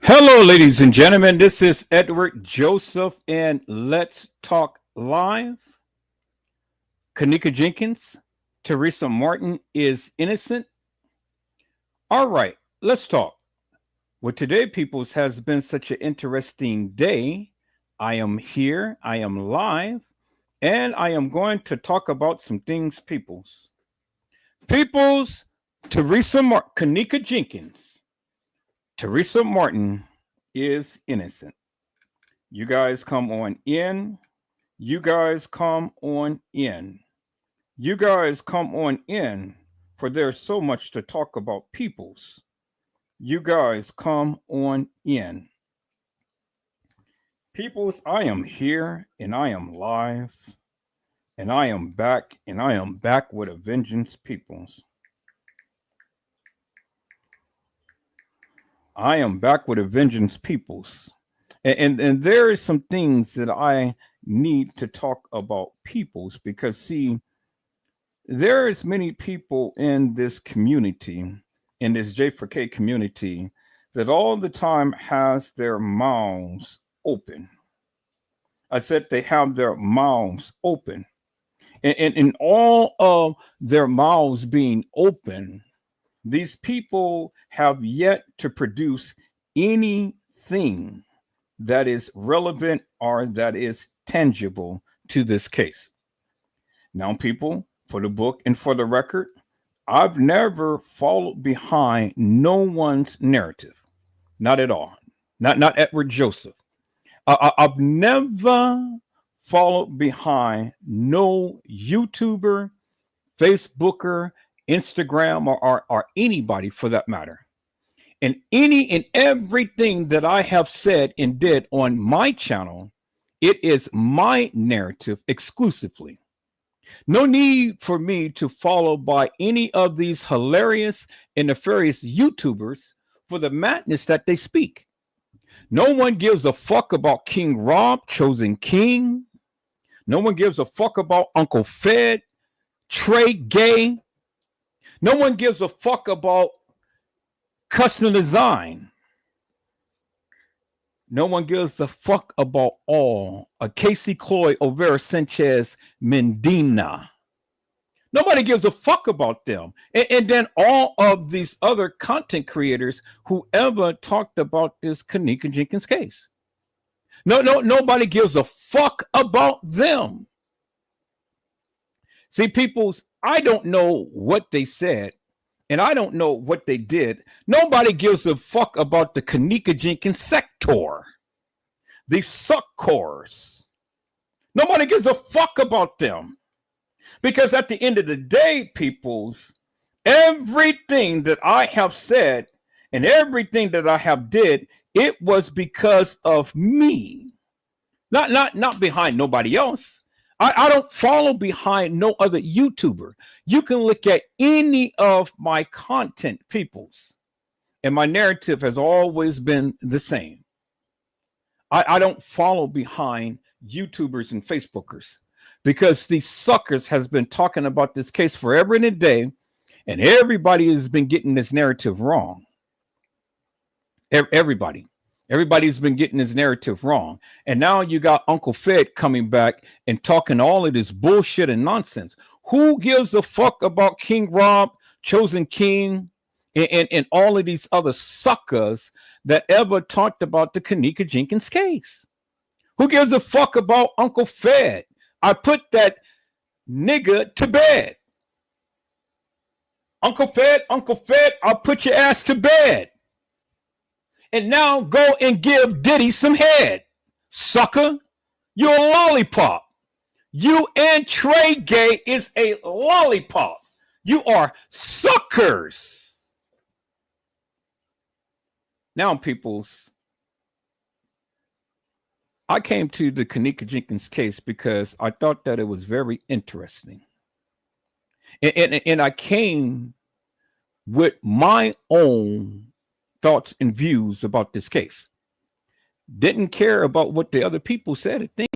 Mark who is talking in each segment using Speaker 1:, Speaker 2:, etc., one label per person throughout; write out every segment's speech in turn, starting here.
Speaker 1: Hello, ladies and gentlemen. This is Edward Joseph, and let's talk live. Kenneka Jenkins Teresa Martin is innocent. All right, let's talk. Well, today, peoples, has been such an interesting day. I am here, I am live, and I am going to talk about some things, peoples. Peoples, Kenneka Jenkins Teresa Martin is innocent. You guys come on in. You guys come on in. You guys come on in, for there's so much to talk about, peoples. You guys come on in. Peoples, I am here and I am live and I am back and I am back with a vengeance, peoples. I am back with a vengeance, peoples. And there is some things that I need to talk about, peoples, because see, there is many people in this community, in this J4K community, that all the time has their mouths open. I said they have their mouths open. And in all of their mouths being open, these people have yet to produce anything that is relevant or that is tangible to this case. Now, people, for the book and for the record, I've never followed behind no one's narrative. Not at all. Not Edward Joseph. I've never followed behind no YouTuber, Facebooker, Instagram, or anybody for that matter. And any and everything that I have said and did on my channel, it is my narrative exclusively. No need for me to follow by any of these hilarious and nefarious YouTubers for the madness that they speak. No one gives a fuck about King Rob, chosen king. No one gives a fuck about Uncle Fed, Trey Gay. No one gives a fuck about custom design. No one gives a fuck about all. Casey Cloy, Overa Sanchez, Mendina. Nobody gives a fuck about them. And then all of these other content creators who ever talked about this Kenneka Jenkins case. Nobody gives a fuck about them. See, peoples, I don't know what they said, and I don't know what they did. Nobody gives a fuck about the Kenneka Jenkins sector, the suckers. Nobody gives a fuck about them. Because at the end of the day, peoples, everything that I have said and everything that I have did, it was because of me. Not behind nobody else. I don't follow behind no other YouTuber. You can look at any of my content, peoples, and my narrative has always been the same. I don't follow behind YouTubers and Facebookers because these suckers has been talking about this case forever and a day, and everybody has been getting this narrative wrong. Everybody's been getting this narrative wrong. And now you got Uncle Fed coming back and talking all of this bullshit and nonsense. Who gives a fuck about King Rob, Chosen King, and all of these other suckers that ever talked about the Kenneka Jenkins case? Who gives a fuck about Uncle Fed? I put that nigga to bed. Uncle Fed, I'll put your ass to bed. And now go and give Diddy some head. Sucker, you're a lollipop. You and Trey Gay is a lollipop. You are suckers. Now, peoples, I came to the Kenneka Jenkins case because I thought that it was very interesting. And I came with my own thoughts and views about this case. Didn't care about what the other people said, I think,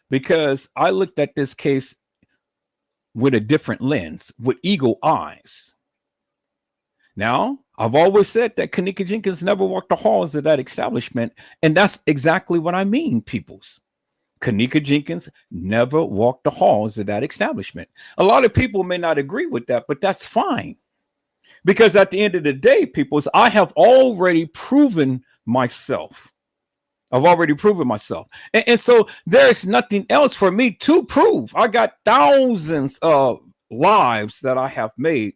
Speaker 1: because I looked at this case with a different lens, with eagle eyes. Now, I've always said that Kenneka Jenkins never walked the halls of that establishment, and that's exactly what I mean, peoples. Kenneka Jenkins never walked the halls of that establishment. A lot of people may not agree with that, but that's fine. Because at the end of the day, peoples, I have already proven myself. I've already proven myself. And so there's nothing else for me to prove. I got thousands of lives that I have made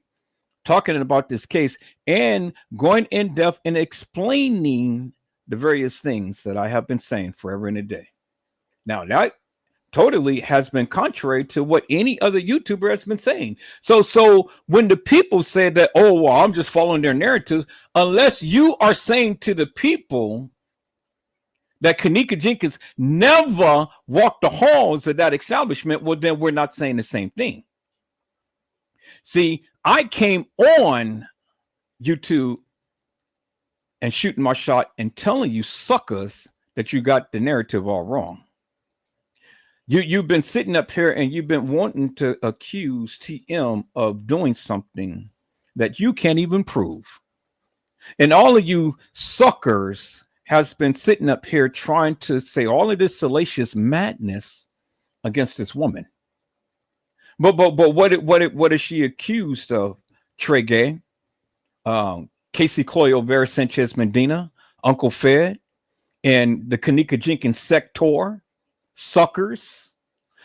Speaker 1: talking about this case and going in depth and explaining the various things that I have been saying forever and a day. Now, that totally has been contrary to what any other YouTuber has been saying. So when the people say that, oh, well, I'm just following their narrative, unless you are saying to the people that Kenneka Jenkins never walked the halls of that establishment, well, then we're not saying the same thing. See, I came on YouTube and shooting my shot and telling you suckers that you got the narrative all wrong. You've been sitting up here and you've been wanting to accuse TM of doing something that you can't even prove. And all of you suckers has been sitting up here trying to say all of this salacious madness against this woman. But what is she accused of? Trey Gay, Casey Cloyo, Vera Sanchez Medina, Uncle Fed, and the Kenneka Jenkins sector, suckers,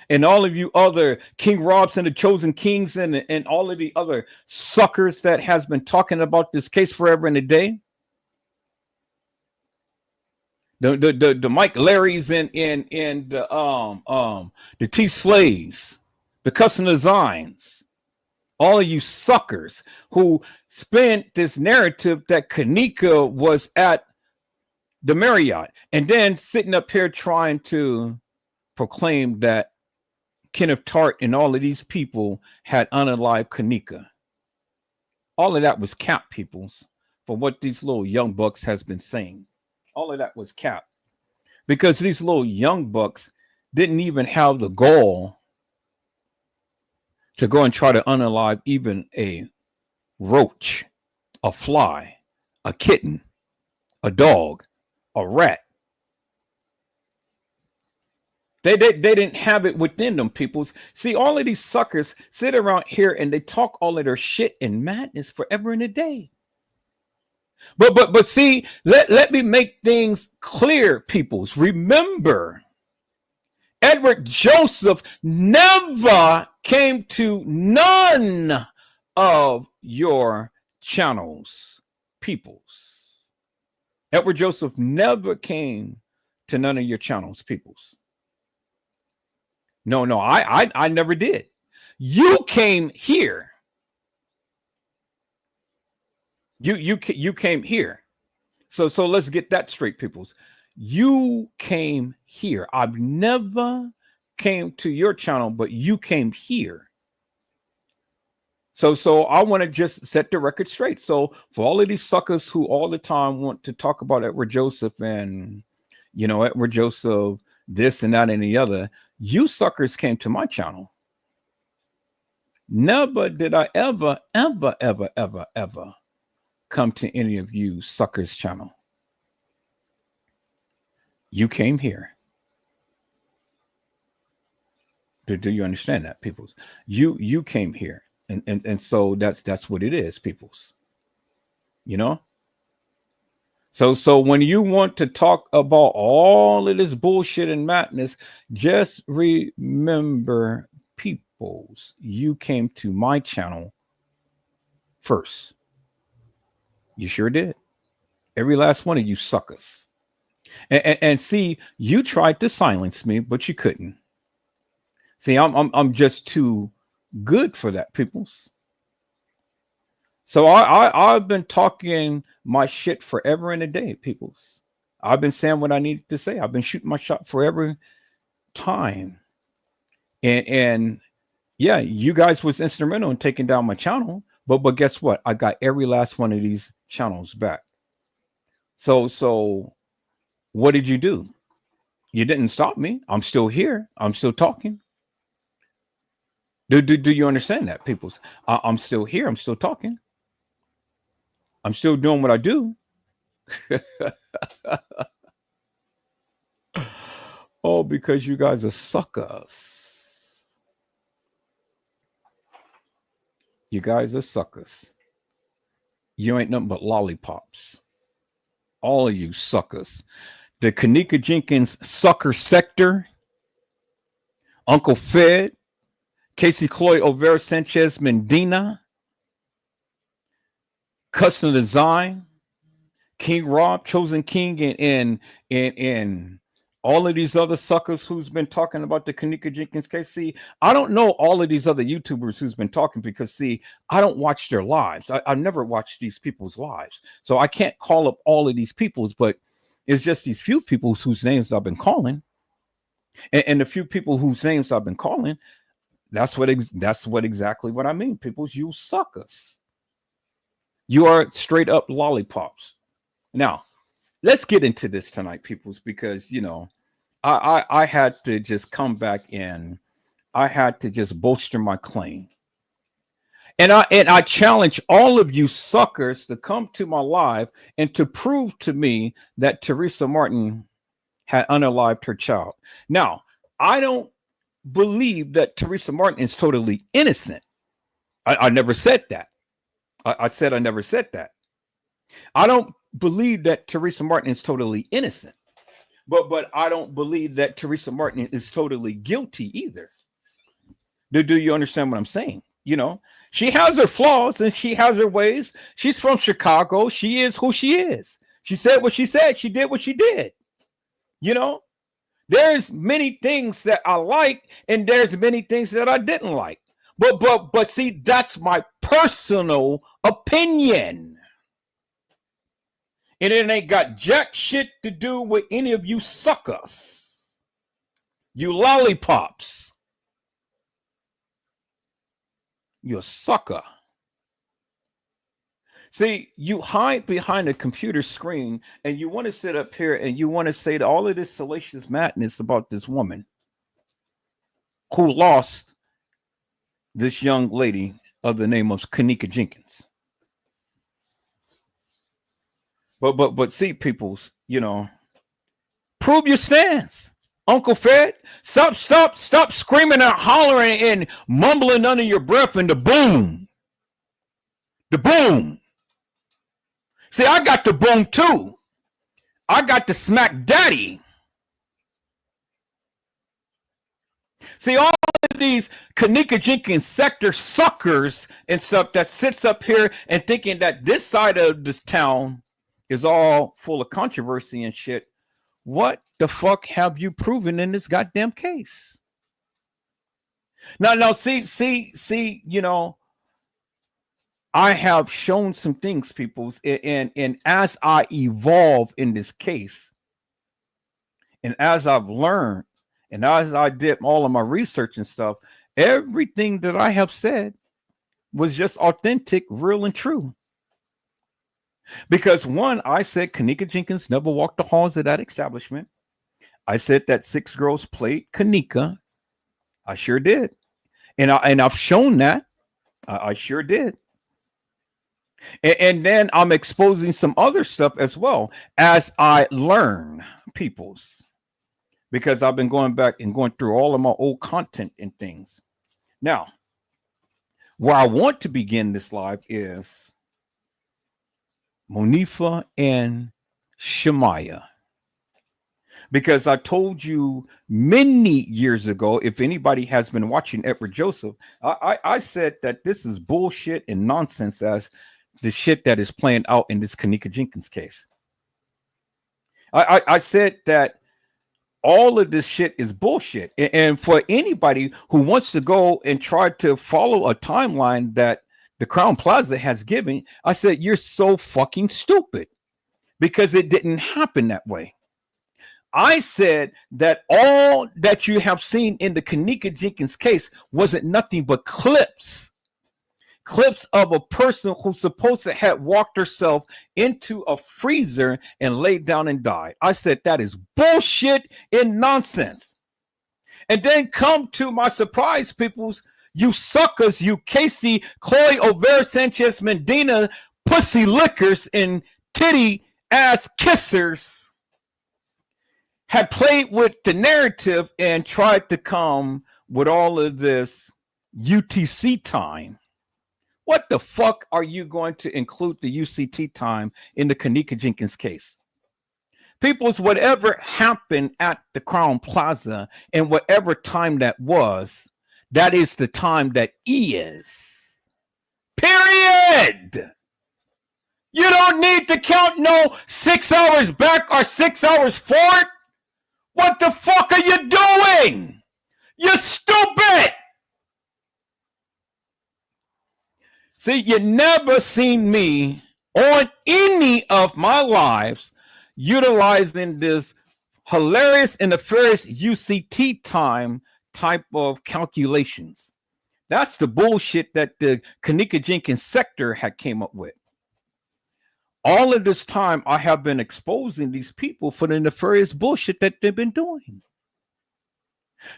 Speaker 1: and all of you other King Robson, the Chosen Kings, and all of the other suckers that has been talking about this case forever and a day. The Mike Larrys and the T Slays, the Custom Designs, all of you suckers who spent this narrative that Kenneka was at the Marriott and then sitting up here trying to proclaim that Kenneth Tart and all of these people had unalived Kenneka. All of that was cap, peoples, for what these little young bucks has been saying. All of that was cap, because these little young bucks didn't even have the gall to go and try to unalive even a roach, a fly, a kitten, a dog, a rat. They didn't have it within them, peoples. See, all of these suckers sit around here and they talk all of their shit and madness forever and a day. But see, let me make things clear, peoples. Remember, Edward Joseph never came to none of your channels, peoples. Edward Joseph never came to none of your channels, peoples. No, I never did. You came here. You came here. So let's get that straight, peoples. You came here. I've never came to your channel, but you came here. So I want to just set the record straight. So for all of these suckers who all the time want to talk about Edward Joseph and, Edward Joseph, this and that and the other, you suckers came to my channel. Never did I ever come to any of you suckers' channel. You came here. Do you understand that, peoples? You came here. And so that's what it is, peoples. So when you want to talk about all of this bullshit and madness, just remember, peoples, you came to my channel first. You sure did. Every last one of you suckers. And see, you tried to silence me, but you couldn't. See, I'm just too good for that, peoples. So I've been talking my shit forever and a day, peoples. I've been saying what I needed to say. I've been shooting my shot for every time. And yeah, you guys was instrumental in taking down my channel. But guess what? I got every last one of these channels back. So what did you do? You didn't stop me. I'm still here. I'm still talking. Do you understand that, peoples? I'm still here. I'm still talking. I'm still doing what I do. Oh, because you guys are suckers. You guys are suckers. You ain't nothing but lollipops. All of you suckers. The Kenneka Jenkins sucker sector, Uncle Fed, Casey Cloy Overa Sanchez Medina, Custom Design, King Rob, Chosen King, and all of these other suckers who's been talking about the Kenneka Jenkins case. See, I don't know all of these other YouTubers who's been talking because, see, I don't watch their lives. I've never watched these people's lives. So I can't call up all of these people's, but it's just these few people whose names I've been calling. And the few people whose names I've been calling, that's what exactly what I mean. People's, you suckers. You are straight up lollipops. Now, let's get into this tonight, peoples, because I had to just come back and I had to just bolster my claim. And I challenge all of you suckers to come to my live and to prove to me that Teresa Martin had unalived her child. Now, I don't believe that Teresa Martin is totally innocent. I never said that. I said I never said that. I don't believe that Teresa Martin is totally innocent, but I don't believe that Teresa Martin is totally guilty either. Do you understand what I'm saying? She has her flaws and she has her ways. She's from Chicago. She is who she is. She said what she said. She did what she did. There's many things that I like and there's many things that I didn't like. But see, that's my personal opinion. And it ain't got jack shit to do with any of you suckers. You lollipops. You're a sucker. See, you hide behind a computer screen and you want to sit up here and you want to say all of this salacious madness about this woman who lost this young lady of the name of Kenneka Jenkins. But see, peoples, prove your stance. Uncle Fed, stop screaming and hollering and mumbling under your breath and the boom. See, I got the boom too. I got the smack daddy. See, all of these Kenneka Jenkins sector suckers and stuff that sits up here and thinking that this side of this town is all full of controversy and shit. What the fuck have you proven in this goddamn case? Now, see, I have shown some things, peoples, and as I evolve in this case, and as I've learned, and as I did all of my research and stuff, everything that I have said was just authentic, real, and true. Because one, I said Kenneka Jenkins never walked the halls of that establishment. I said that 6 girls played Kenneka. I sure did. And I've shown that. I sure did. And then I'm exposing some other stuff as well as I learn, peoples. Because I've been going back and going through all of my old content and things. Now, where I want to begin this live is Monifa and Shemaya. Because I told you many years ago, if anybody has been watching Edward Joseph, I said that this is bullshit and nonsense as the shit that is playing out in this Kenneka Jenkins case. I said that all of this shit is bullshit. And for anybody who wants to go and try to follow a timeline that the Crown Plaza has given, I said, you're so fucking stupid because it didn't happen that way. I said that all that you have seen in the Kenneka Jenkins case wasn't nothing but clips of a person who's supposed to have walked herself into a freezer and laid down and died. I said that is bullshit and nonsense. And then come to my surprise, peoples, you suckers, you Casey, Chloe Overa Sanchez Medina, put pussy lickers and titty ass kissers had played with the narrative and tried to come with all of this UTC time. What the fuck are you going to include the UCT time in the Kenneka Jenkins case? People's, whatever happened at the Crown Plaza and whatever time that was, that is the time that is. Period. You don't need to count no 6 hours back or 6 hours forward. What the fuck are you doing? You stupid. See, you never seen me on any of my lives utilizing this hilarious and nefarious UCT time type of calculations. That's the bullshit that the Kenneka Jenkins sector had came up with. All of this time, I have been exposing these people for the nefarious bullshit that they've been doing.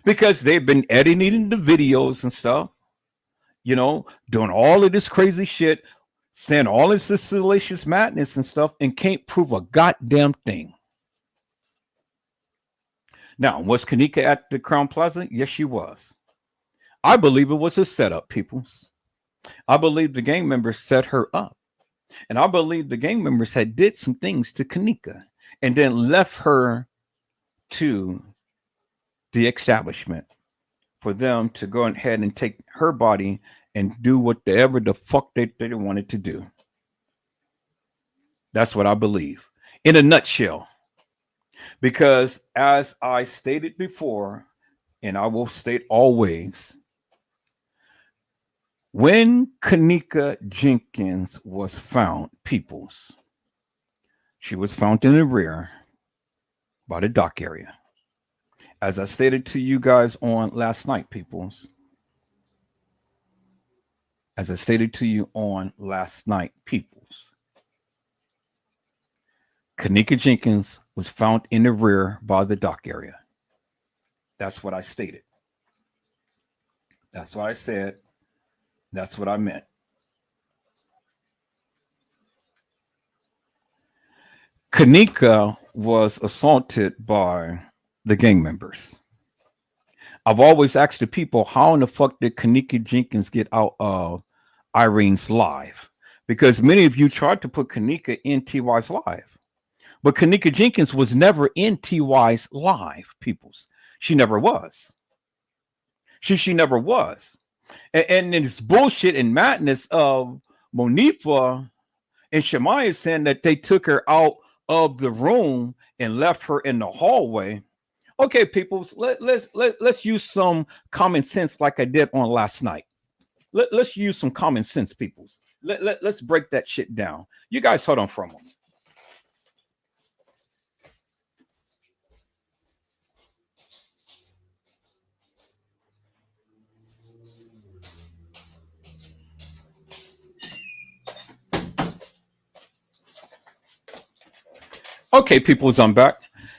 Speaker 1: Because they've been editing the videos and stuff, you know, doing all of this crazy shit, saying all this salacious madness and stuff, and can't prove a goddamn thing. Now, was Kenneka at the Crown Plaza? Yes, she was. I believe it was a setup, peoples. I believe the gang members set her up. And I believe the gang members had did some things to Kenneka and then left her to the establishment for them to go ahead and take her body and do whatever the fuck they wanted to do. That's what I believe in a nutshell. Because as I stated before, and I will state always, when Kenneka Jenkins was found, peoples, she was found in the rear by the dock area. As I stated to you guys on last night, peoples, as I stated to you on last night, peoples, Kenneka Jenkins was found in the rear by the dock area. That's what I stated. That's what I said. That's what I meant. Kenneka was assaulted by the gang members. I've always asked the people, how in the fuck did Kenneka Jenkins get out of Irene's live? Because many of you tried to put Kenneka in TY's live. But Kenneka Jenkins was never in TY's live, peoples. She never was. She never was. And this bullshit and madness of Monifa and Shemaya saying that they took her out of the room and left her in the hallway. Okay, people, let's use some common sense like I did on last night. Let's use some common sense, peoples. Let's break that shit down. You guys hold on for a moment. Okay, peoples, I'm back.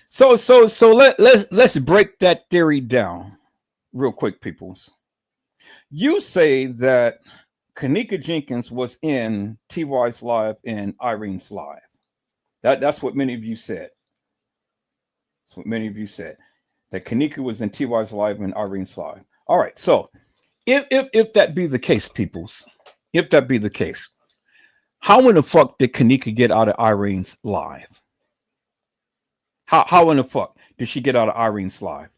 Speaker 1: So let's break that theory down real quick, peoples. You say that Kenneka Jenkins was in TY's live and Irene's live. That's what many of you said. That's what many of you said. That Kenneka was in TY's live and Irene's live. All right. So if that be the case, peoples, if that be the case, how in the fuck did Kenneka get out of Irene's live? How in the fuck did she get out of Irene's live?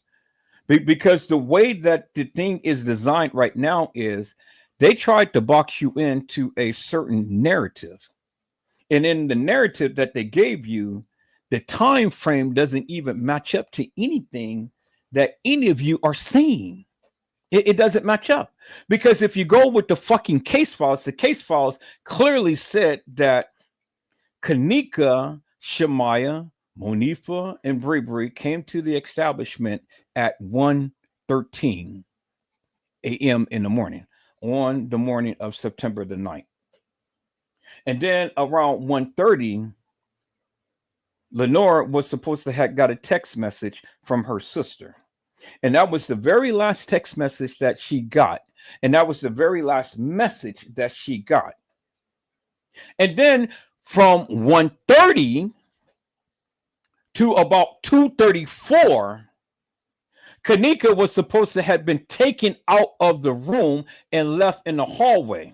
Speaker 1: Because the way that the thing is designed right now is they tried to box you into a certain narrative. And in the narrative that they gave you, the time frame doesn't even match up to anything that any of you are saying. It doesn't match up. Because if you go with the fucking case files, the case files clearly said that Kenneka, Shemaya, Monifa, and Bree came to the establishment at 1:13 a.m. in the morning, on the morning of September the 9th. And then around 1:30, Lenore was supposed to have got a text message from her sister. And that was the very last text message that she got. And that was the very last message that she got. And then from 1:30 to about 2:34, Kenneka was supposed to have been taken out of the room and left in the hallway.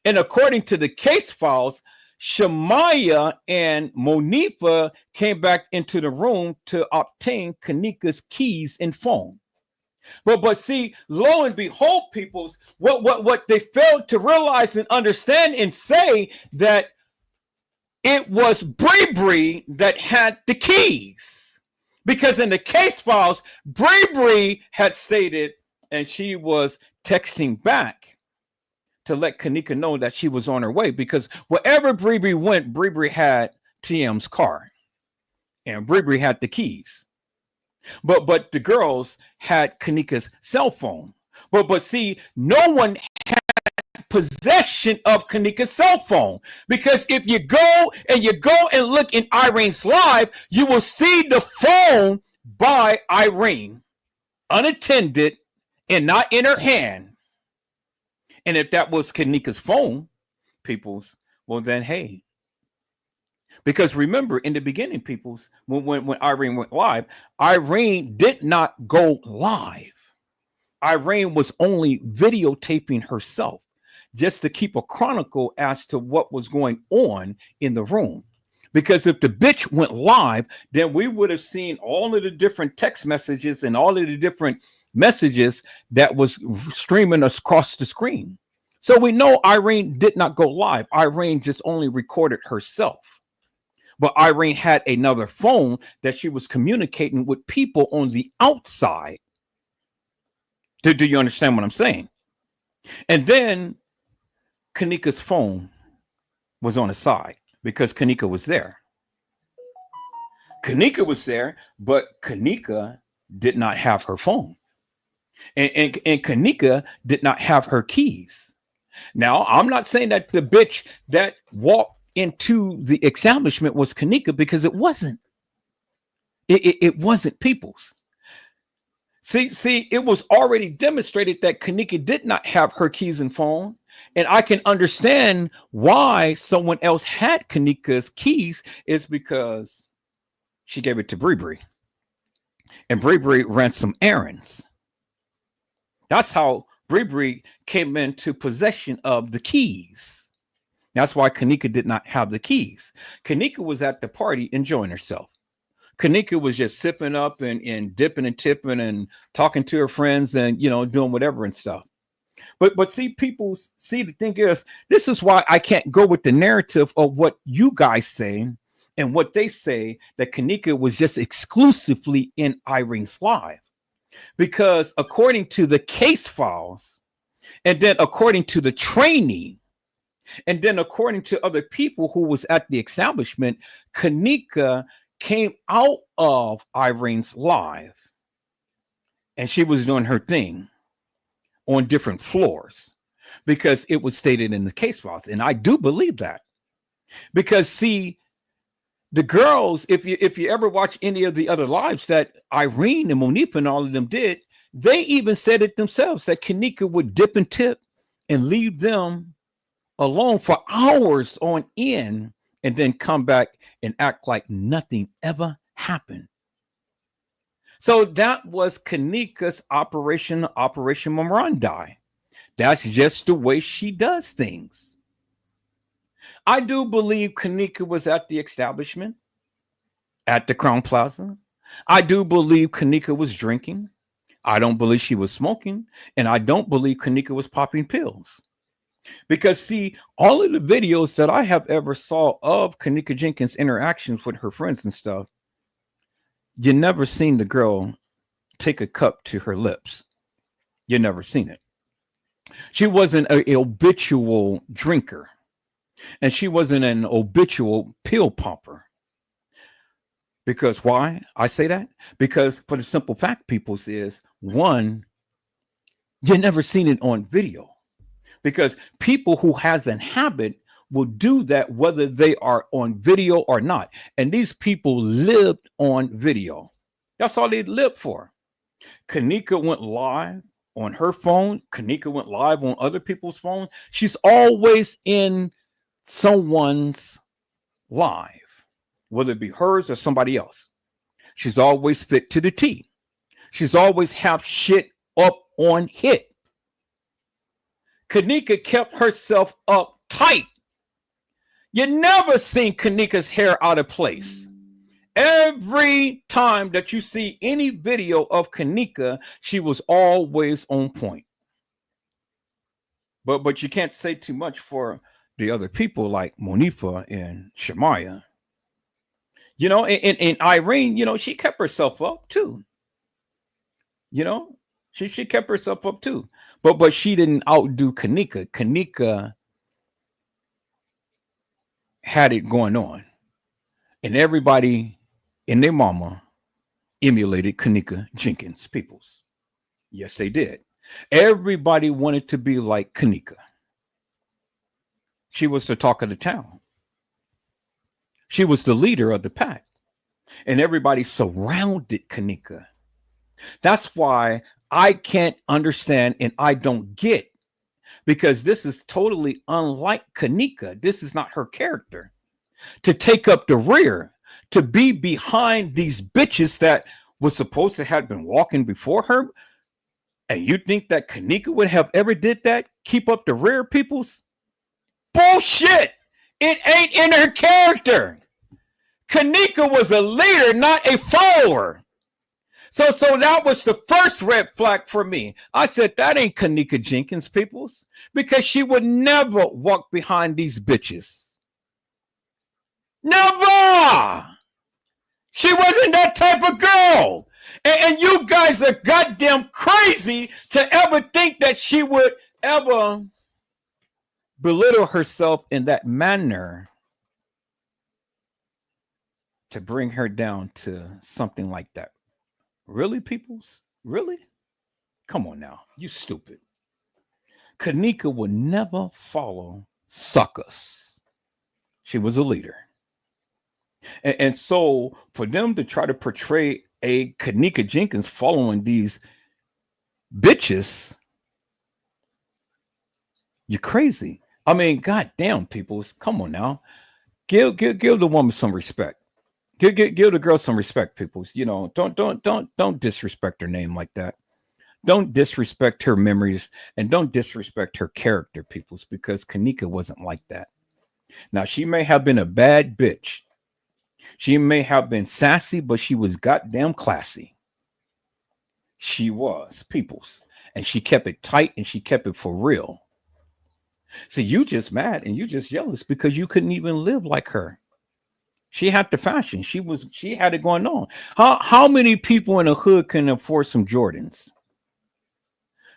Speaker 1: And according to the case files, Shamaya and Monifa came back into the room to obtain Kenneka's keys and phone. But see, lo and behold, peoples, what they failed to realize and understand and say that it was Bree that had the keys. Because in the case files, Bree had stated, and she was texting back to let Kenneka know that she was on her way, because wherever Bree went, Bree had TM's car, and Bree had the keys. But the girls had Kenneka's cell phone. But see, no one had possession of Kenneka's cell phone, because if you go and look in Irene's live, you will see the phone by Irene unattended and not in her hand. And if that was Kenneka's phone, peoples, well then, hey. Because remember, in the beginning, peoples, when Irene went live, Irene did not go live. Irene was only videotaping herself just to keep a chronicle as to what was going on in the room. Because if the bitch went live, then we would have seen all of the different text messages and all of the different messages that was streaming across the screen. So we know Irene did not go live. Irene just only recorded herself. But Irene had another phone that she was communicating with people on the outside. Do you understand what I'm saying? And then Kenneka's phone was on the side because Kenneka was there. Kenneka was there, but Kenneka did not have her phone. And Kenneka did not have her keys. Now, I'm not saying that the bitch that walked into the establishment was Kenneka, because it wasn't. It wasn't Peoples. See, it was already demonstrated that Kenneka did not have her keys and phone. And I can understand why someone else had Kenneka's keys, is because she gave it to Bree. And Bree ran some errands. That's how Bree came into possession of the keys. That's why Kenneka did not have the keys. Kenneka was at the party enjoying herself. Kenneka was just sipping up and dipping and tipping and talking to her friends and, doing whatever and stuff. But see, people see, the thing is, this is why I can't go with the narrative of what you guys say and what they say, that Kenneka was just exclusively in Irene's live. Because according to the case files, and then according to the training, and then according to other people who was at the establishment, Kenneka came out of Irene's live and she was doing her thing on different floors, because it was stated in the case files. And I do believe that, because see, the girls, if you ever watch any of the other lives that Irene and Monifa and all of them did, they even said it themselves, that Kenneka would dip and tip and leave them alone for hours on end, and then come back and act like nothing ever happened. So that was Kenneka's Operation Morandi. That's just the way she does things. I do believe Kenneka was at the establishment, at the Crown Plaza. I do believe Kenneka was drinking. I don't believe she was smoking. And I don't believe Kenneka was popping pills. Because see, all of the videos that I have ever saw of Kenneka Jenkins' interactions with her friends and stuff, you never seen the girl take a cup to her lips. You never seen it. She wasn't an habitual drinker, and she wasn't an habitual pill popper. Because why I say that? Because for the simple fact, peoples, is one, you never seen it on video. Because people who has a habit will do that whether they are on video or not. And these people lived on video. That's all they lived for. Kenneka went live on her phone. Kenneka went live on other people's phones. She's always in someone's life, whether it be hers or somebody else. She's always fit to the T. She's always have shit up on hit. Kenneka kept herself up tight. You never seen Kenneka's hair out of place. Every time that you see any video of Kenneka, she was always on point. But you can't say too much for the other people like Monifa and Shamaya. You know, and Irene, you know, she kept herself up too. You know, she kept herself up too. But she didn't outdo Kenneka. Kenneka had it going on. And everybody and their mama emulated Kenneka Jenkins Peoples. Yes, they did. Everybody wanted to be like Kenneka. She was the talk of the town. She was the leader of the pack. And everybody surrounded Kenneka. That's why I can't understand and I don't get, because this is totally unlike Kenneka. This is not her character. To take up the rear, to be behind these bitches that was supposed to have been walking before her. And you think that Kenneka would have ever did that? Keep up the rear, peoples? Bullshit! It ain't in her character. Kenneka was a leader, not a follower. So that was the first red flag for me. I said, that ain't Kenneka Jenkins, peoples, because she would never walk behind these bitches. Never! She wasn't that type of girl. And you guys are goddamn crazy to ever think that she would ever belittle herself in that manner to bring her down to something like that. Really, peoples? Really? Come on now. You stupid. Kenneka would never follow suckers. She was a leader. And so for them to try to portray a Kenneka Jenkins following these bitches, you're crazy. I mean, goddamn, people, come on now. Give the woman some respect. Give the girl some respect, people. You know, don't disrespect her name like that. Don't disrespect her memories and don't disrespect her character, peoples, because Kenneka wasn't like that. Now, she may have been a bad bitch. She may have been sassy, but she was goddamn classy. She was, peoples. And she kept it tight and she kept it for real. See, you just mad and you just jealous because you couldn't even live like her. She had the fashion. She had it going on. How many people in the hood can afford some Jordans?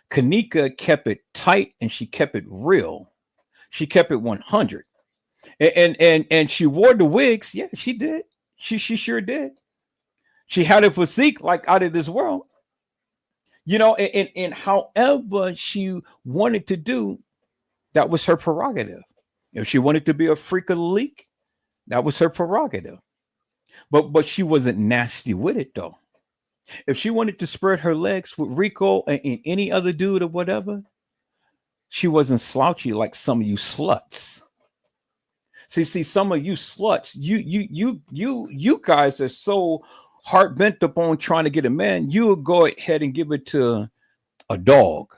Speaker 1: Kenneka kept it tight and she kept it real. She kept it 100. And she wore the wigs. Yeah, she did. She sure did. She had a physique like out of this world. You know, and however she wanted to do, that was her prerogative. If she wanted to be a freak of the leak, that was her prerogative. But she wasn't nasty with it, though. If she wanted to spread her legs with Rico and any other dude or whatever, she wasn't slouchy like some of you sluts. See, some of you sluts, you guys are so heart bent upon trying to get a man, you'll go ahead and give it to a dog,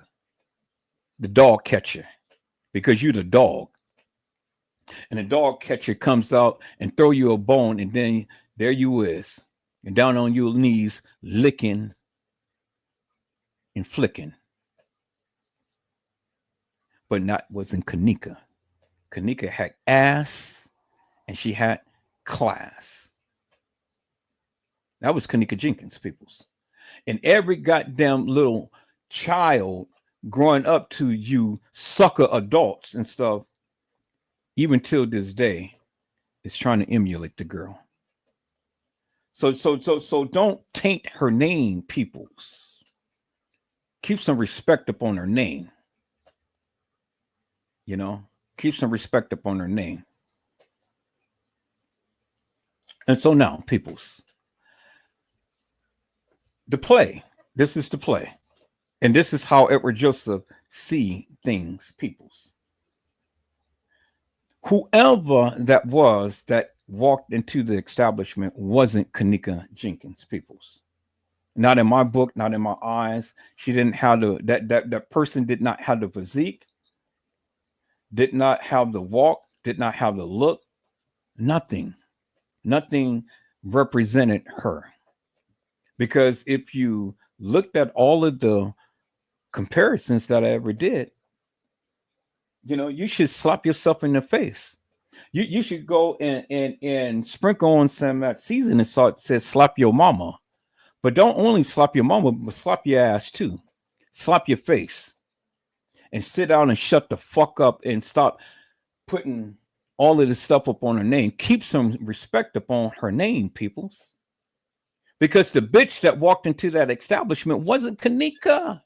Speaker 1: the dog catcher, because you're the dog. And the dog catcher comes out and throw you a bone, and then there you is, and down on your knees, licking and flicking. But not wasn't Kenneka. Kenneka had ass and she had class. That was Kenneka Jenkins, peoples. And every goddamn little child growing up to you sucker adults and stuff, even till this day, is trying to emulate the girl. So don't taint her name, peoples. Keep some respect upon her name. You know, keep some respect upon her name. And so now, peoples, the play. This is the play. And this is how Edward Joseph see things, peoples. Whoever that was that walked into the establishment wasn't Kenneka Jenkins Peoples. Not in my book, not in my eyes. She didn't have that person did not have the physique, did not have the walk, did not have the look. Nothing. Nothing represented her. Because if you looked at all of the comparisons that I ever did, you should slap yourself in the face. You should go and sprinkle on some that seasoning salt says slap your mama. But don't only slap your mama, but slap your ass too. Slap your face. And sit down and shut the fuck up and stop putting all of this stuff up on her name. Keep some respect upon her name, peoples. Because the bitch that walked into that establishment wasn't Kenneka.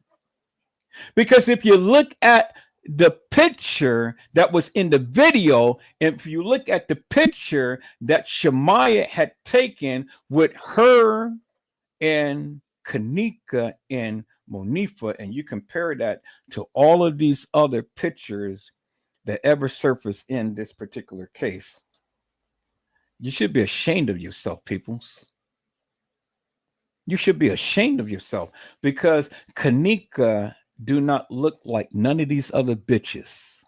Speaker 1: Because if you look at the picture that was in the video, if you look at the picture that Shamaya had taken with her and Kenneka and Monifa, and you compare that to all of these other pictures that ever surfaced in this particular case, you should be ashamed of yourself, peoples. You should be ashamed of yourself because Kenneka do not look like none of these other bitches.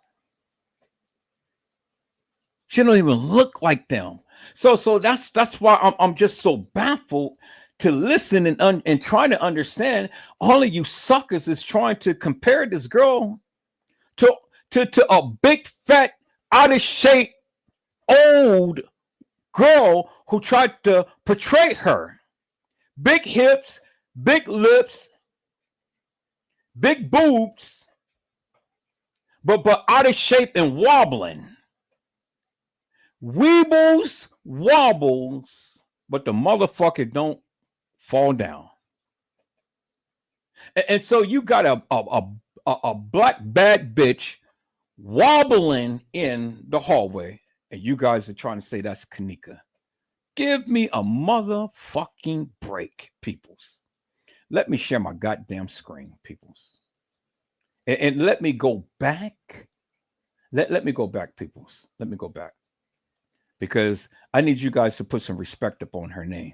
Speaker 1: She don't even look like them. So that's why I'm just so baffled to listen and trying to understand. All of you suckers is trying to compare this girl to a big fat out of shape old girl who tried to portray her. Big hips, big lips, big boobs, but out of shape and wobbling. Weebles, wobbles, but the motherfucker don't fall down. And so you got a black bad bitch wobbling in the hallway, and you guys are trying to say that's Kenneka. Give me a motherfucking break, peoples. Let me share my goddamn screen, peoples. And let me go back. Let me go back, peoples. Let me go back. Because I need you guys to put some respect upon her name.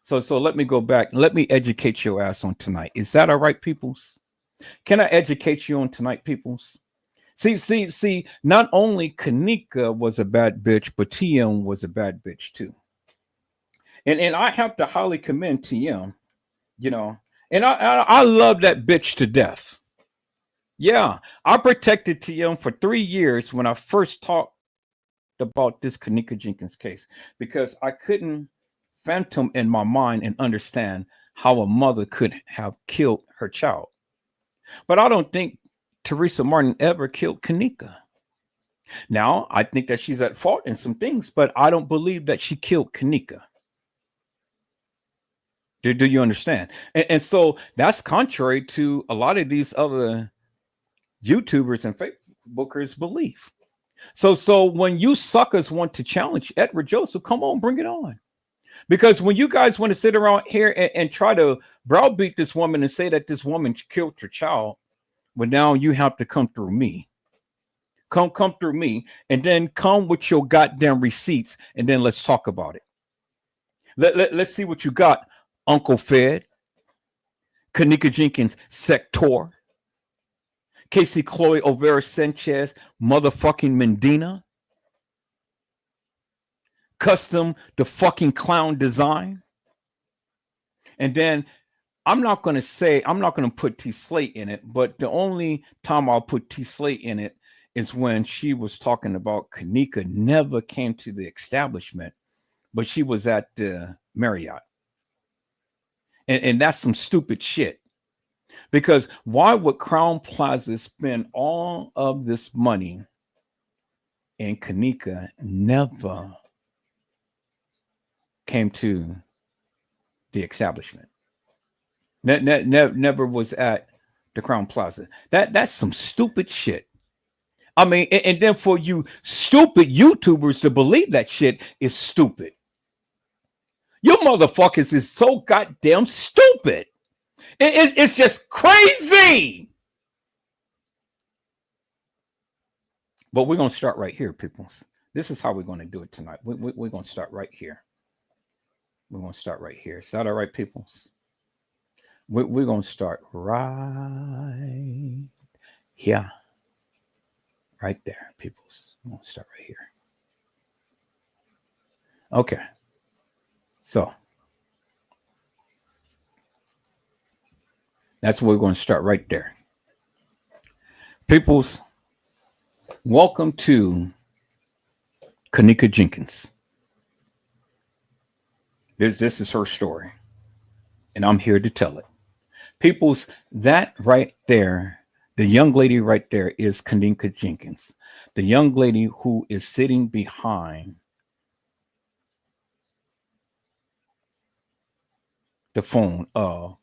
Speaker 1: So let me go back. Let me educate your ass on tonight. Is that all right, peoples? Can I educate you on tonight, peoples? See, not only Kenneka was a bad bitch, but TM was a bad bitch too. And I have to highly commend TM, and I love that bitch to death. Yeah, I protected TM for 3 years when I first talked about this Kenneka Jenkins case, because I couldn't phantom in my mind and understand how a mother could have killed her child. But I don't think Teresa Martin ever killed Kenneka. Now, I think that she's at fault in some things, but I don't believe that she killed Kenneka. Do you understand? And so that's contrary to a lot of these other YouTubers and Facebookers belief. So when you suckers want to challenge Edward Joseph, come on, bring it on. Because when you guys want to sit around here and try to browbeat this woman and say that this woman killed her child, well, now you have to come through me. Come through me, and then come with your goddamn receipts, and then let's talk about it. Let's see what you got, Uncle Fed, Kenneka Jenkins Sector, Casey Chloe Overa Sanchez, motherfucking Mendina, Custom the fucking clown design. And then I'm not going to put T Slate in it, but the only time I'll put T Slate in it is when she was talking about Kenneka never came to the establishment, but she was at the Marriott. And that's some stupid shit. Because why would Crown Plaza spend all of this money and Kenneka never came to the establishment? Never was at the Crown Plaza. That's some stupid shit. I mean, and then for you stupid YouTubers to believe that shit is stupid. You motherfuckers is so goddamn stupid. It's just crazy. But we're going to start right here, people. This is how we're going to do it tonight. We're going to start right here. We're going to start right here. Is that all right, people? We're going to start right here. Right there, people. We're going to start right here. Okay. So that's where we're going to start right there. Peoples, welcome to Kenneka Jenkins. This is her story, and I'm here to tell it. Peoples, that right there, the young lady right there is Kenneka Jenkins, the young lady who is sitting behind the phone of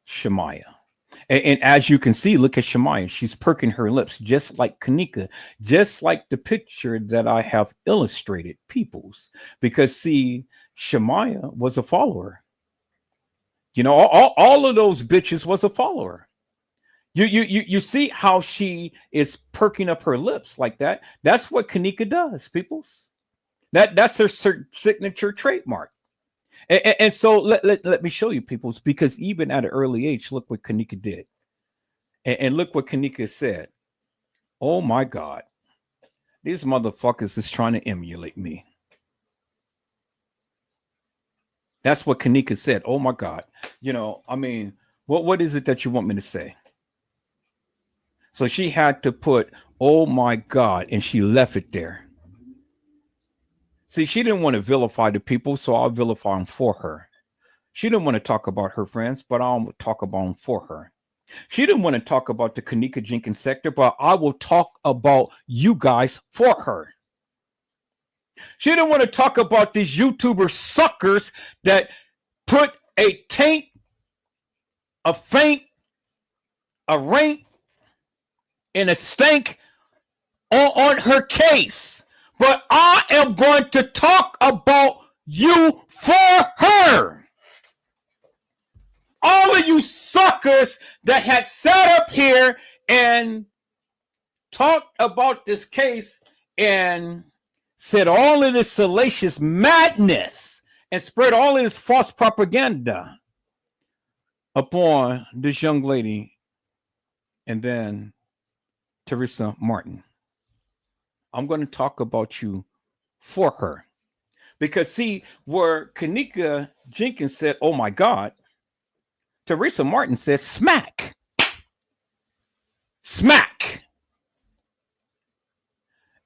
Speaker 1: Shemaya. And as you can see, look at Shemaya. She's perking her lips, just like Kenneka, just like the picture that I have illustrated, peoples. Because see, Shemaya was a follower. You know, all of those bitches was a follower. You see how she is perking up her lips like that? That's what Kenneka does, peoples. That's her signature trademark. And so let me show you, peoples, because even at an early age, look what Kenneka did. And look what Kenneka said. Oh my God, these motherfuckers is trying to emulate me. That's what Kenneka said. Oh my God. You know, I mean, what is it that you want me to say? So she had to put, oh my God, and she left it there. See, she didn't want to vilify the people, so I'll vilify them for her. She didn't want to talk about her friends, but I'll talk about them for her. She didn't want to talk about the Kenneka Jenkins sector, but I will talk about you guys for her. She didn't want to talk about these YouTuber suckers that put a taint, a feint, a rank, and a stank on her case. But I am going to talk about you for her. All of you suckers that had sat up here and talked about this case and said all of this salacious madness and spread all of this false propaganda upon this young lady and then Teresa Martin. I'm going to talk about you for her. Because see, where Kenneka Jenkins said, oh my God, Teresa Martin said, smack. Smack.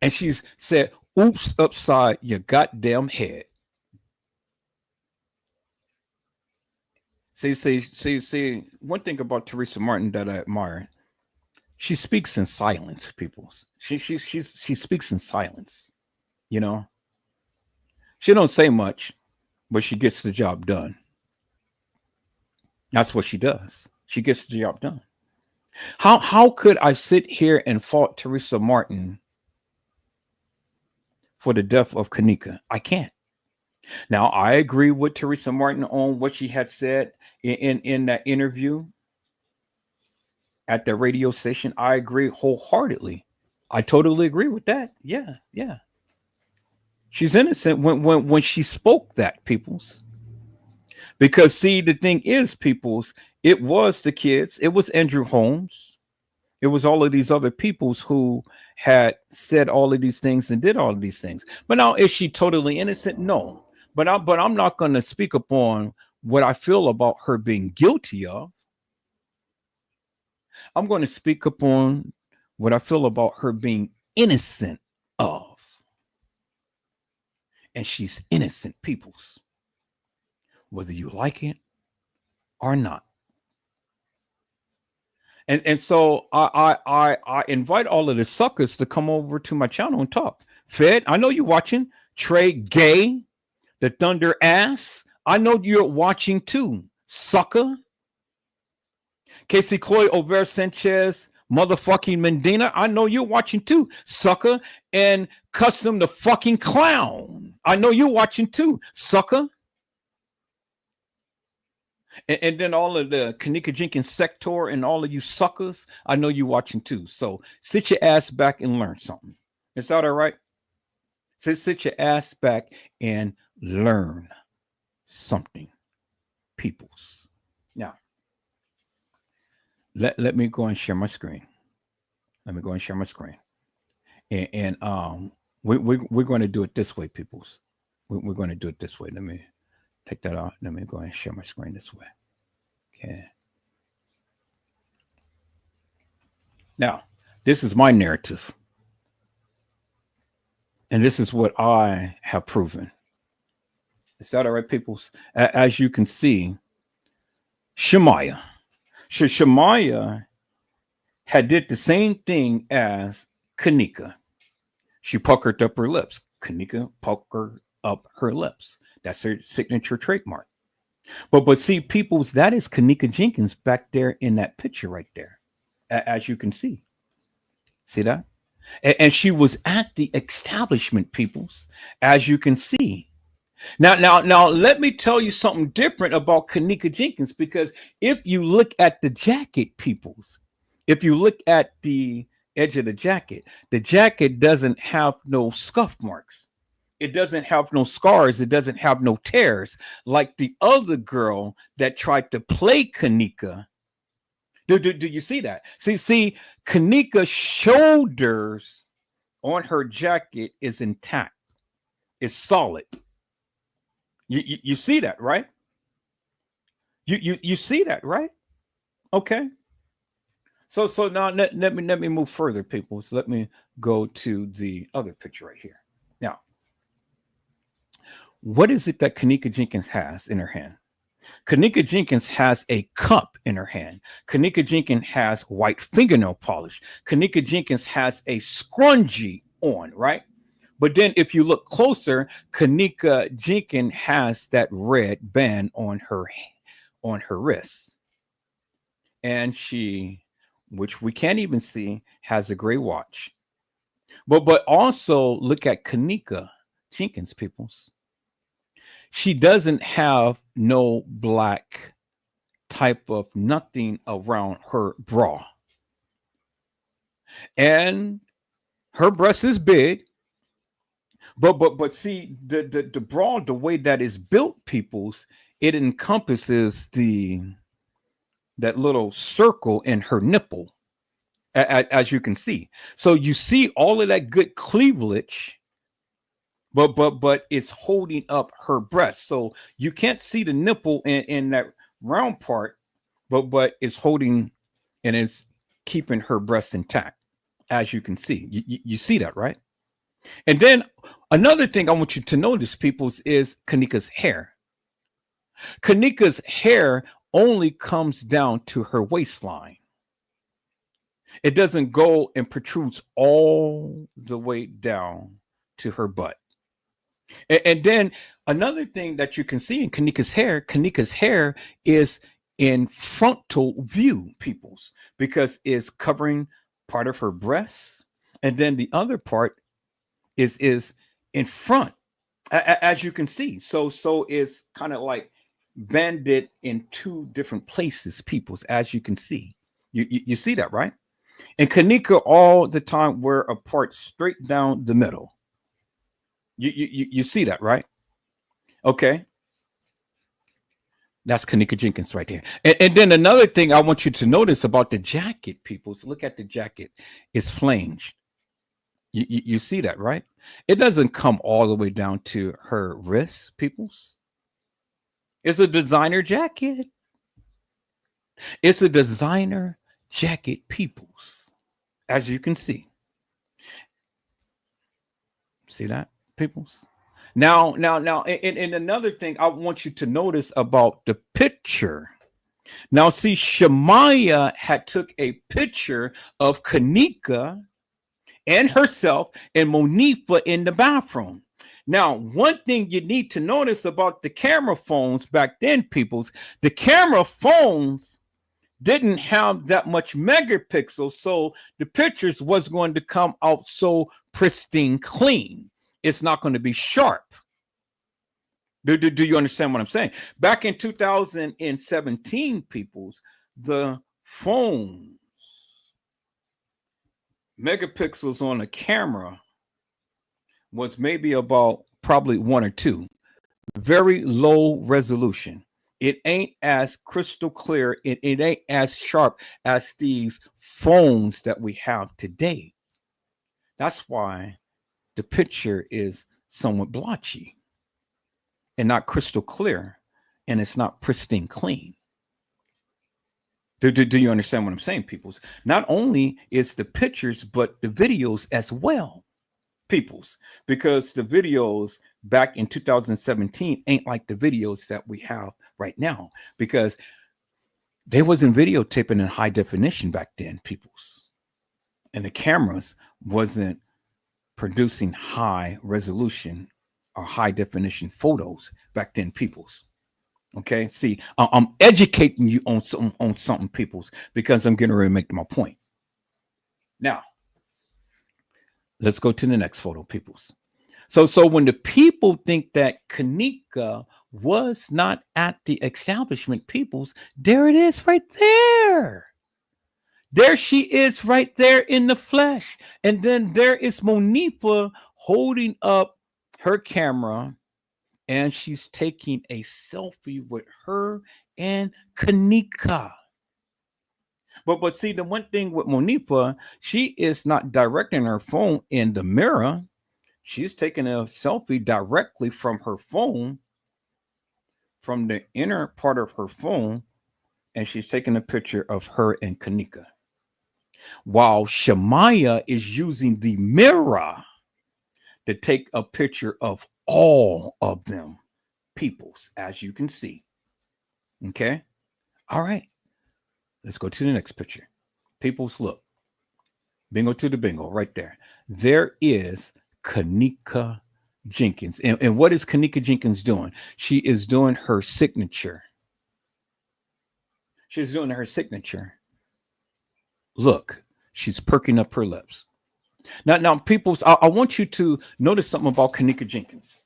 Speaker 1: And she said, oops, upside your goddamn head. See, one thing about Teresa Martin that I admire, she speaks in silence, people. She speaks in silence, you know. She don't say much, but she gets the job done. That's what she does. She gets the job done. How could I sit here and fault Teresa Martin for the death of Kenneka? I can't. Now, I agree with Teresa Martin on what she had said in that interview at the radio station. I agree wholeheartedly. I totally agree with that. Yeah. She's innocent when she spoke that, peoples. Because see, the thing is, peoples, it was the kids, it was Andrew Holmes, it was all of these other peoples who had said all of these things and did all of these things. But now, is she totally innocent? No. But I'm not going to speak upon what I feel about her being guilty of. I'm going to speak upon what I feel about her being innocent of. And she's innocent, peoples, whether you like it or not. And so I invite all of the suckers to come over to my channel and talk. Fed, I know you're watching. Trey Gay, the Thunder Ass, I know you're watching too, sucker. Casey Chloe Over Sanchez, motherfucking Mendina, I know you're watching too, sucker. And Custom the fucking Clown, I know you're watching too, sucker. And then all of the Kenneka Jenkins sector and all of you suckers, I know you watching too. So sit your ass back and learn something. Is that all right? Sit your ass back and learn something, peoples. Now, let me go and share my screen. Let me go and share my screen. And we're going to do it this way, peoples. We're going to do it this way. Let me take that out. Let me go and share my screen this way. Okay. Now, this is my narrative. And this is what I have proven. Is that all right, peoples? As you can see, Shemaiah. Shemaiah had did the same thing as Kenneka. She puckered up her lips. Kenneka puckered up her lips. That's her signature trademark. But see, peoples, that is Kenneka Jenkins back there in that picture right there, as you can see. See that? And she was at the establishment, peoples, as you can see. Now, let me tell you something different about Kenneka Jenkins, because if you look at the jacket, peoples, if you look at the edge of the jacket doesn't have no scuff marks. It doesn't have no scars. It doesn't have no tears like the other girl that tried to play Kenneka. Do you see that? See, Kenneka's shoulders on her jacket is intact. It's solid. You see that, right? You see that, right? Okay. So now let me move further, people. So let me go to the other picture right here. Now, what is it that Kenneka Jenkins has in her hand? Kenneka Jenkins has a cup in her hand. Kenneka Jenkins has white fingernail polish. Kenneka Jenkins has a scrunchie on, right? But then if you look closer, Kenneka Jenkins has that red band on her wrist. And she, which we can't even see, has a gray watch. But also look at Kenneka Jenkins, peoples. She doesn't have no black type of nothing around her bra. And her breast is big. But see, the bra, the way that is built, peoples, it encompasses that little circle in her nipple, as you can see. So you see all of that good cleavage, but it's holding up her breast. So you can't see the nipple in that round part, but it's holding and it's keeping her breast intact, as you can see. You see that, right? And then another thing I want you to notice, peoples, is Kenneka's hair. Kenneka's hair only comes down to her waistline. It doesn't go and protrudes all the way down to her butt. And then another thing that you can see in Kenneka's hair is in frontal view, peoples, because it's covering part of her breasts, and then the other part is in front, as you can see. So it's kind of like banded in two different places, peoples, as you can see. You see that, right? And Kenneka all the time wear a part straight down the middle. You see that, right? Okay. That's Kenneka Jenkins right there. And then another thing I want you to notice about the jacket, people, is look at the jacket. It's flanged. You see that, right? It doesn't come all the way down to her wrists, peoples. It's a designer jacket. It's a designer jacket, peoples, as you can see. See that, peoples? Now, and another thing I want you to notice about the picture. Now, see, Shemaiah had took a picture of Kenneka and herself and Monifa in the bathroom. Now, one thing you need to notice about the camera phones back then, peoples, the camera phones didn't have that much megapixels, so the pictures was going to come out so pristine clean. It's not going to be sharp. Do you understand what I'm saying? Back in 2017, peoples, the phones megapixels on the camera was maybe about probably one or two. Very low resolution. It ain't as crystal clear. It ain't as sharp as these phones that we have today. That's why the picture is somewhat blotchy and not crystal clear, and it's not pristine clean. Do you understand what I'm saying, peoples? Not only is the pictures, but the videos as well, peoples, because the videos back in 2017 ain't like the videos that we have right now, because they wasn't videotaping in high definition back then, peoples, and the cameras wasn't producing high resolution or high definition photos back then, peoples. Okay, see, I'm educating you on something, peoples, because I'm getting ready to make my point. Now, let's go to the next photo, peoples. So when the people think that Kenneka was not at the establishment, peoples, there it is right there. There she is right there in the flesh. And then there is Monifa holding up her camera, and she's taking a selfie with her and Kenneka. But see, the one thing with Monifa, she is not directing her phone in the mirror. She's taking a selfie directly from her phone, from the inner part of her phone, and she's taking a picture of her and Kenneka. While Shemaya is using the mirror to take a picture of all of them peoples, as you can see. Okay. All right. Let's go to the next picture. Peoples, look. Bingo to the bingo right there. There is Kenneka Jenkins. And what is Kenneka Jenkins doing? She is doing her signature. She's doing her signature. Look, she's perking up her lips. Now, peoples, I want you to notice something about Kenneka Jenkins.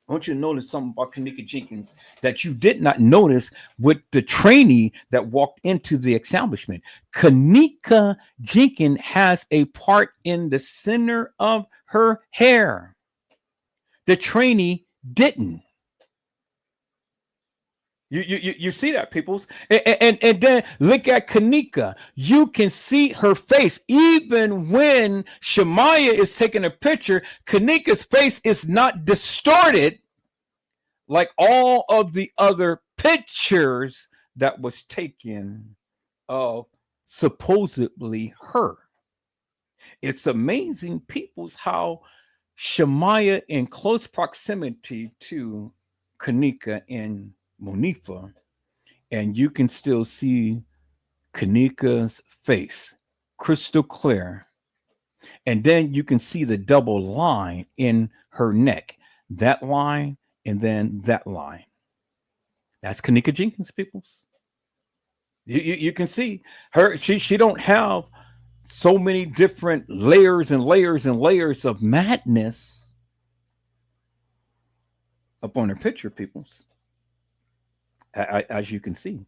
Speaker 1: I want you to notice something about Kenneka Jenkins that you did not notice with the trainee that walked into the establishment. Kenneka Jenkins has a part in the center of her hair. The trainee didn't. You see that, peoples, and then look at Kenneka. You can see her face even when Shemaya is taking a picture. Kenneka's face is not distorted like all of the other pictures that was taken of supposedly her. It's amazing, peoples, how Shemaya in close proximity to Kenneka and Monifa, and you can still see Kenneka's face crystal clear. And then you can see the double line in her neck, that line, and then that line. That's Kenneka Jenkins, peoples. You can see her. She don't have so many different layers and layers and layers of madness up on her picture, peoples. As you can see,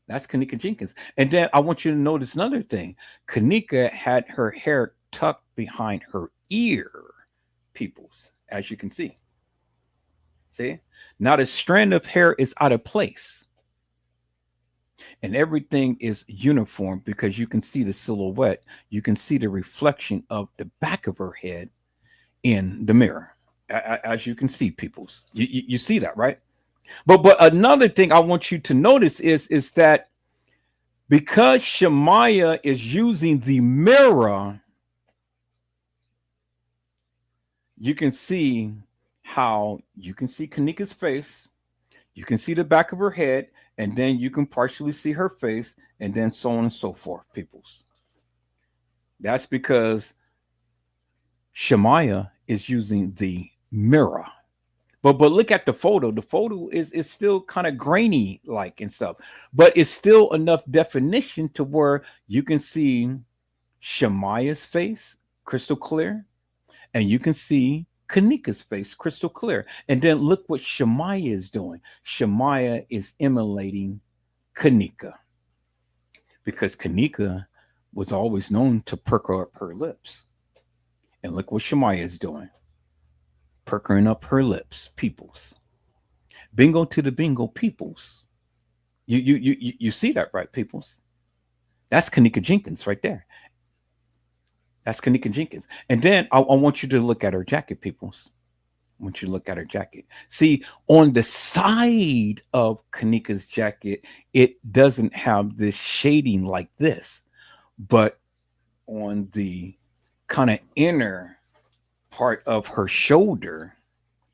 Speaker 1: that's Kenneka Jenkins. And then I want you to notice another thing. Kenneka had her hair tucked behind her ear, peoples, as you can see. See? Now the strand of hair is out of place. And everything is uniform because you can see the silhouette. You can see the reflection of the back of her head in the mirror. As you can see, peoples. You see that, right? But another thing I want you to notice is that because Shemaya is using the mirror, you can see how you can see Kenneka's face, you can see the back of her head, and then you can partially see her face, and then so on and so forth, peoples. That's because Shemaya is using the mirror. But look at the photo. The photo is still kind of grainy like and stuff, but it's still enough definition to where you can see Shemaya's face crystal clear, and you can see Kenneka's face crystal clear. And then look what Shemaya is doing. Shemaya is emulating Kenneka because Kenneka was always known to perk up her lips. And look what Shemaya is doing. puckering up her lips, peoples. Bingo to the bingo, peoples. You see that, right, peoples? That's Kenneka Jenkins right there. That's Kenneka Jenkins. And then I want you to look at her jacket, peoples. I want you to look at her jacket. See, on the side of Kenneka's jacket, it doesn't have this shading like this, but on the kind of inner part of her shoulder,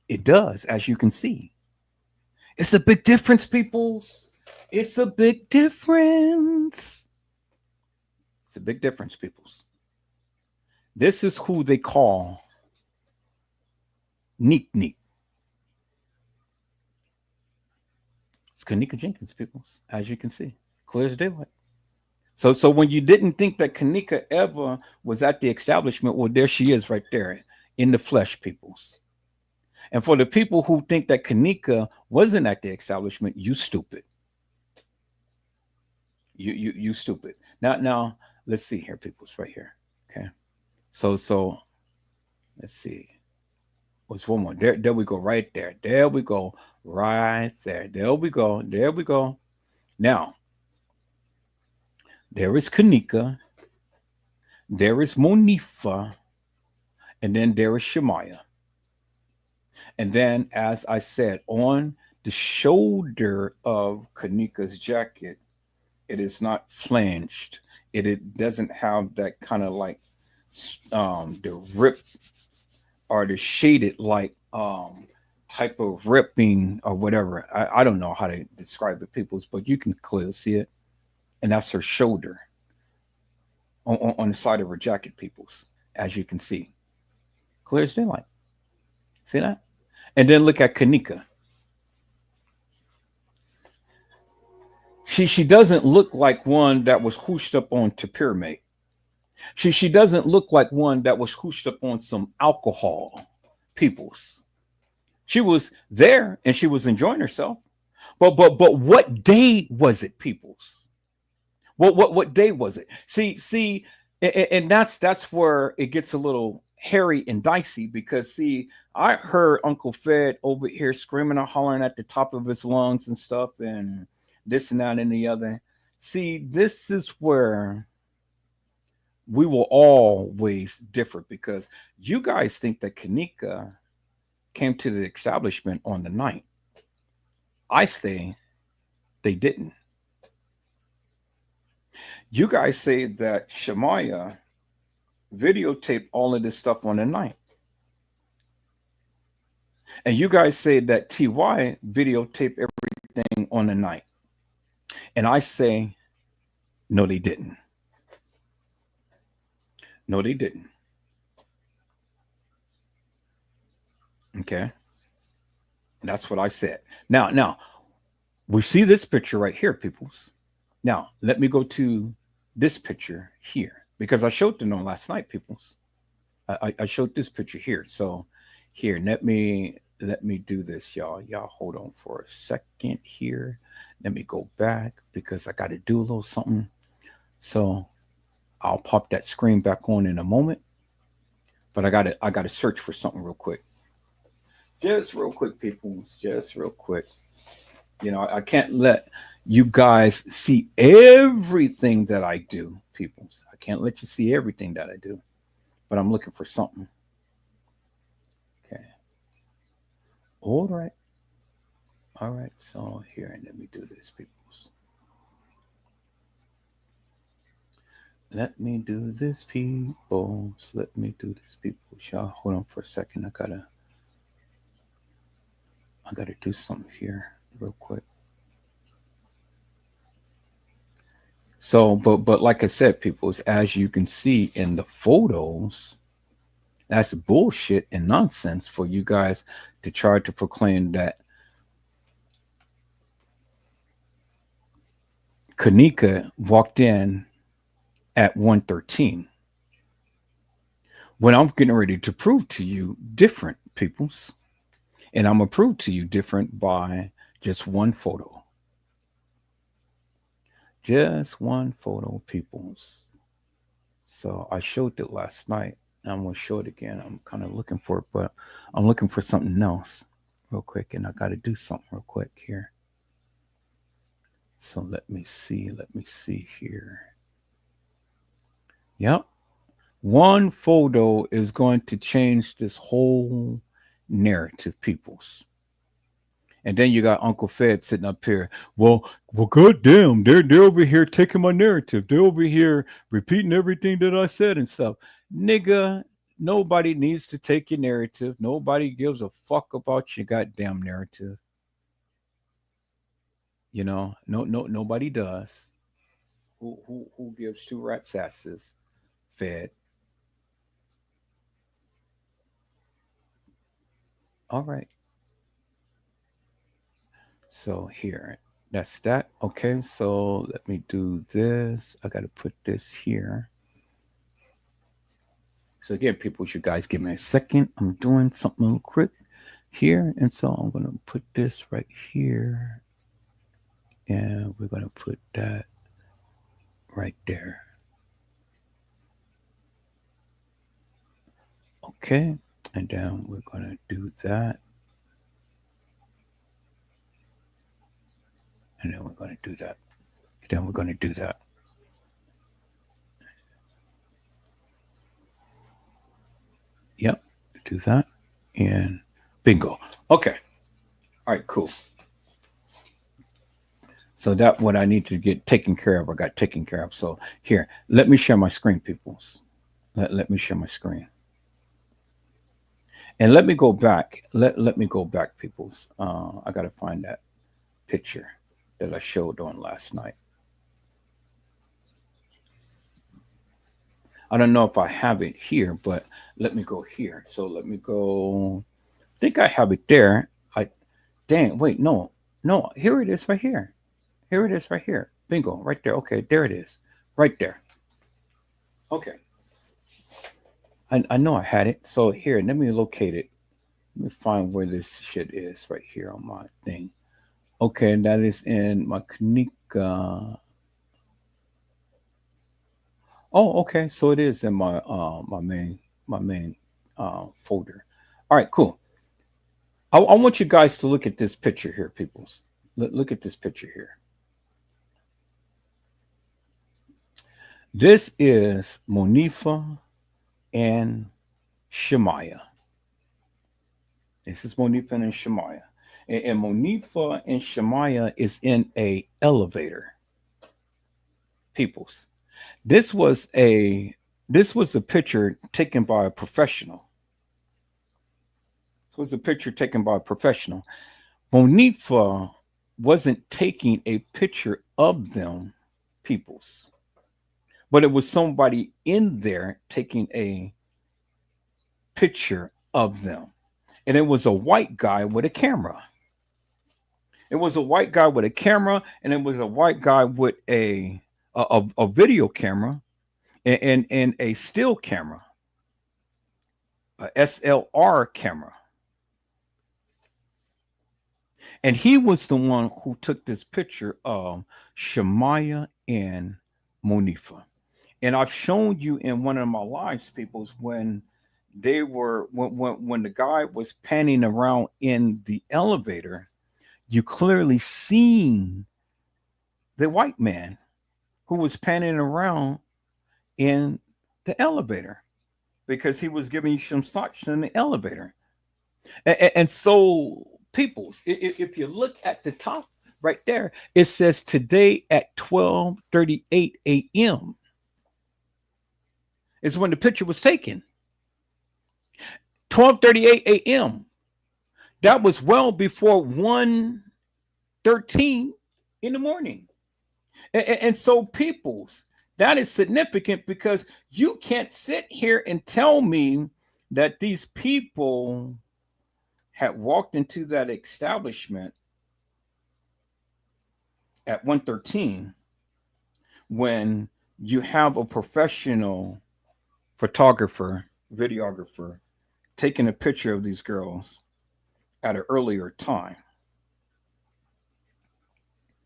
Speaker 1: it does, as you can see. It's a big difference, peoples. It's a big difference. It's a big difference, peoples. This is who they call Neek Neek. It's Kenneka Jenkins, peoples, as you can see. Clear as daylight. So when you didn't think that Kenneka ever was at the establishment, well, there she is right there in the flesh, peoples. And for the people who think that Kenneka wasn't at the establishment, you stupid. You stupid. Now let's see here, peoples, right here. Okay. So let's see. What's one more? There we go, right there. There we go. Right there. There we go. There we go. Now, there is Kenneka, there is Monifa, and then there is Shemaya. And then, as I said, on the shoulder of Kenneka's jacket, it is not flanged. It doesn't have that kind of like the rip or the shaded like type of ripping or whatever. I don't know how to describe it, peoples, but you can clearly see it. And that's her shoulder on the side of her jacket, peoples, as you can see. Clear as daylight. See that? And then look at Kenneka. She doesn't look like one that was hooshed up on Tapirmate. She doesn't look like one that was hooshed up on some alcohol, peoples. She was there and she was enjoying herself. But what day was it, peoples? What day was it? See, and that's where it gets a little hairy and dicey because see, I heard Uncle Fed over here screaming and hollering at the top of his lungs and stuff, and this and that and the other. See, this is where we will always differ because you guys think that Kenneka came to the establishment on the night. I say they didn't. You guys say that Shemaya videotaped all of this stuff on the night. And you guys say that TY videotaped everything on the night. And I say, no, they didn't. No, they didn't. Okay. That's what I said. Now, we see this picture right here, peoples. Now, let me go to this picture here because I showed them on last night, peoples. I showed this picture here. So here, let me do this, y'all. Y'all hold on for a second here. Let me go back because I got to do a little something. So I'll pop that screen back on in a moment. But I got to search for something real quick. Just real quick, people. Just real quick. You know, I can't let you guys see everything that I do, people. I can't let you see everything that I do. But I'm looking for something. Okay. All right. All right. So here, let me do this, people. Let me do this, people. Let me do this, people. Y'all hold on for a second. I gotta do something here real quick. So, but like I said, people, as you can see in the photos, that's bullshit and nonsense for you guys to try to proclaim that Kenneka walked in at 1:13 when I'm getting ready to prove to you different, peoples. And I'm going to prove to you different by just one photo. Just one photo, peoples. So I showed it last night. I'm going to show it again. I'm kind of looking for it, but I'm looking for something else real quick, and I got to do something real quick here. So let me see. Let me see here. Yep. One photo is going to change this whole narrative, peoples. And then you got Uncle Fed sitting up here. Well, goddamn, they're over here taking my narrative. They're over here repeating everything that I said and stuff. Nigga, nobody needs to take your narrative. Nobody gives a fuck about your goddamn narrative. Nobody does. Who gives two rats asses? Fed. All right. So here, that's that. Okay, so let me do this. I got to put this here. So again, people, you guys give me a second. I'm doing something real quick here. And so I'm going to put this right here. And we're going to put that right there. Okay. And then we're going to do that. And then we're going to do that. Then we're going to do that. Yep. Do that. And bingo. Okay. All right, cool. So that what I need to get taken care of, I got taken care of. So here, let me share my screen, peoples. Let me share my screen. And let me go back. Let me go back, peoples. I gotta find that picture that I showed on last night. I don't know if I have it here, but let me go here. So let me go. I think I have it there. I dang, wait, no, here it is right here. Here it is right here. Bingo, right there. Okay, there it is. Right there. Okay. I know I had it. So here, let me locate it. Let me find where this shit is right here on my thing. Okay, that is in my Kenneka. Oh, okay. So it is in my main folder. All right, cool. I want you guys to look at this picture here, peoples. Look at this picture here. This is Monifa and Shemaya. This is Monifa and Shemaya. And Monifa and Shemaya is in a elevator. Peoples. This was a this was a picture taken by a professional. This was a picture taken by a professional. Monifa wasn't taking a picture of them, peoples, but it was somebody in there taking a picture of them. And it was a white guy with a camera. It was a white guy with a camera, and it was a white guy with a video camera and a still camera, a SLR camera. And he was the one who took this picture of Shemaya and Monifa. And I've shown you in one of my lives, peoples, when when the guy was panning around in the elevator, you clearly seen the white man who was panning around in the elevator because he was giving you some shots in the elevator. And so, peoples, if you look at the top right there, it says today at 12:38 a.m. is when the picture was taken. 12:38 a.m. That was well before 1:13 in the morning. And so, peoples, that is significant because you can't sit here and tell me that these people had walked into that establishment at 1:13 when you have a professional photographer, videographer taking a picture of these girls at an earlier time.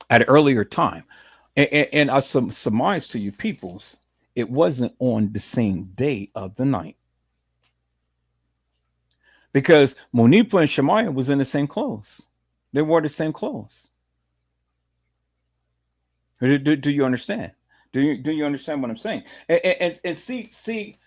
Speaker 1: At an earlier time. And I surmise to you, peoples, it wasn't on the same day of the night. because Monifa and Shemaya was in the same clothes. They wore the same clothes. Do you understand? Do you understand what I'm saying? And see,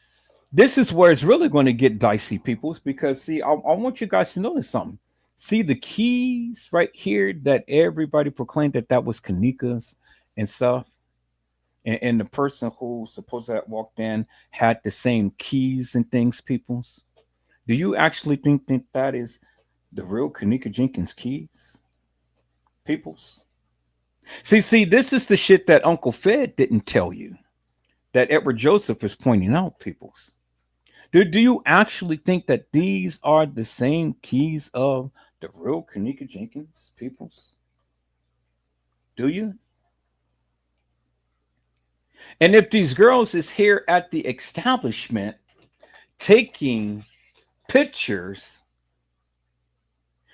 Speaker 1: this is where it's really going to get dicey, peoples, because see, I want you guys to notice something. See the keys right here that everybody proclaimed that was Kenneka's and stuff, and the person who supposedly had walked in had the same keys and things, peoples. Do you actually think that is the real Kenneka Jenkins keys, peoples? See, this is the shit that Uncle Fed didn't tell you, that Edward Joseph is pointing out, peoples. Do you actually think that these are the same keys of the real Kenneka Jenkins, peoples? Do you? And if these girls is here at the establishment taking pictures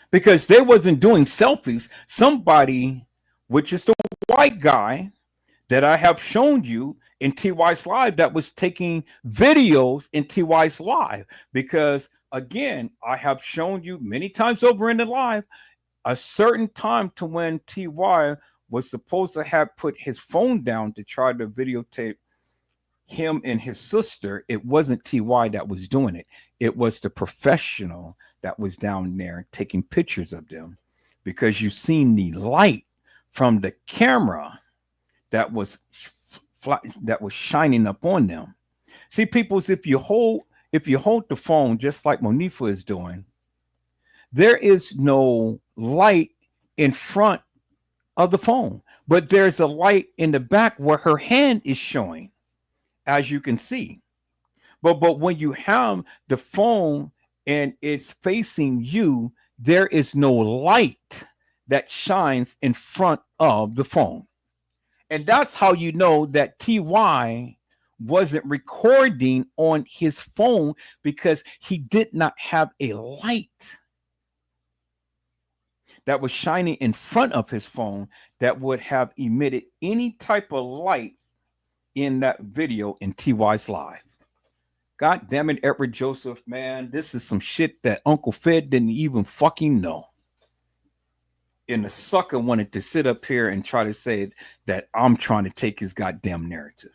Speaker 1: because they wasn't doing selfies, somebody, which is the white guy that I have shown you in TY's live, that was taking videos in TY's live, because again, I have shown you many times over in the live a certain time to when TY was supposed to have put his phone down to try to videotape him and his sister. It wasn't TY that was doing it. It was the professional that was down there taking pictures of them, because you seen the light from the camera that was shining up on them. See, peoples, if you hold the phone just like Monifa is doing, there is no light in front of the phone, but there's a light in the back where her hand is showing, as you can see. But when you have the phone and it's facing you, there is no light that shines in front of the phone. And that's how you know that TY wasn't recording on his phone, because he did not have a light that was shining in front of his phone that would have emitted any type of light in that video in TY's live. God damn it, Edward Joseph, man, this is some shit that Uncle Fed didn't even fucking know. And the sucker wanted to sit up here and try to say that I'm trying to take his goddamn narrative.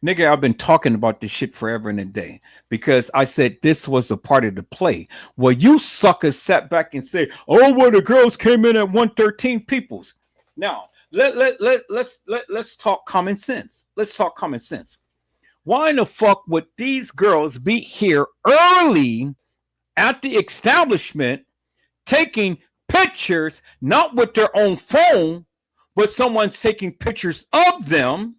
Speaker 1: Nigga, I've been talking about this shit forever and a day, because I said this was a part of the play. Well, you suckers sat back and said, oh, well, the girls came in at 113 peoples. Now, let's talk common sense. Let's talk common sense. Why in the fuck would these girls be here early at the establishment taking pictures, not with their own phone, but someone's taking pictures of them,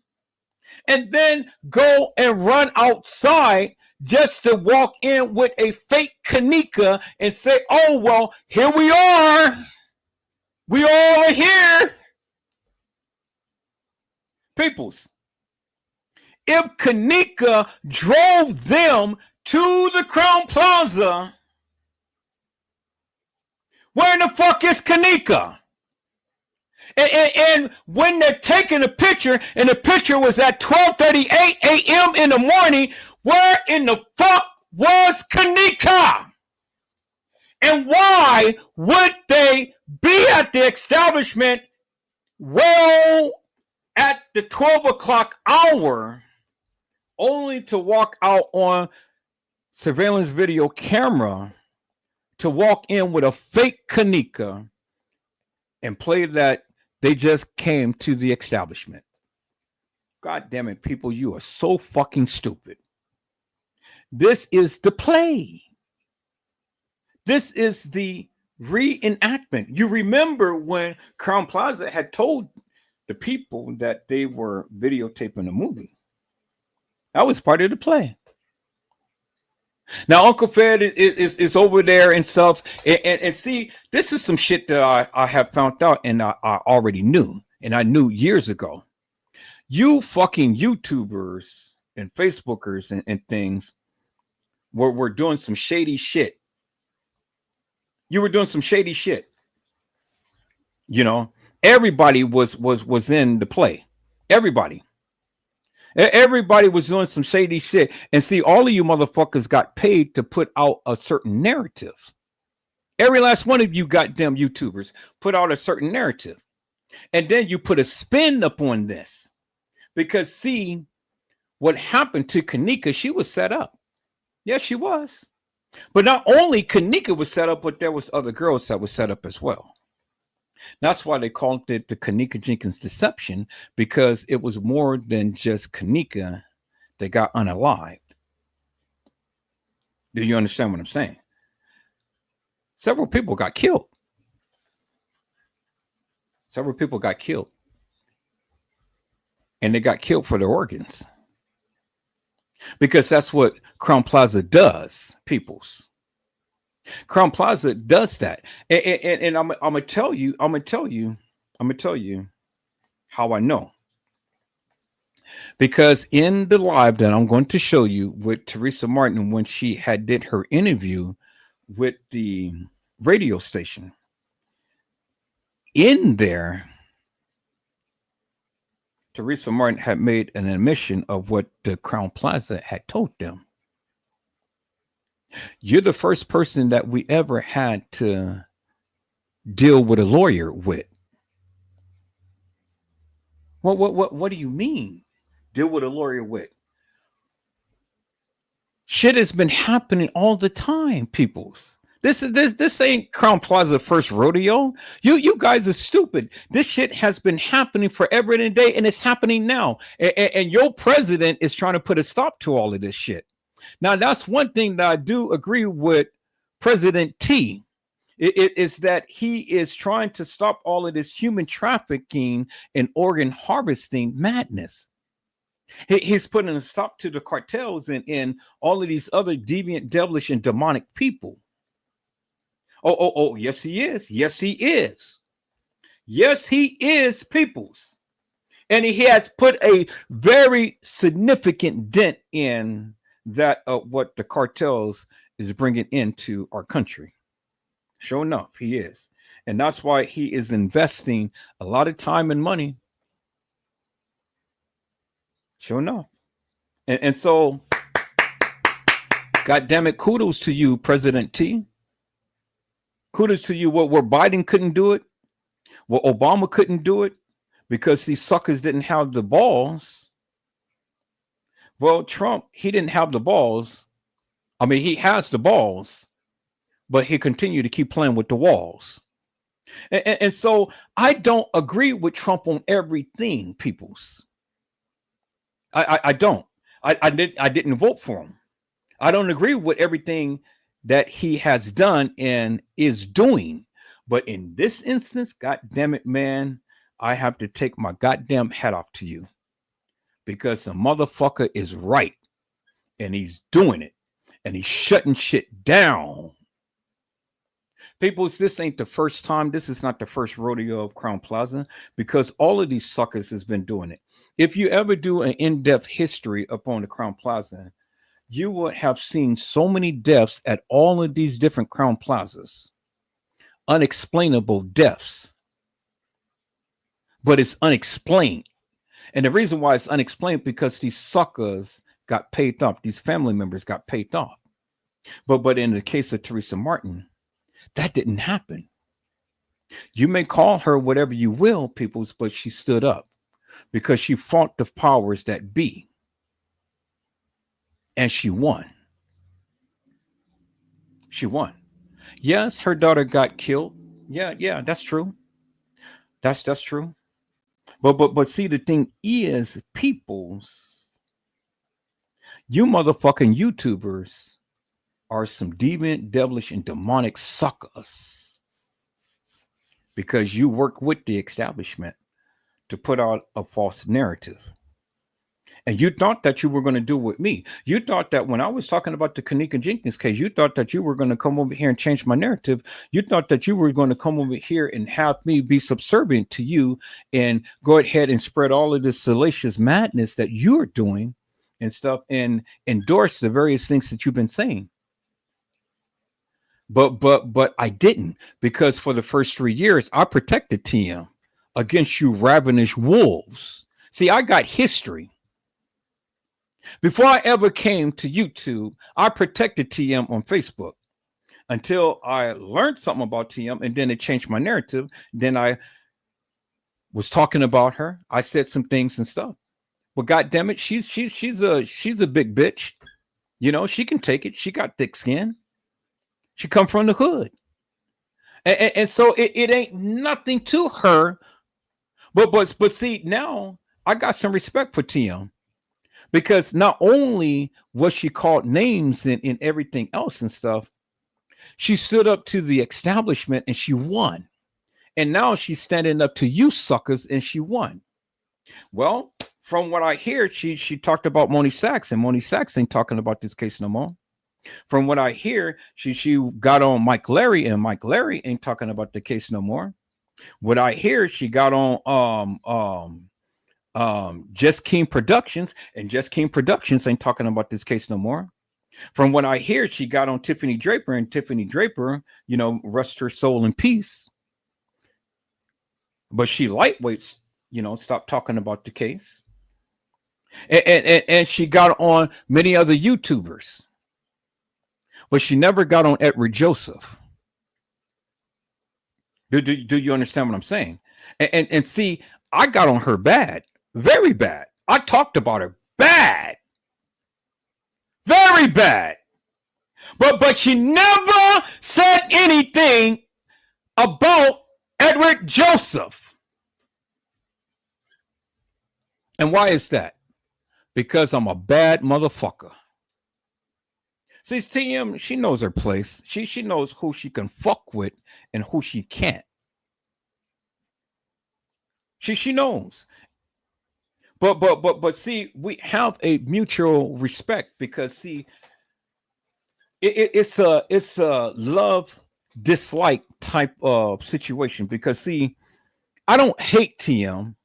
Speaker 1: and then go and run outside just to walk in with a fake Kenneka and say, oh, well, here we are. We all are here. Peoples, if Kenneka drove them to the Crown Plaza, where the fuck is Kenneka? And when they're taking a picture, and the picture was at 12:38 a.m. in the morning, where in the fuck was Kenneka? And why would they be at the establishment well at the 12 o'clock hour, only to walk out on surveillance video camera to walk in with a fake Kenneka and play that they just came to the establishment? God damn it, people, you are so fucking stupid. This is the play. This is the reenactment. You remember when Crown Plaza had told the people that they were videotaping a movie? That was part of the play. Now, Uncle Fed is over there and stuff. And see, this is some shit that I have found out, and I already knew. And I knew years ago. You fucking YouTubers and Facebookers and things were doing some shady shit. You were doing some shady shit. You know, everybody was in the play. Everybody. Everybody was doing some shady shit. And see, all of you motherfuckers got paid to put out a certain narrative. Every last one of you goddamn YouTubers put out a certain narrative. And then you put a spin upon this. Because see, what happened to Kenneka, she was set up. Yes, she was. But not only Kenneka was set up, but there was other girls that were set up as well. That's why they called it the Kenneka Jenkins deception, because it was more than just Kenneka that got unalived. Do you understand what I'm saying? Several people got killed. Several people got killed. And they got killed for their organs. Because that's what Crown Plaza does, peoples. Crown Plaza does that. And I'm gonna tell you how I know. Because in the live that I'm going to show you with Teresa Martin, when she had did her interview with the radio station, in there, Teresa Martin had made an admission of what the Crown Plaza had told them. You're the first person that we ever had to deal with a lawyer with. What do you mean? Deal with a lawyer with? Shit has been happening all the time, peoples. This ain't Crown Plaza first rodeo. You guys are stupid. This shit has been happening forever and a day, and it's happening now. And your president is trying to put a stop to all of this shit. Now, that's one thing that I do agree with President T. It is that he is trying to stop all of this human trafficking and organ harvesting madness. He's putting a stop to the cartels and all of these other deviant, devilish, and demonic people. Oh, yes, he is. Yes, he is. Yes, he is, peoples. And he has put a very significant dent in that what the cartels is bringing into our country. Sure enough, he is. And that's why he is investing a lot of time and money. Sure enough. And so, God damn it, kudos to you, President T. Kudos to you. Where Biden couldn't do it, where Obama couldn't do it, because these suckers didn't have the balls. Well, Trump, he didn't have the balls. I mean, he has the balls, but he continued to keep playing with the walls. And so I don't agree with Trump on everything, peoples. I don't. I didn't vote for him. I don't agree with everything that he has done and is doing. But in this instance, God damn it, man, I have to take my goddamn hat off to you. Because the motherfucker is right. And he's doing it. And he's shutting shit down. People, this ain't the first time. This is not the first rodeo of Crown Plaza. Because all of these suckers has been doing it. If you ever do an in-depth history upon the Crown Plaza, you would have seen so many deaths at all of these different Crown Plazas. Unexplainable deaths. But it's unexplained. And the reason why it's unexplained, because these suckers got paid off. These family members got paid off. But in the case of Teresa Martin, that didn't happen. You may call her whatever you will, peoples, but she stood up because she fought the powers that be. And she won. She won. Yes, her daughter got killed. Yeah, that's true. That's true. But see, the thing is, peoples, you motherfucking YouTubers are some deviant, devilish, and demonic suckers because you work with the establishment to put out a false narrative. And you thought that you were going to do with me. You thought that when I was talking about the Kenneka Jenkins case, you thought that you were going to come over here and change my narrative. You thought that you were going to come over here and have me be subservient to you and go ahead and spread all of this salacious madness that you're doing and stuff and endorse the various things that you've been saying. But I didn't, because for the first 3 years, I protected TM against you ravenous wolves. See, I got history. Before I ever came to YouTube, I protected TM on Facebook until I learned something about TM, and then it changed my narrative. Then I was talking about her. I said some things and stuff. But God damn it, she's a big bitch. You know, she can take it. She got thick skin. She come from the hood. And so it ain't nothing to her. But see, now I got some respect for TM, because not only was she called names and everything else and stuff, she stood up to the establishment and she won. And now she's standing up to you suckers and she won. Well, from what I hear, she talked about Moni Sachs, and Moni Sachs ain't talking about this case no more. From what I hear, she got on Mike Larry, and Mike Larry ain't talking about the case no more. What I hear, she got on Just King Productions, and Just King Productions ain't talking about this case no more. From what I hear, she got on Tiffany Draper, and Tiffany Draper, you know, rest her soul in peace. But she lightweights, you know, stopped talking about the case. And she got on many other YouTubers, but she never got on Edward Joseph. Do you understand what I'm saying? And see, I got on her bad, very bad. I talked about her bad, very bad. But she never said anything about Edward Joseph. And why is that? Because I'm a bad motherfucker. See, TM, she knows her place. She knows who she can fuck with and who she can't. She knows. But see, we have a mutual respect, because see, it's a love dislike type of situation, because see, I don't hate TM.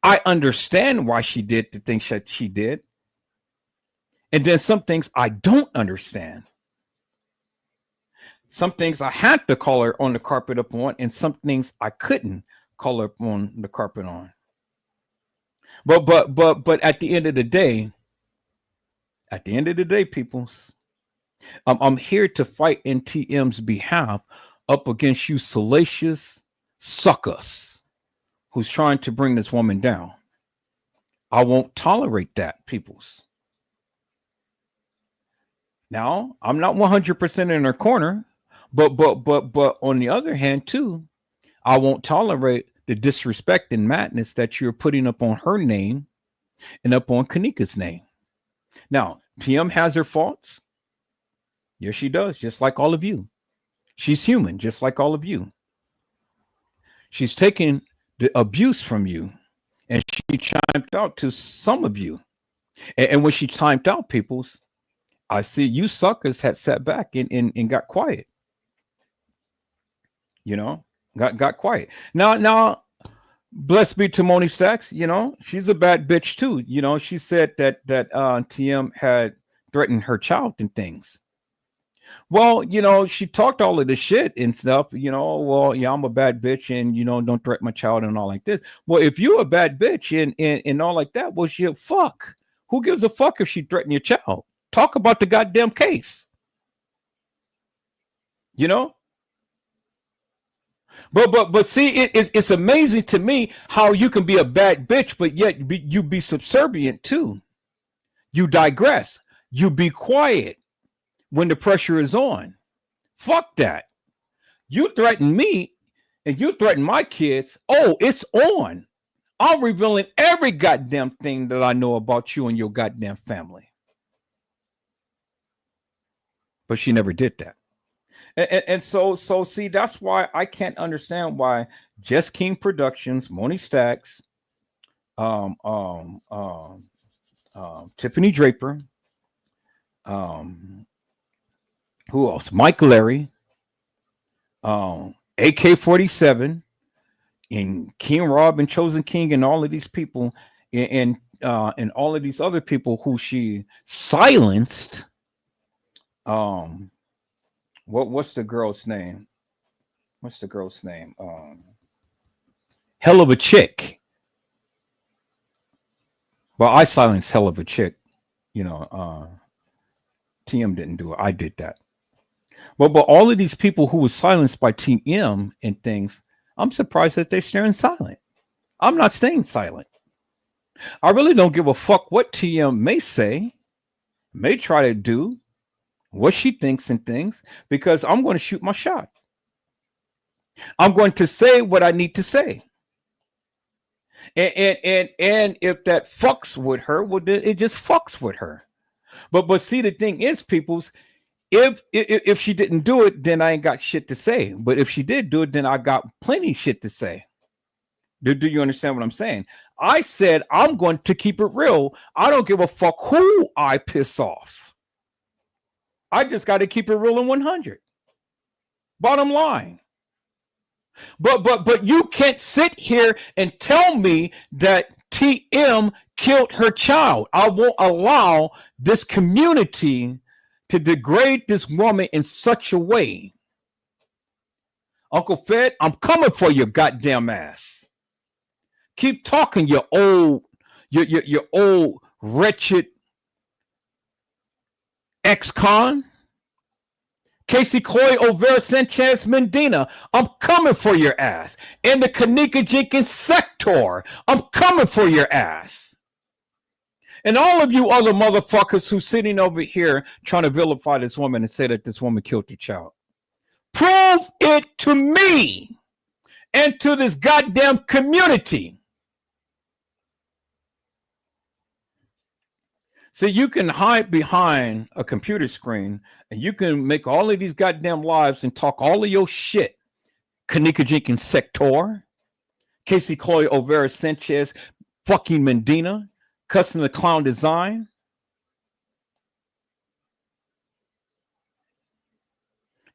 Speaker 1: I understand why she did the things that she did. And then some things I don't understand. Some things I had to call her on the carpet up on, and some things I couldn't call her on the carpet on. But at the end of the day, peoples, I'm here to fight in TM's behalf up against you salacious suckers who's trying to bring this woman down. I won't tolerate that, peoples. Now, I'm not 100% in her corner, but on the other hand, too, I won't tolerate the disrespect and madness that you're putting up on her name and up on Kenneka's name. Now, TM has her faults. Yes, she does, just like all of you. She's human, just like all of you. She's taken the abuse from you, and she chimed out to some of you. And when she chimed out, peoples, I see you suckers had sat back and got quiet. You know, got quiet. Now, blessed be to Moni Sachs. You know, she's a bad bitch too. You know, she said that TM had threatened her child and things. Well, you know, she talked all of this shit and stuff. You know, well, yeah, I'm a bad bitch, and you know, don't threaten my child and all like this. Well, if you're a bad bitch and all like that, well, shit, fuck. Who gives a fuck if she threatened your child? Talk about the goddamn case. You know? But see, it's amazing to me how you can be a bad bitch, but yet you be subservient too. You digress. You be quiet when the pressure is on. Fuck that. You threaten me and you threaten my kids. Oh, it's on. I'm revealing every goddamn thing that I know about you and your goddamn family. But she never did that. And so see, that's why I can't understand why Just King Productions, Moni Sachs, Tiffany Draper, who else? Mike Larry, AK-47, and King Rob and Chosen King, and all of these people, and all of these other people who she silenced. What's the girl's name? What's the girl's name? Hell of a Chick. Well, I silenced Hell of a Chick. TM didn't do it. I did that. But all of these people who were silenced by TM and things, I'm surprised that they're staying silent. I'm not staying silent. I really don't give a fuck what TM may say, may try to do, what she thinks and things, because I'm going to shoot my shot. I'm going to say what I need to say. And if that fucks with her, well, then it just fucks with her. But see, the thing is, peoples, if she didn't do it, then I ain't got shit to say. But if she did do it, then I got plenty shit to say. Do you understand what I'm saying? I said I'm going to keep it real. I don't give a fuck who I piss off. I just got to keep it real and 100. Bottom line. But you can't sit here and tell me that TM killed her child. I won't allow this community to degrade this woman in such a way. Uncle Fed, I'm coming for your goddamn ass. Keep talking, your old wretched ex-con. Casey Coy Overa Sanchez Medina, I'm coming for your ass. In the Kenneka Jenkins sector, I'm coming for your ass. And all of you other motherfuckers who's sitting over here trying to vilify this woman and say that this woman killed her child. Prove it to me and to this goddamn community. So you can hide behind a computer screen and you can make all of these goddamn lives and talk all of your shit. Kenneka Jenkins sector, Casey Chloe Overa Sanchez, fucking Medina, cussing the clown design.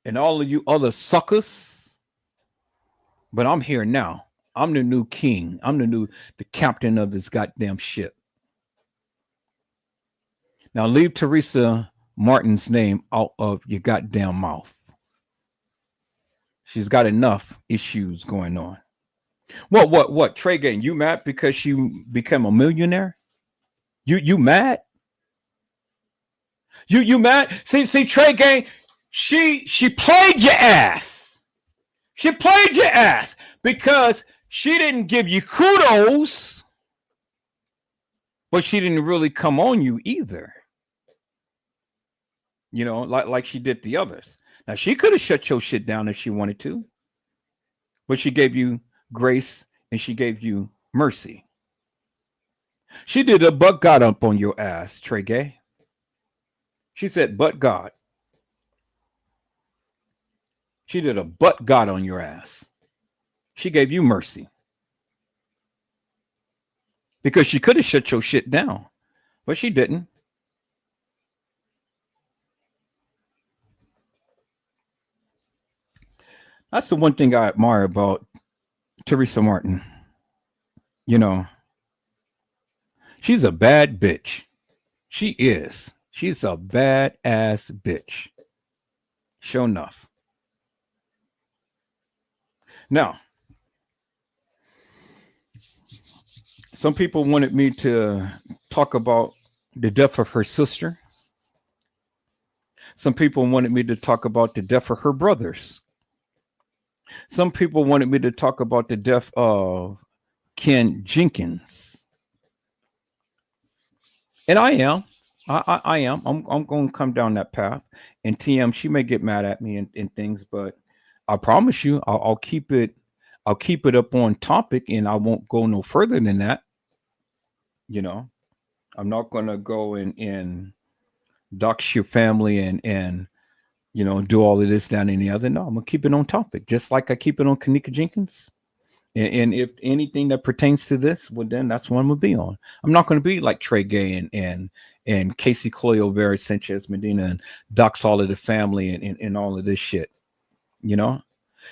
Speaker 1: And all of you other suckers. But I'm here now. I'm the new king. I'm the captain of this goddamn ship. Now leave Teresa Martin's name out of your goddamn mouth. She's got enough issues going on. What? Trey Gang, you mad because she became a millionaire? You mad? You mad? See, Trey Gang, she played your ass. She played your ass because she didn't give you kudos, but she didn't really come on you either. You know, like she did the others. Now, she could have shut your shit down if she wanted to, but she gave you grace and she gave you mercy. She did a but God up on your ass, Trey Gay. She said, but God. She did a but God on your ass. She gave you mercy. Because she could have shut your shit down, but she didn't. That's the one thing I admire about Teresa Martin. You know, she's a bad bitch. She is. She's a bad ass bitch. Sure enough. Now, some people wanted me to talk about the death of her sister. Some people wanted me to talk about the death of her brothers. Some people wanted me to talk about the death of Ken Jenkins. And I am. I am. I'm going to come down that path. And TM, she may get mad at me and things, but I promise you, I'll keep it. I'll keep it up on topic, and I won't go no further than that. You know, I'm not going to go and dox your family and you know, do all of this, that, and the other. No, I'm going to keep it on topic, just like I keep it on Kenneka Jenkins. And if anything that pertains to this, well, then that's what I'm going to be on. I'm not going to be like Trey Gay and Casey Chloe Overa Sanchez Medina and dox all of the family and all of this shit. You know?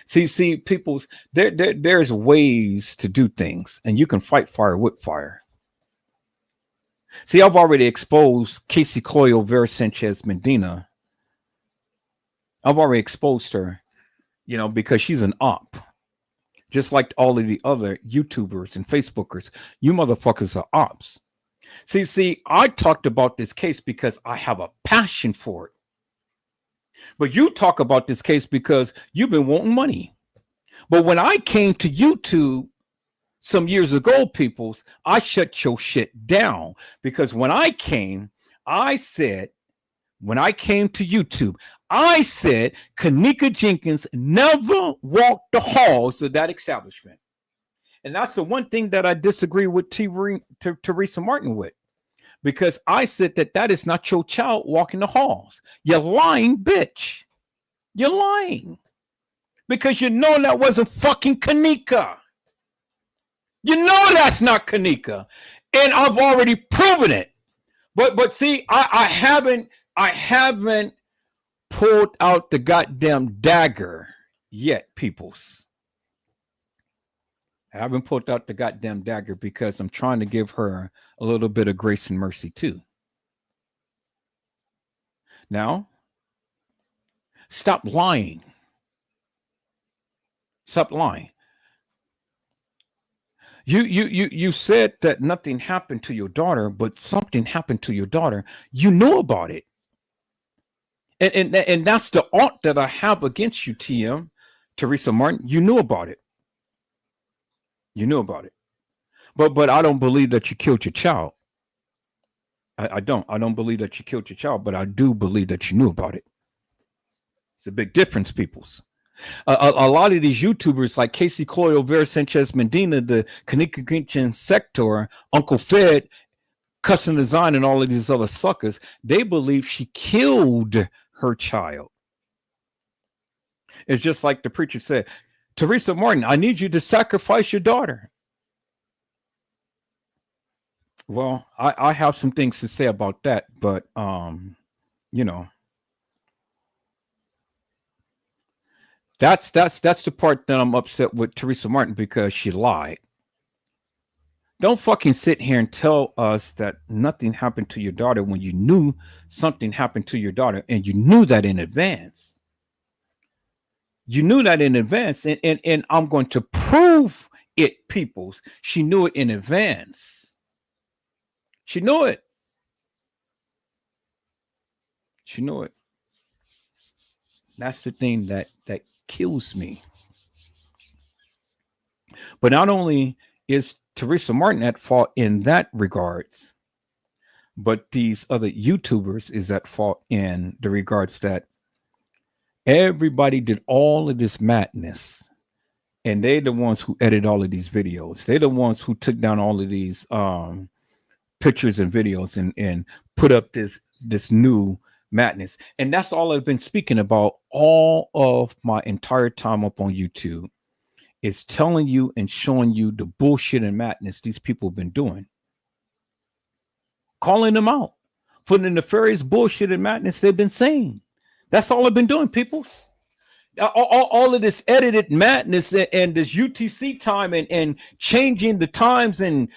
Speaker 1: See, people's, there's ways to do things, and you can fight fire with fire. See, I've already exposed Casey Chloe Overa Sanchez Medina. I've already exposed her, you know, because she's an op. Just like all of the other YouTubers and Facebookers. You motherfuckers are ops. See, I talked about this case because I have a passion for it. But you talk about this case because you've been wanting money. But when I came to YouTube some years ago, peoples, I shut your shit down because I said, when I came to YouTube, I said Kenneka Jenkins never walked the halls of that establishment. And that's the one thing that I disagree with Teresa Martin with, because I said that is not your child walking the halls. You're lying, bitch. You're lying. Because you know that wasn't fucking Kenneka. You know that's not Kenneka. And I've already proven it. But see, I haven't pulled out the goddamn dagger yet, peoples. I haven't pulled out the goddamn dagger because I'm trying to give her a little bit of grace and mercy too. Now, stop lying. Stop lying. You said that nothing happened to your daughter, but something happened to your daughter. You knew about it. And that's the art that I have against you, TM, Teresa Martin. You knew about it. You knew about it. But I don't believe that you killed your child. I don't believe that you killed your child, but I do believe that you knew about it. It's a big difference, peoples. A lot of these YouTubers like Casey Cloyo, Vera Sanchez Medina, the Kenneka Jenkins sector, Uncle Fed, Custom Design, and all of these other suckers, they believe she killed her child. It's just like the preacher said, Teresa Martin, I need you to sacrifice your daughter. Well, I have some things to say about that, but you know, that's the part that I'm upset with Teresa Martin, because she lied. Don't fucking sit here and tell us that nothing happened to your daughter when you knew something happened to your daughter, and you knew that in advance. You knew that in advance, and I'm going to prove it, peoples. She knew it in advance. She knew it. She knew it. That's the thing that kills me. But not only is Teresa Martin at fault in that regards, but these other YouTubers is at fault in the regards that everybody did all of this madness, and they're the ones who edit all of these videos. They're the ones who took down all of these pictures and videos and put up this new madness. And that's all I've been speaking about all of my entire time up on YouTube, is telling you and showing you the bullshit and madness these people have been doing. Calling them out for the nefarious bullshit and madness they've been saying. That's all I've been doing, peoples. All of this edited madness and this UTC time and changing the times and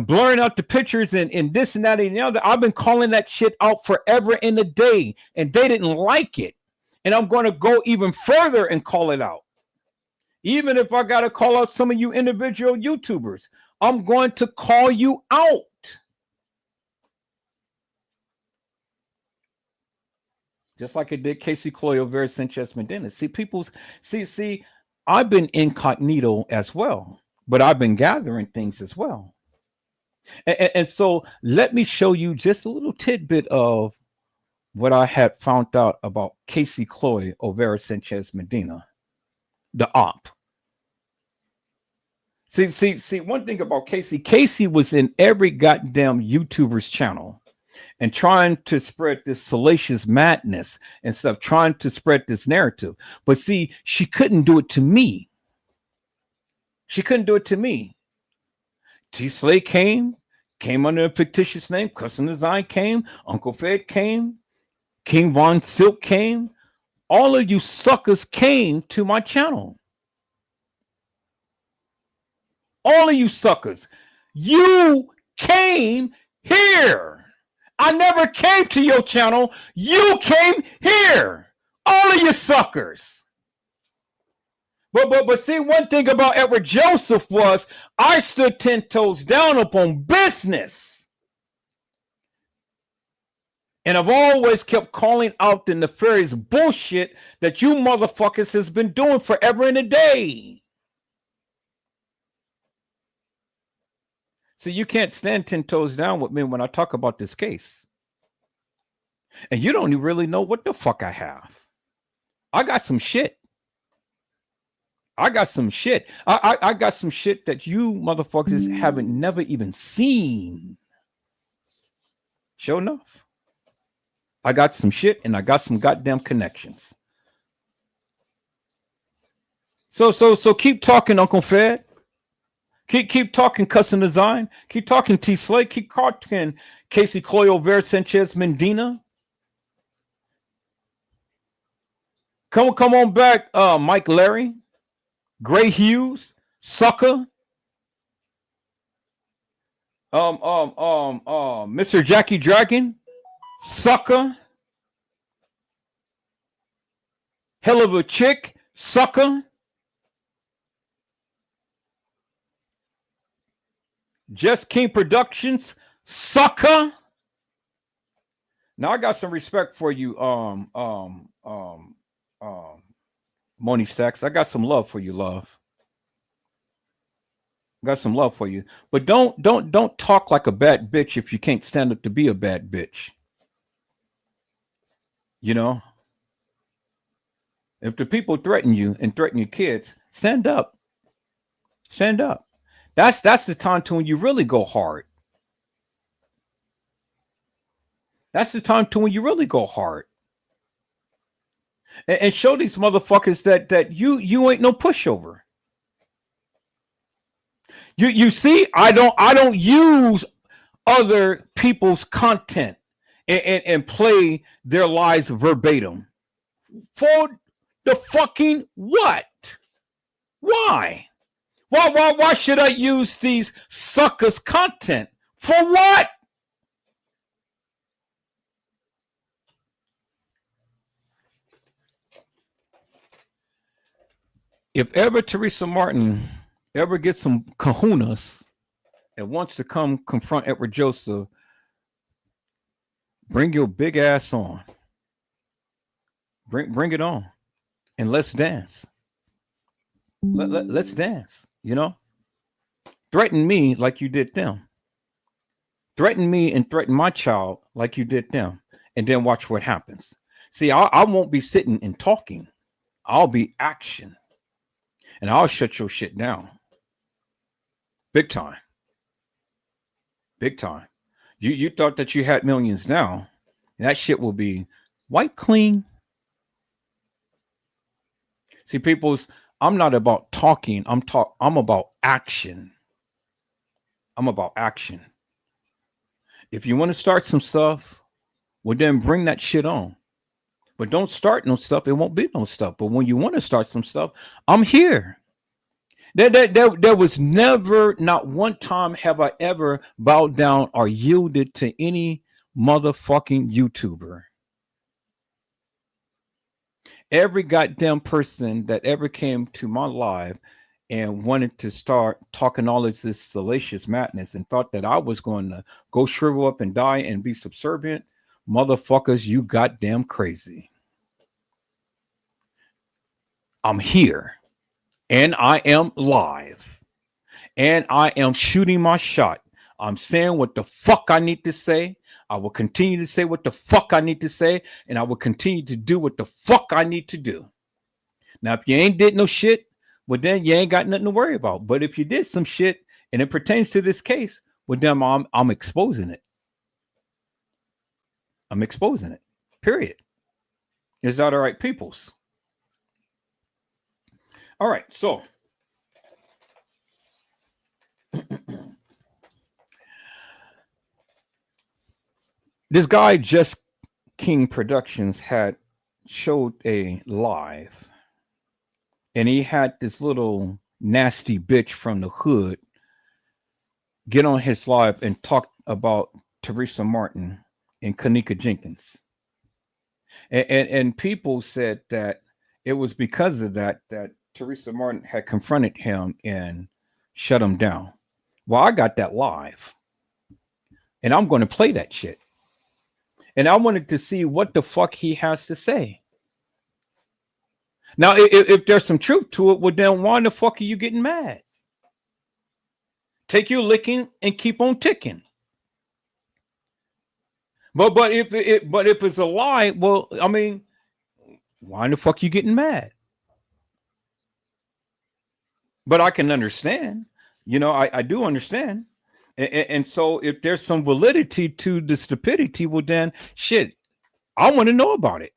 Speaker 1: blurring out the pictures and this and that and the other. I've been calling that shit out forever and a day, and they didn't like it. And I'm going to go even further and call it out. Even if I got to call out some of you individual YouTubers, I'm going to call you out. Just like I did Casey Cloyo, Vera Sanchez Medina. See, see, I've been incognito as well, but I've been gathering things as well. And so let me show you just a little tidbit of what I had found out about Casey Cloyo, Vera Sanchez Medina, the op. See, one thing about Casey was in every goddamn YouTuber's channel and trying to spread this salacious madness and stuff, trying to spread this narrative. But see, she couldn't do it to me. She couldn't do it to me. T. Slay came under a fictitious name. Custom Design came. Uncle Fed came. King Von Silk came. All of you suckers came to my channel. All of you suckers, you came here. I never came to your channel. You came here. All of you suckers. But see, one thing about Edward Joseph was I stood 10 toes down upon business. And I've always kept calling out the nefarious bullshit that you motherfuckers has been doing forever and a day. So you can't stand 10 toes down with me when I talk about this case. And you don't really know what the fuck I have. I got some shit. I got some shit. I got some shit that you motherfuckers haven't never even seen. Sure enough. I got some shit and I got some goddamn connections. So keep talking, Uncle Fed. Keep talking, Cousin Design. Keep talking, T Slay. Keep talking, Casey Cloyo Vera Sanchez Mendina. Come on back, Mike Larry, Gray Hughes, Sucker, Mr. Jackie Dragon, Sucker, Hell of a Chick, Sucker, Just King Productions, Sucker. Now I got some respect for you, Moni Stacks. I got some love for you, love. Got some love for you, but don't talk like a bad bitch if you can't stand up to be a bad bitch. You know, if the people threaten you and threaten your kids, stand up. Stand up. That's the time to when you really go hard. That's the time to when you really go hard. And show these motherfuckers that you ain't no pushover. You see, I don't use other people's content and play their lies verbatim. For the fucking what? Why? Why should I use these suckers' content? For what? If ever Teresa Martin ever gets some kahunas and wants to come confront Edward Joseph, bring your big ass on. Bring it on. And let's dance. Let's dance, you know? Threaten me like you did them. Threaten me and threaten my child like you did them. And then watch what happens. See, I won't be sitting and talking. I'll be action. And I'll shut your shit down. Big time. Big time. You thought that you had millions now. That shit will be wiped clean. See, people's, I'm not about talking. I'm about action. I'm about action. If you want to start some stuff, well, then bring that shit on. But don't start no stuff. It won't be no stuff. But when you want to start some stuff, I'm here. There was never, not one time have I ever bowed down or yielded to any motherfucking YouTuber. Every goddamn person that ever came to my live and wanted to start talking all of this salacious madness and thought that I was going to go shrivel up and die and be subservient, motherfuckers, you goddamn crazy. I'm here. And I am live. And I am shooting my shot. I'm saying what the fuck I need to say. I will continue to say what the fuck I need to say. And I will continue to do what the fuck I need to do. Now, if you ain't did no shit, well, then you ain't got nothing to worry about. But if you did some shit and it pertains to this case, well, then I'm exposing it. I'm exposing it. Period. Is that all right, peoples? All right, so this guy, Just King Productions, had showed a live, and he had this little nasty bitch from the hood get on his live and talk about Teresa Martin and Kenneka Jenkins. And people said that it was because of that Teresa Martin had confronted him and shut him down. Well, I got that live. And I'm going to play that shit. And I wanted to see what the fuck he has to say. Now, if there's some truth to it, well, then why the fuck are you getting mad? Take your licking and keep on ticking. But if it's a lie, well, I mean, why the fuck you getting mad? But I can understand. I do understand. And so if there's some validity to the stupidity, well then shit, I want to know about it.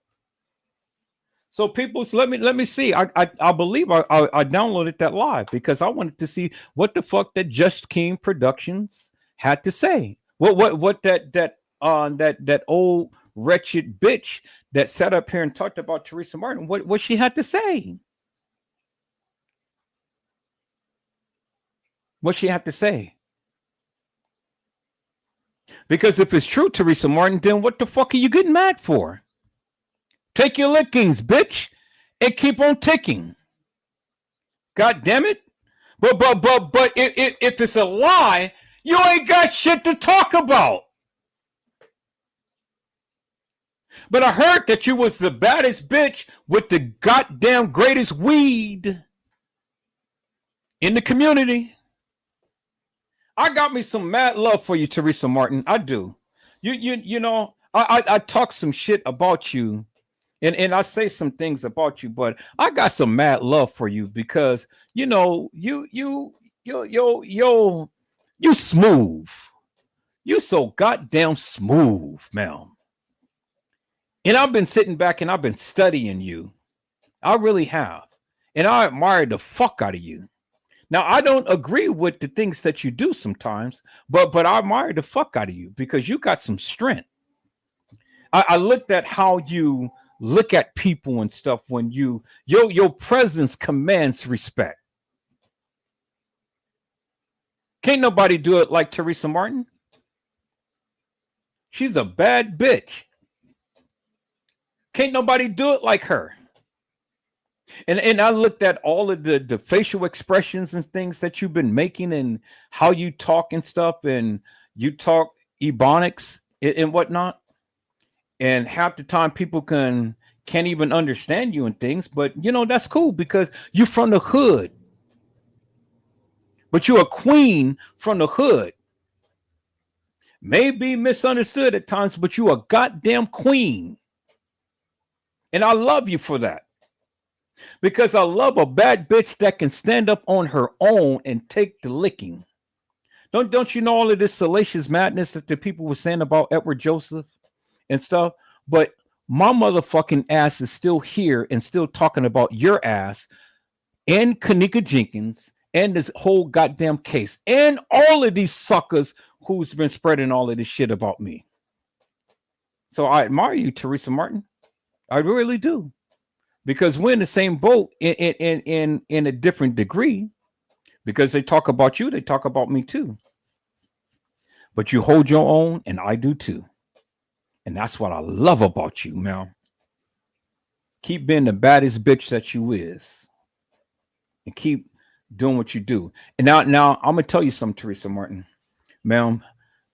Speaker 1: So people, let me see. I believe I downloaded that live because I wanted to see what the fuck that Just King Productions had to say. What that old wretched bitch that sat up here and talked about Teresa Martin, what she had to say. What she had to say. Because if it's true, Teresa Martin, then what the fuck are you getting mad for? Take your lickings, bitch, and keep on ticking. God damn it. But if it's a lie, you ain't got shit to talk about. But I heard that you was the baddest bitch with the goddamn greatest weed in the community. I got me some mad love for you, Teresa Martin. I do. I talk some shit about you, and I say some things about you, but I got some mad love for you because you smooth. You so goddamn smooth, man. And I've been sitting back and I've been studying you. I really have. And I admire the fuck out of you. Now, I don't agree with the things that you do sometimes, but I admire the fuck out of you because you got some strength. I looked at how you look at people and stuff when your presence commands respect. Can't nobody do it like Teresa Martin. She's a bad bitch. Can't nobody do it like her. And I looked at all of the facial expressions and things that you've been making and how you talk and stuff, and you talk ebonics and whatnot. And half the time people can't even understand you and things, but that's cool because you're from the hood. But you're a queen from the hood. May be misunderstood at times, but you a goddamn queen. And I love you for that. Because I love a bad bitch that can stand up on her own and take the licking. Don't you know all of this salacious madness that the people were saying about Edward Joseph and stuff? But my motherfucking ass is still here and still talking about your ass and Kenneka Jenkins and this whole goddamn case and all of these suckers who's been spreading all of this shit about me. So I admire you, Teresa Martin. I really do. Because we're in the same boat in a different degree. Because they talk about you, they talk about me too. But you hold your own, and I do too. And that's what I love about you, man. Keep being the baddest bitch that you is. And keep doing what you do. And now I'm gonna tell you something, Teresa Martin. Ma'am,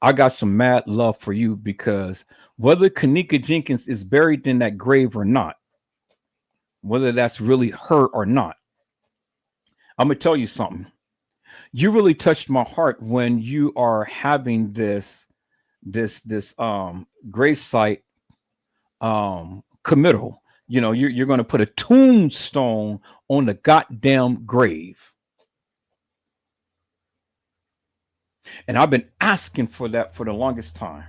Speaker 1: I got some mad love for you because whether Kenneka Jenkins is buried in that grave or not, whether that's really her or not, I'm gonna tell you something. You really touched my heart when you are having this grave site committal. You're going to put a tombstone on the goddamn grave. And I've been asking for that for the longest time.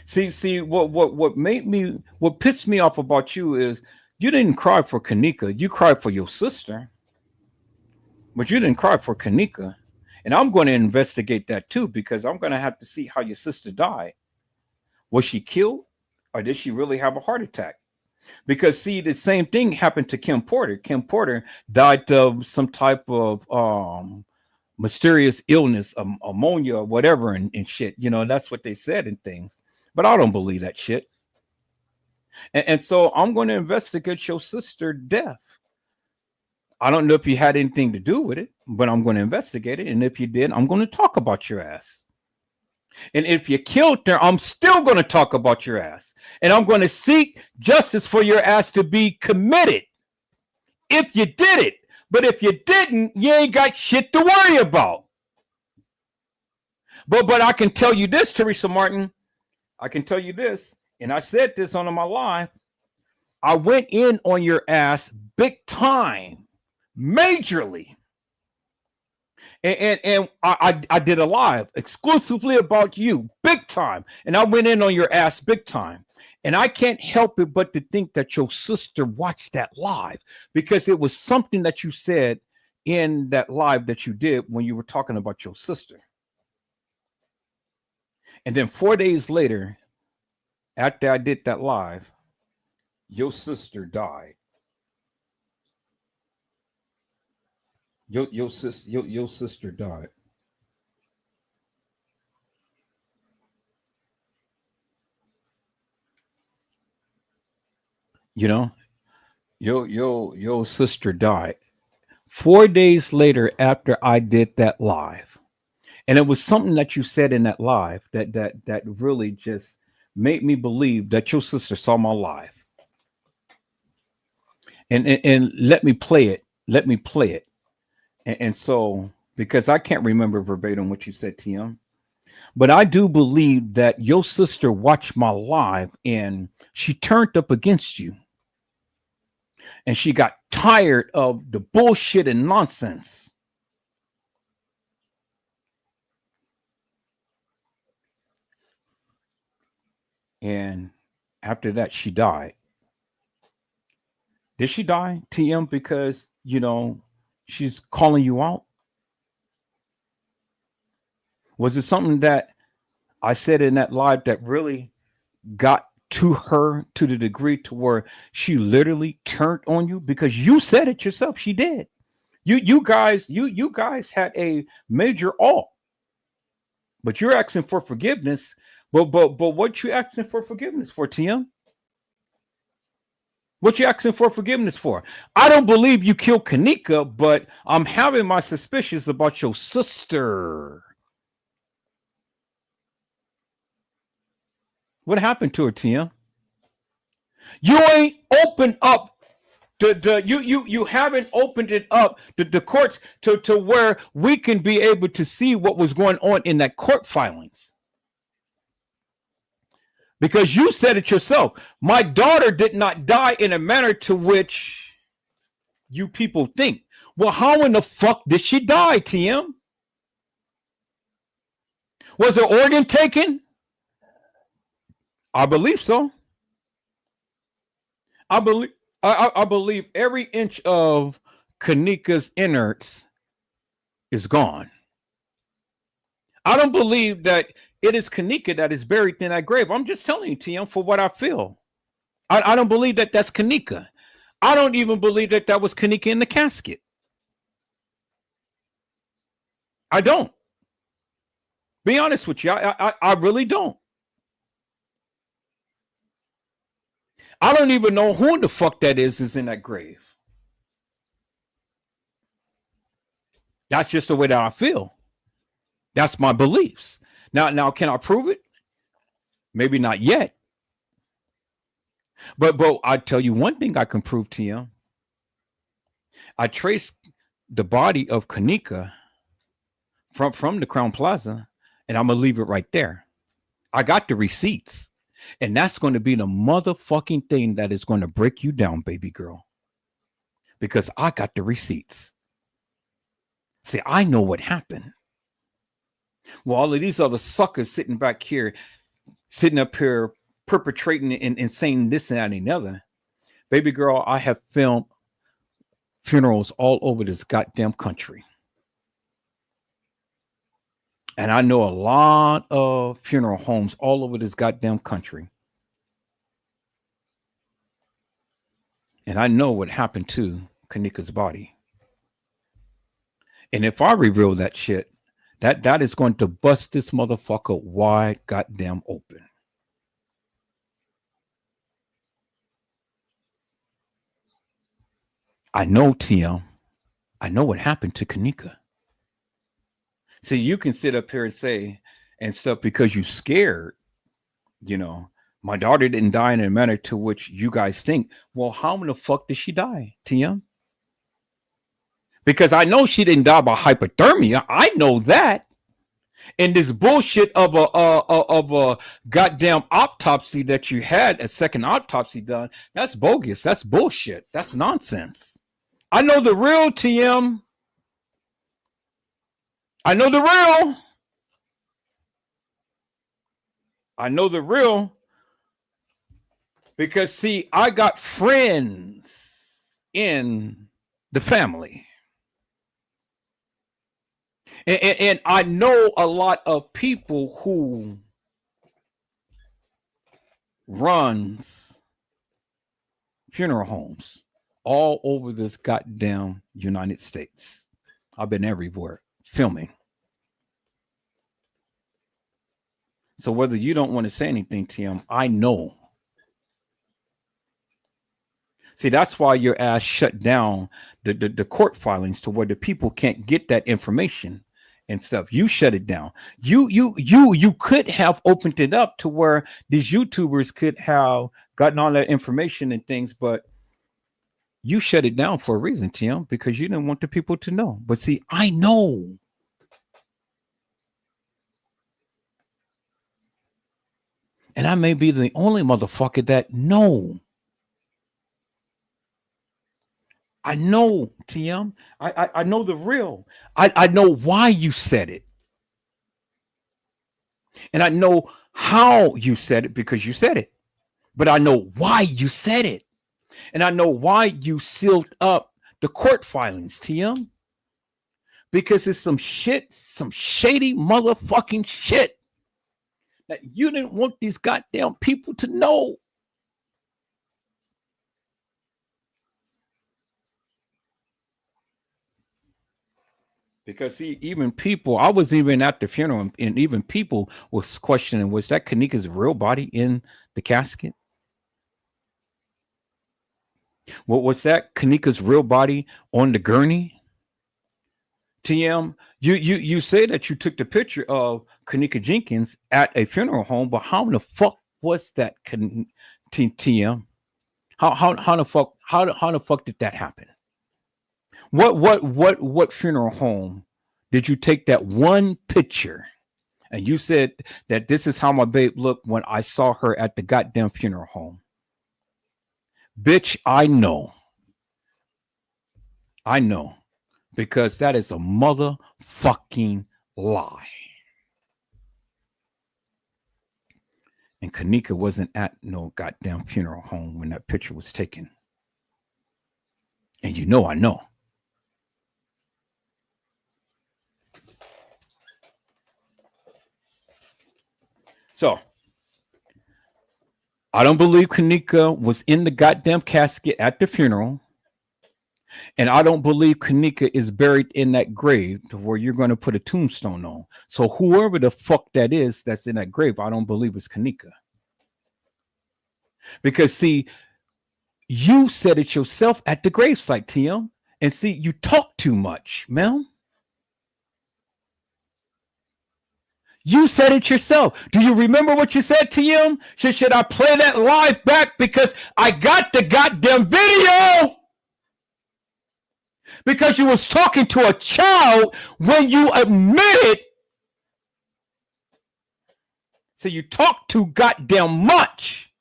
Speaker 1: See what pissed me off about you is you didn't cry for Kenneka. You cried for your sister, but you didn't cry for Kenneka. And I'm going to investigate that too, because I'm going to have to see how your sister died. Was she killed, or did she really have a heart attack? Because see, the same thing happened to Kim Porter. Kim Porter died of some type of mysterious illness, ammonia or whatever, and shit. That's what they said and things. But I don't believe that shit. And so I'm going to investigate your sister's death. I don't know if you had anything to do with it, but I'm going to investigate it. And if you did, I'm going to talk about your ass. And if you killed her, I'm still going to talk about your ass. And I'm going to seek justice for your ass to be committed if you did it. But if you didn't, you ain't got shit to worry about. But I can tell you this, Teresa Martin. I can tell you this, and I said this on my live. I went in on your ass big time, majorly. And I did a live exclusively about you, big time. And I went in on your ass big time. And I can't help it but to think that your sister watched that live, because it was something that you said in that live that you did when you were talking about your sister. And then 4 days later, after I did that live, your sister died. Your sister died. You know, your sister died 4 days later after I did that live. And it was something that you said in that live that really just made me believe that your sister saw my live. And let me play it. Let me play it. And so, because I can't remember verbatim what you said, TM, but I do believe that your sister watched my live and she turned up against you. And she got tired of the bullshit and nonsense. And after that, she died. Did she die, TM, because, she's calling you out? Was it something that I said in that live that really got to her to the degree to where she literally turned on you? Because you said it yourself. She did. You guys had a major alt, but you're asking for forgiveness. But what you asking for forgiveness for, TM? What you asking for forgiveness for? I don't believe you killed Kenneka, but I'm having my suspicions about your sister. What happened to her, TM? You ain't opened up you haven't opened it up the courts to where we can be able to see what was going on in that court filings. Because you said it yourself. My daughter did not die in a manner to which you people think. Well, how in the fuck did she die, TM? Was her organ taken? I believe so. I believe every inch of Kenneka's innards is gone. I don't believe that it is Kenneka that is buried in that grave. I'm just telling you, TM, for what I feel. I don't believe that that's Kenneka. I don't even believe that was Kenneka in the casket. I don't. Be honest with you. I really don't. I don't even know who the fuck that is in that grave. That's just the way that I feel. That's my beliefs. Now, can I prove it? Maybe not yet. But I tell you one thing I can prove to you. I traced the body of Kenneka from the Crown Plaza, and I'm gonna leave it right there. I got the receipts, and that's going to be the motherfucking thing that is going to break you down, baby girl. Because I got the receipts. See, I know what happened. Well, all of these other suckers sitting up here, perpetrating and saying this and that and the other. Baby girl, I have filmed funerals all over this goddamn country. And I know a lot of funeral homes all over this goddamn country. And I know what happened to Kenneka's body. And if I reveal that shit, that is going to bust this motherfucker wide goddamn open. I know, TM. I know what happened to Kenneka. See, you can sit up here and say, and stuff because you scared, you know, my daughter didn't die in a manner to which you guys think. Well, how in the fuck did she die, TM? Because I know she didn't die by hypothermia. I know that. And this bullshit of a goddamn autopsy that you had, a second autopsy done, that's bogus. That's bullshit. That's nonsense. I know the real, TM. I know the real. I know the real. Because, see, I got friends in the family. And I know a lot of people who runs funeral homes all over this goddamn United States. I've been everywhere filming. So whether you don't want to say anything, Tim, I know. See, that's why your ass shut down the court filings to where the people can't get that information and stuff. You shut it down. You could have opened it up to where these YouTubers could have gotten all that information and things, but you shut it down for a reason, Tim, because you didn't want the people to know. But see, I know. And I may be the only motherfucker that know. I know, TM. I know the real. I know why you said it. And I know how you said it because you said it. But I know why you said it. And I know why you sealed up the court filings, TM. Because it's some shit, some shady motherfucking shit that you didn't want these goddamn people to know. Because see, even people, I was even at the funeral, and even people was questioning, was that Kenneka's real body in the casket? What was that Kenneka's real body on the gurney? TM, you say that you took the picture of Kenneka Jenkins at a funeral home, but how in the fuck was that TM? How the fuck did that happen? What funeral home did you take that one picture and you said that this is how my babe looked when I saw her at the goddamn funeral home? Bitch, I know. I know. Because that is a motherfucking lie. And Kenneka wasn't at no goddamn funeral home when that picture was taken. And you know I know. So, I don't believe Kenneka was in the goddamn casket at the funeral. And I don't believe Kenneka is buried in that grave where you're going to put a tombstone on. So whoever the fuck that is that's in that grave, I don't believe it's Kenneka. Because see, you said it yourself at the gravesite, TM. And see, you talk too much, Mel. You said it yourself. Do you remember what you said, TM? Should I play that live back? Because I got the goddamn video. Because you was talking to a child when you admitted. So you talk too goddamn much.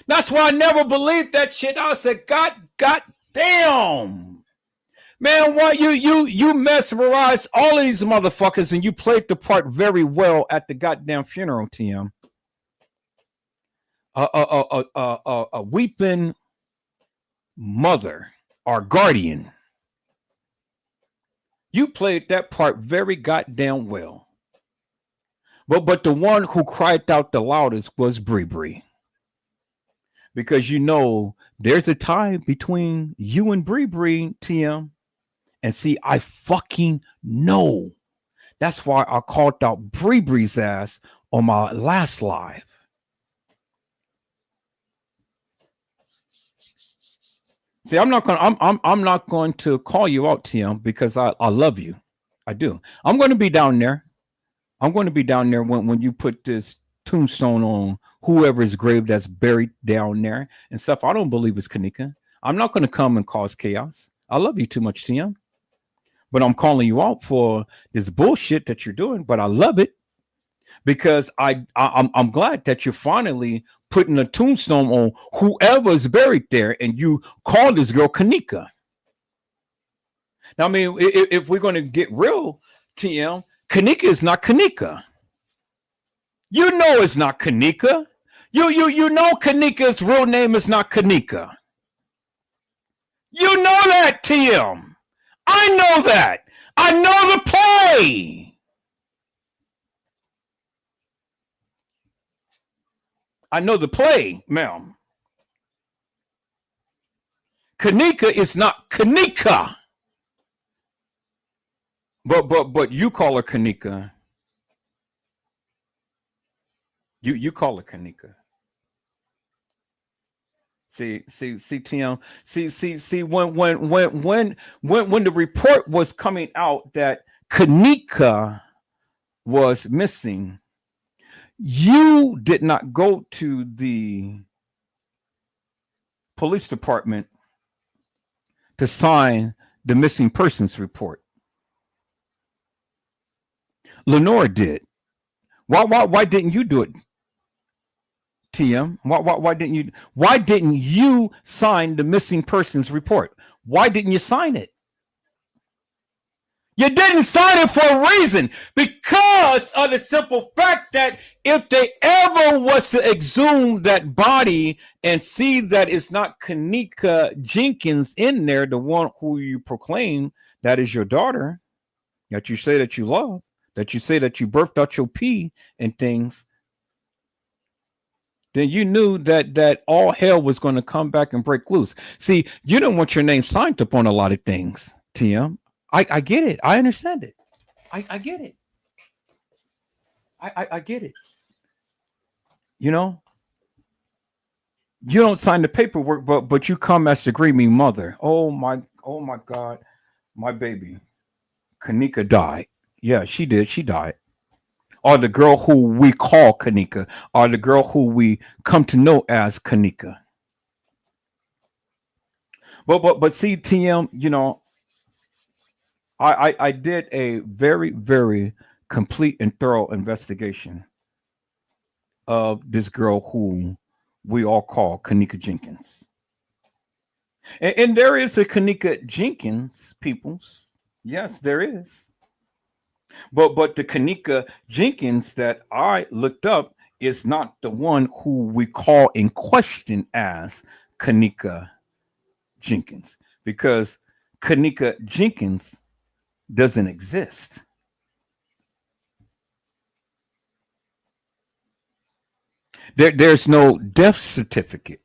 Speaker 1: That's why I never believed that shit. I said, God damn. Man, why you mesmerized all of these motherfuckers and you played the part very well at the goddamn funeral, TM. A weeping mother or guardian. You played that part very goddamn well. But the one who cried out the loudest was Bree. Because you know there's a tie between you and Bree, TM. And see, I fucking know. That's why I called out Bree's ass on my last live. See, I'm not going to call you out, TM, because I love you. I do. I'm going to be down there. I'm going to be down there when you put this tombstone on whoever's grave that's buried down there and stuff. I don't believe it's Kenneka. I'm not going to come and cause chaos. I love you too much, TM. But I'm calling you out for this bullshit that you're doing. But I love it because I'm glad that you're finally putting a tombstone on whoever's buried there, and you call this girl Kenneka. Now, I mean, if we're going to get real, TM, Kenneka is not Kenneka. You know it's not Kenneka. You know Kenneka's real name is not Kenneka. You know that, TM. I know that. I know the play. I know the play, ma'am. Kenneka is not Kenneka. But you call her Kenneka. You call her Kenneka. See, TM. See. When the report was coming out that Kenneka was missing, you did not go to the police department to sign the missing persons report. Lenore did. Why didn't you do it, TM? Why didn't you sign the missing persons report? Why didn't you sign it? You didn't sign it for a reason, because of the simple fact that if they ever was to exhume that body and see that it's not Kenneka Jenkins in there, the one who you proclaim that is your daughter, that you say that you love, that you say that you birthed out your pee and things, then you knew that all hell was going to come back and break loose. See, you don't want your name signed up on a lot of things, TM. I get it. I understand it. I get it. I get it. You know, you don't sign the paperwork, but you come as the grieving mother. Oh my God, my baby, Kenneka died. Yeah, she did. She died. Or the girl who we call Kenneka, or the girl who we come to know as Kenneka. But see, TM, you know, I did a very, very complete and thorough investigation of this girl who we all call Kenneka Jenkins. And there is a Kenneka Jenkins, peoples. Yes, there is. But the Kenneka Jenkins that I looked up is not the one who we call in question as Kenneka Jenkins, because Kenneka Jenkins doesn't exist. There's no death certificate.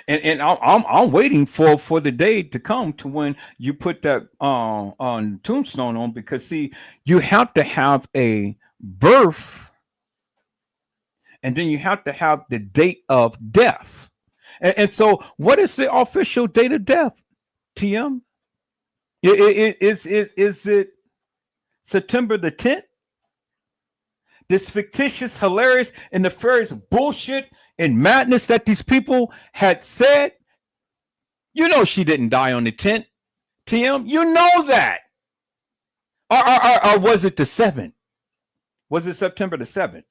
Speaker 1: And I'm waiting for the day to come to when you put that on tombstone on, because see, you have to have a birth, and then you have to have the date of death. And so, what is the official date of death, TM? Is it September the 10th? This fictitious, hilarious, and nefarious bullshit and madness that these people had said. You know she didn't die on the 10th, TM. You know that. Or was it the 7th? Was it September the 7th?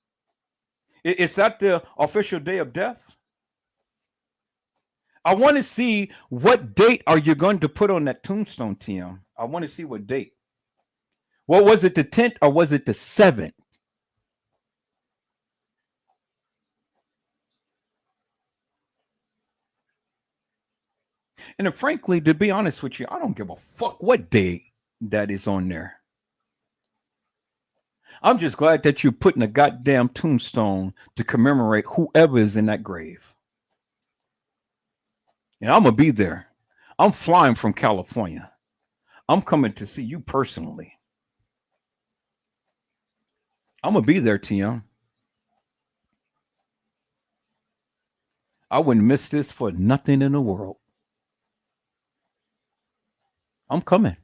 Speaker 1: Is that the official day of death? I want to see what date are you going to put on that tombstone, TM. I want to see what date. What was it, the 10th or was it the 7th? And frankly, to be honest with you, I don't give a fuck what day that is on there. I'm just glad that you're putting a goddamn tombstone to commemorate whoever is in that grave. And I'm going to be there. I'm flying from California. I'm coming to see you personally. I'm going to be there, TM. I wouldn't miss this for nothing in the world. I'm coming.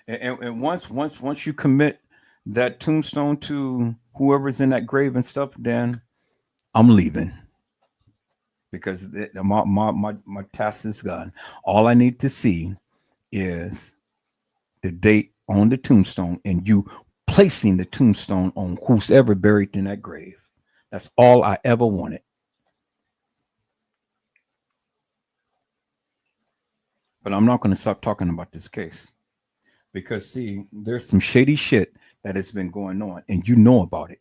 Speaker 1: And once you commit that tombstone to whoever's in that grave and stuff, then I'm leaving because my task is done. All I need to see is the date on the tombstone and you placing the tombstone on who's ever buried in that grave. That's all I ever wanted. But I'm not going to stop talking about this case because, see, there's some shady shit that has been going on and you know about it.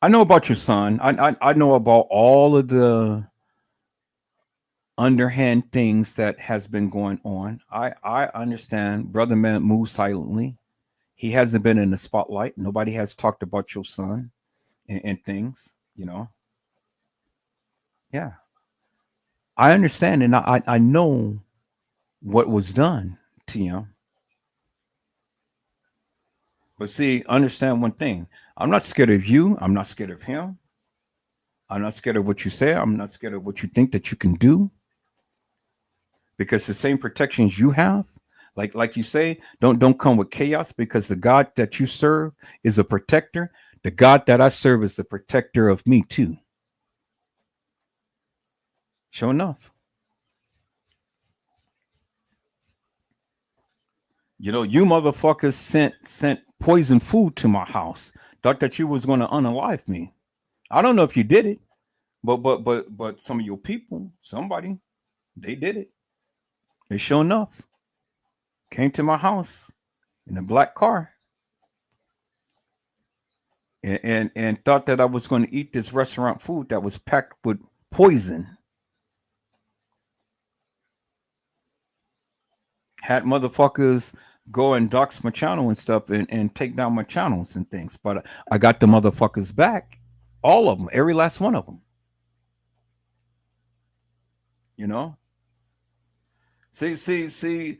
Speaker 1: I know about your son. I know about all of the underhand things that has been going on. I understand. Brother man moves silently. He hasn't been in the spotlight. Nobody has talked about your son and things. Yeah, I understand, and I know what was done to him. But see, understand one thing. I'm not scared of you. I'm not scared of him. I'm not scared of what you say. I'm not scared of what you think that you can do because the same protections you have, like you say, don't come with chaos because the God that you serve is a protector. The God that I serve is the protector of me too. Sure enough. You motherfuckers sent poison food to my house. Thought that you was gonna unalive me. I don't know if you did it, but some of your people, somebody, they did it. They sure enough came to my house in a black car and thought that I was going to eat this restaurant food that was packed with poison. Had motherfuckers go and dox my channel and stuff and take down my channels and things. But I got the motherfuckers back, all of them, every last one of them. You know, see.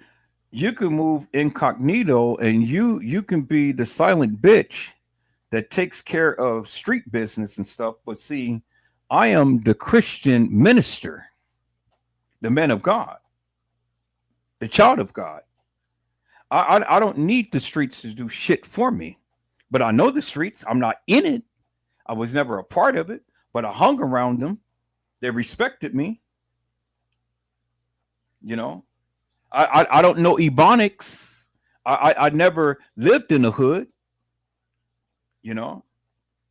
Speaker 1: You can move incognito, and you can be the silent bitch that takes care of street business and stuff. But see, I am the Christian minister, the man of God, the child of God. I don't need the streets to do shit for me, but I know the streets. I'm not in it. I was never a part of it, but I hung around them. They respected me. You know, I don't know ebonics. I never lived in the hood. You know,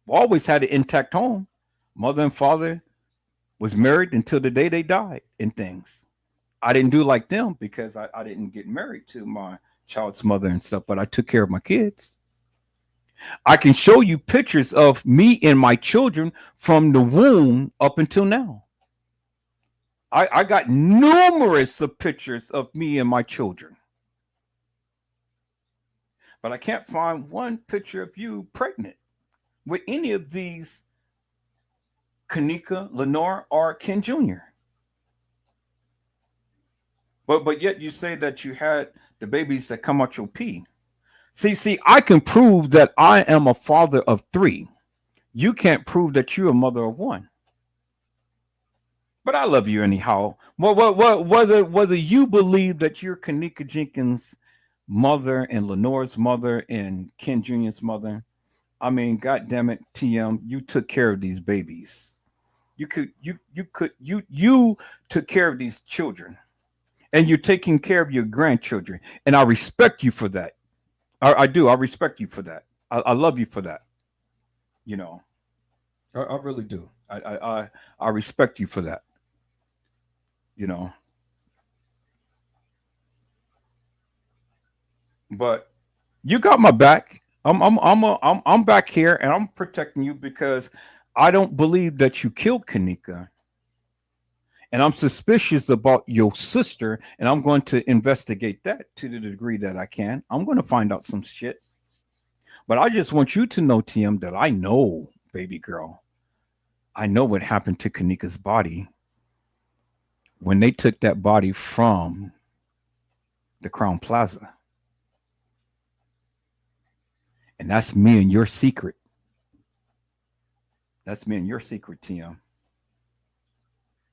Speaker 1: always had an intact home. Mother and father was married until the day they died and things. I didn't do like them because I didn't get married to my child's mother and stuff, but I took care of my kids. I can show you pictures of me and my children from the womb up until now. I got numerous of pictures of me and my children, but I can't find one picture of you pregnant with any of these Kenneka, Lenore, or Ken Jr. But yet you say that you had the babies that come out your pee. See, I can prove that I am a father of three. You can't prove that you're a mother of one. But I love you anyhow. Whether you believe that you're Kenneka Jenkins' mother and Lenore's mother and Ken Jr.'s mother, I mean, God damn it, TM, you took care of these babies. You took care of these children, and you're taking care of your grandchildren, and I respect you for that. I do. I respect you for that. I love you for that. You know, I really do. I respect you for that. You know, but you got my back. I'm back here and I'm protecting you because I don't believe that you killed Kenneka, and I'm suspicious about your sister, and I'm going to investigate that to the degree that I can. I'm going to find out some shit, but I just want you to know, TM, that I know, baby girl, I know what happened to Kenneka's body when they took that body from the Crown Plaza, and that's me and your secret. That's me and your secret, TM.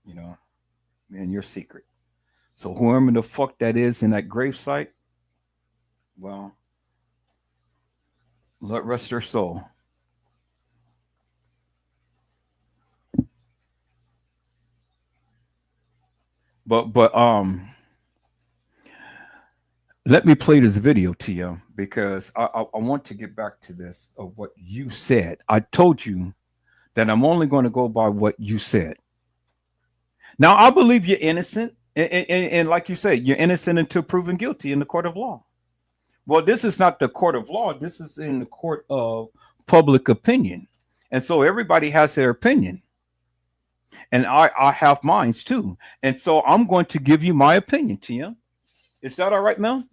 Speaker 1: You know, me and your secret. So whoever the fuck that is in that gravesite, well, let rest their soul. But let me play this video to you because I want to get back to this of what you said. I told you that I'm only going to go by what you said. Now I believe you're innocent, and like you said, you're innocent until proven guilty in the court of law. Well, this is not the court of law. This is in the court of public opinion, and so everybody has their opinion, and I have mine too. And so I'm going to give you my opinion, Tia. Is that all right, Mel?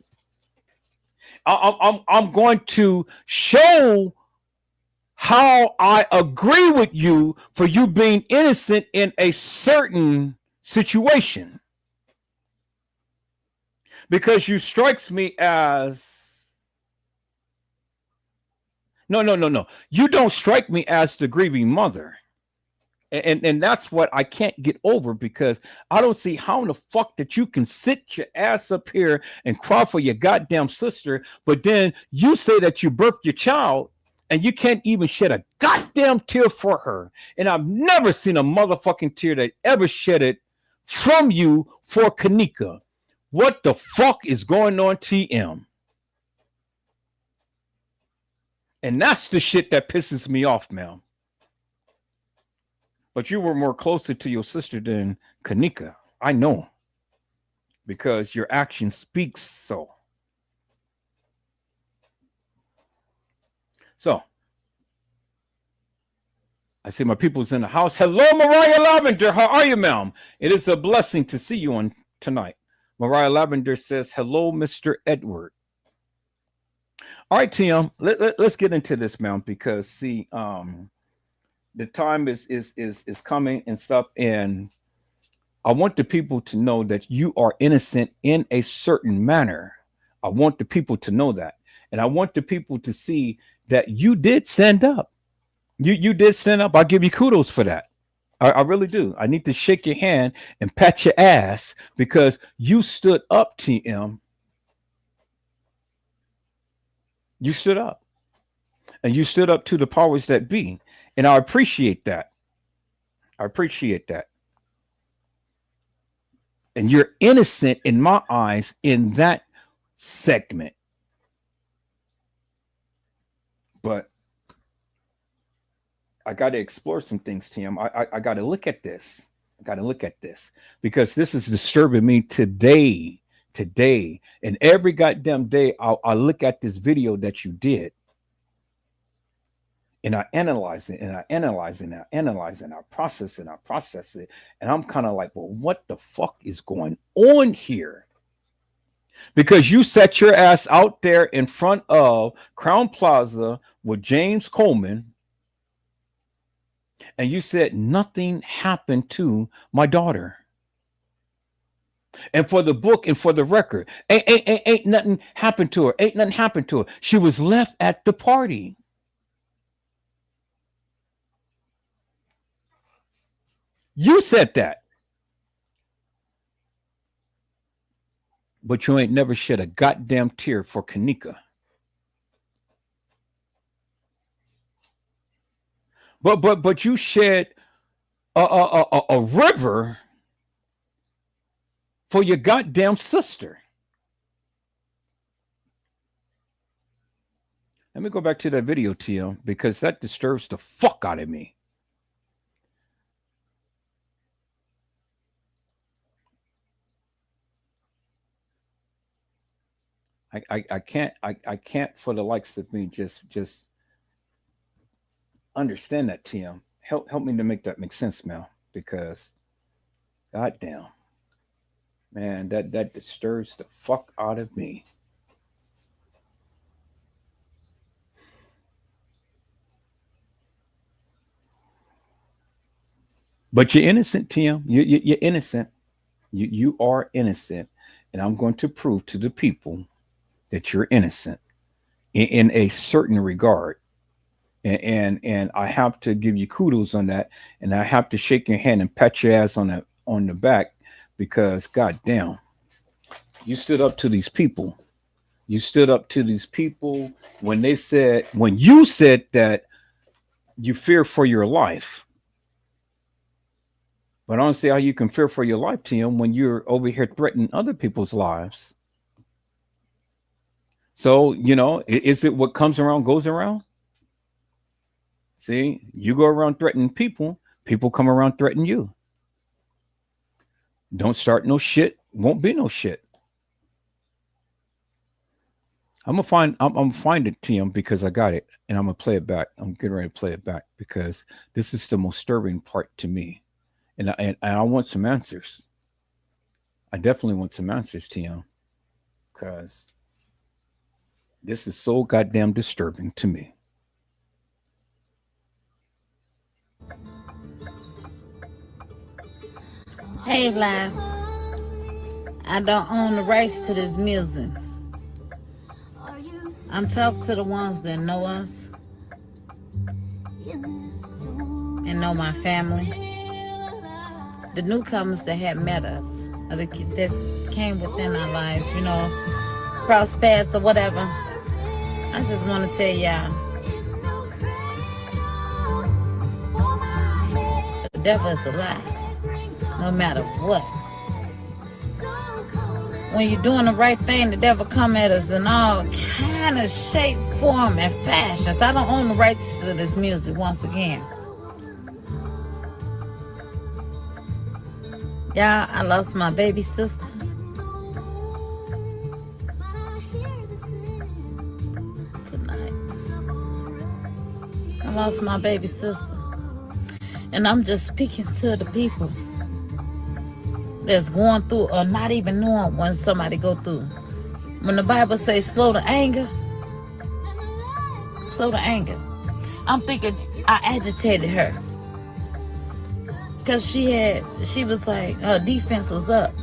Speaker 1: I'm going to show how I agree with you for you being innocent in a certain situation because you strikes me as no. You don't strike me as the grieving mother. And that's what I can't get over because I don't see how in the fuck that you can sit your ass up here and cry for your goddamn sister, but then you say that you birthed your child and you can't even shed a goddamn tear for her. And I've never seen a motherfucking tear that ever shed it from you for Kenneka. What the fuck is going on, TM? And that's the shit that pisses me off, man. But you were more closer to your sister than Kenneka. I know. Because your action speaks so. So, I see my people's in the house. Hello, Mariah Lavender. How are you, ma'am? It is a blessing to see you on tonight. Mariah Lavender says, hello, Mr. Edward. All right, Tim, let's get into this, ma'am, because see, the time is coming and stuff, and I want the people to know that you are innocent in a certain manner. I want the people to know that, and I want the people to see that you did stand up. You did stand up. I give you kudos for that. I really do. I need to shake your hand and pat your ass because you stood up, TM. You stood up, and you stood up to the powers that be. And I appreciate that. I appreciate that. And you're innocent in my eyes in that segment. But I got to explore some things, Tim. I got to look at this. I got to look at this because this is disturbing me today. Today. And every goddamn day, I look at this video that you did. And I analyze it and I analyze it and I analyze it and I process it and I process it. And I'm kind of like, well, what the fuck is going on here? Because you set your ass out there in front of Crown Plaza with James Coleman. And you said nothing happened to my daughter. And for the book and for the record, ain't nothing happened to her. Ain't nothing happened to her. She was left at the party. You said that. But you ain't never shed a goddamn tear for Kenneka. But you shed a river for your goddamn sister. Let me go back to that video, Tio, because that disturbs the fuck out of me. I can't for the likes of me just understand that, Tim. Help me to make that make sense, Mel, because goddamn, man, that disturbs the fuck out of me. But you're innocent, Tim. You're innocent. You are innocent, and I'm going to prove to the people that you're innocent in a certain regard. and I have to give you kudos on that, and I have to shake your hand and pat your ass on the back because goddamn, you stood up to these people. You stood up to these people when you said that you fear for your life. But I don't see how you can fear for your life, Tim, when you're over here threatening other people's lives. So, is it what comes around goes around? See, you go around threatening people, people come around threatening you. Don't start no shit, won't be no shit. I'm gonna find it, Tim, because I got it, and I'm gonna play it back. I'm getting ready to play it back because this is the most disturbing part to me, and I want some answers. I definitely want some answers, Tim, because this is so goddamn disturbing to me.
Speaker 2: Hey, Live. I don't own the rights to this music. I'm talking to the ones that know us and know my family. The newcomers that had met us, or that came within our lives, cross paths or whatever. I just want to tell y'all, the devil is a lie, no matter what. When you're doing the right thing, the devil come at us in all kind of shape, form, and fashion. So I don't own the rights to this music once again. Y'all, I lost my baby sister. Tonight. I lost my baby sister. And I'm just speaking to the people that's going through or not even knowing when somebody go through. When the Bible says slow to anger, I'm thinking I agitated her because she was like, her defense was up,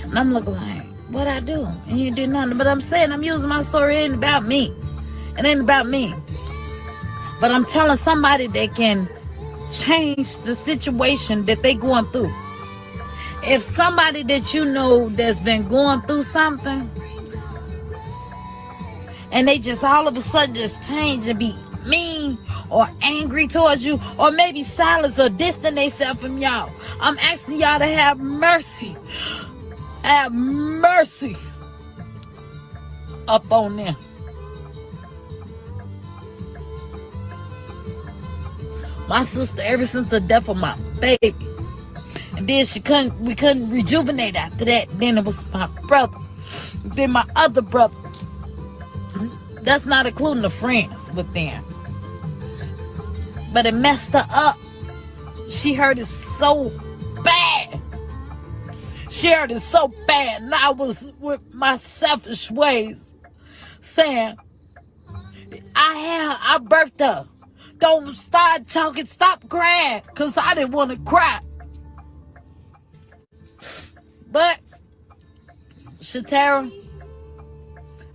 Speaker 2: and I'm looking like, what I do? And you did nothing. But I'm saying, I'm using my story. It ain't about me. But I'm telling somebody that can change the situation that they going through. If somebody that you know that's been going through something and they just all of a sudden just change and be mean or angry towards you, or maybe silence or distance themselves from y'all, I'm asking y'all to have mercy. Have mercy up on them. My sister, ever since the death of my baby, and then we couldn't rejuvenate after that. Then it was my brother. Then my other brother. That's not including the friends with them. But it messed her up. She hurt it so bad. And I was with my selfish ways saying, I birthed her. Don't start talking, stop crying, because I didn't want to cry. But, Shatara,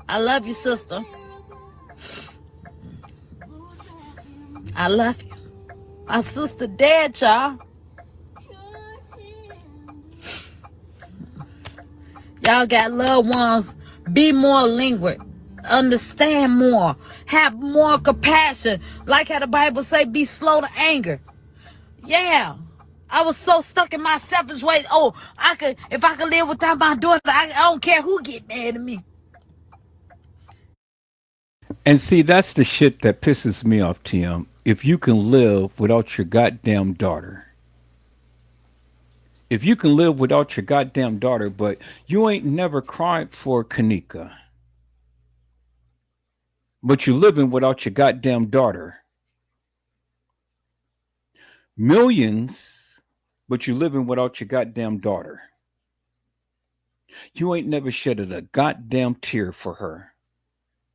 Speaker 2: I love you, sister. I love you. My sister dead, y'all. Y'all got loved ones. Be more linguist. Understand more. Have more compassion. Like how the Bible say, be slow to anger. Yeah. I was so stuck in my selfish ways. Oh, if I could live without my daughter, I don't care who get mad at me.
Speaker 1: And see, that's the shit that pisses me off, Tim. If you can live without your goddamn daughter. If you can live without your goddamn daughter, but you ain't never cried for Kenneka. But you're living without your goddamn daughter. Millions, but you're living without your goddamn daughter. You ain't never shedded a goddamn tear for her,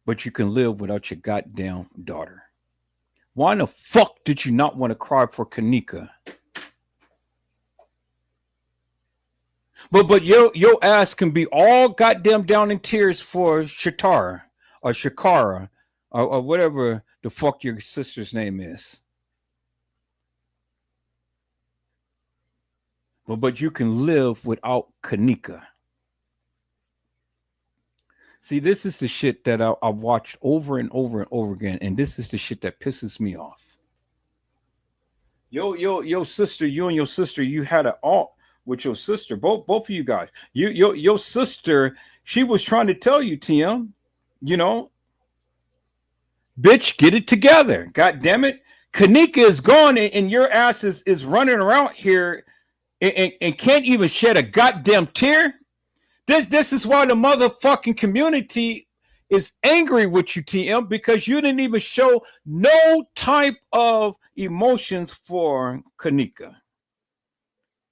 Speaker 1: but you can live without your goddamn daughter. Why in the fuck did you not want to cry for Kenneka? But your ass can be all goddamn down in tears for Shakara or whatever the fuck your sister's name is. But you can live without Kenneka. See, this is the shit that I watched over and over and over again, and this is the shit that pisses me off. Yo, sister, you and your sister, you had an alt with your sister, both of you guys. Your sister, she was trying to tell you, TM, you know, bitch, get it together. God damn it. Kenneka is gone, and your ass is running around here and can't even shed a goddamn tear. This is why the motherfucking community is angry with you, TM, because you didn't even show no type of emotions for Kenneka.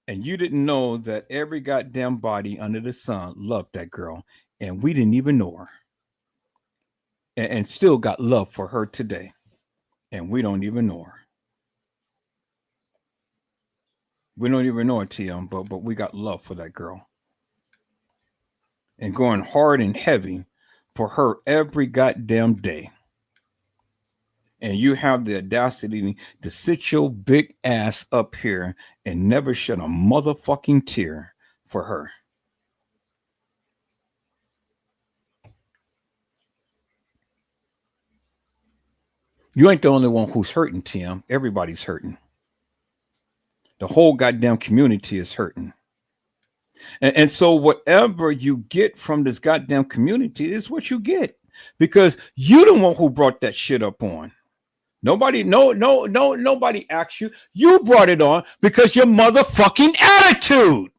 Speaker 1: And you didn't know that every goddamn body under the sun loved that girl, and we didn't even know her. And still got love for her today, and we don't even know her. We don't even know her, TM, but we got love for that girl. And going hard and heavy for her every goddamn day. And you have the audacity to sit your big ass up here and never shed a motherfucking tear for her. You ain't the only one who's hurting, TM. Everybody's hurting. The whole goddamn community is hurting. And so whatever you get from this goddamn community is what you get. Because you the one who brought that shit up on. Nobody asked you. You brought it on because your motherfucking attitude.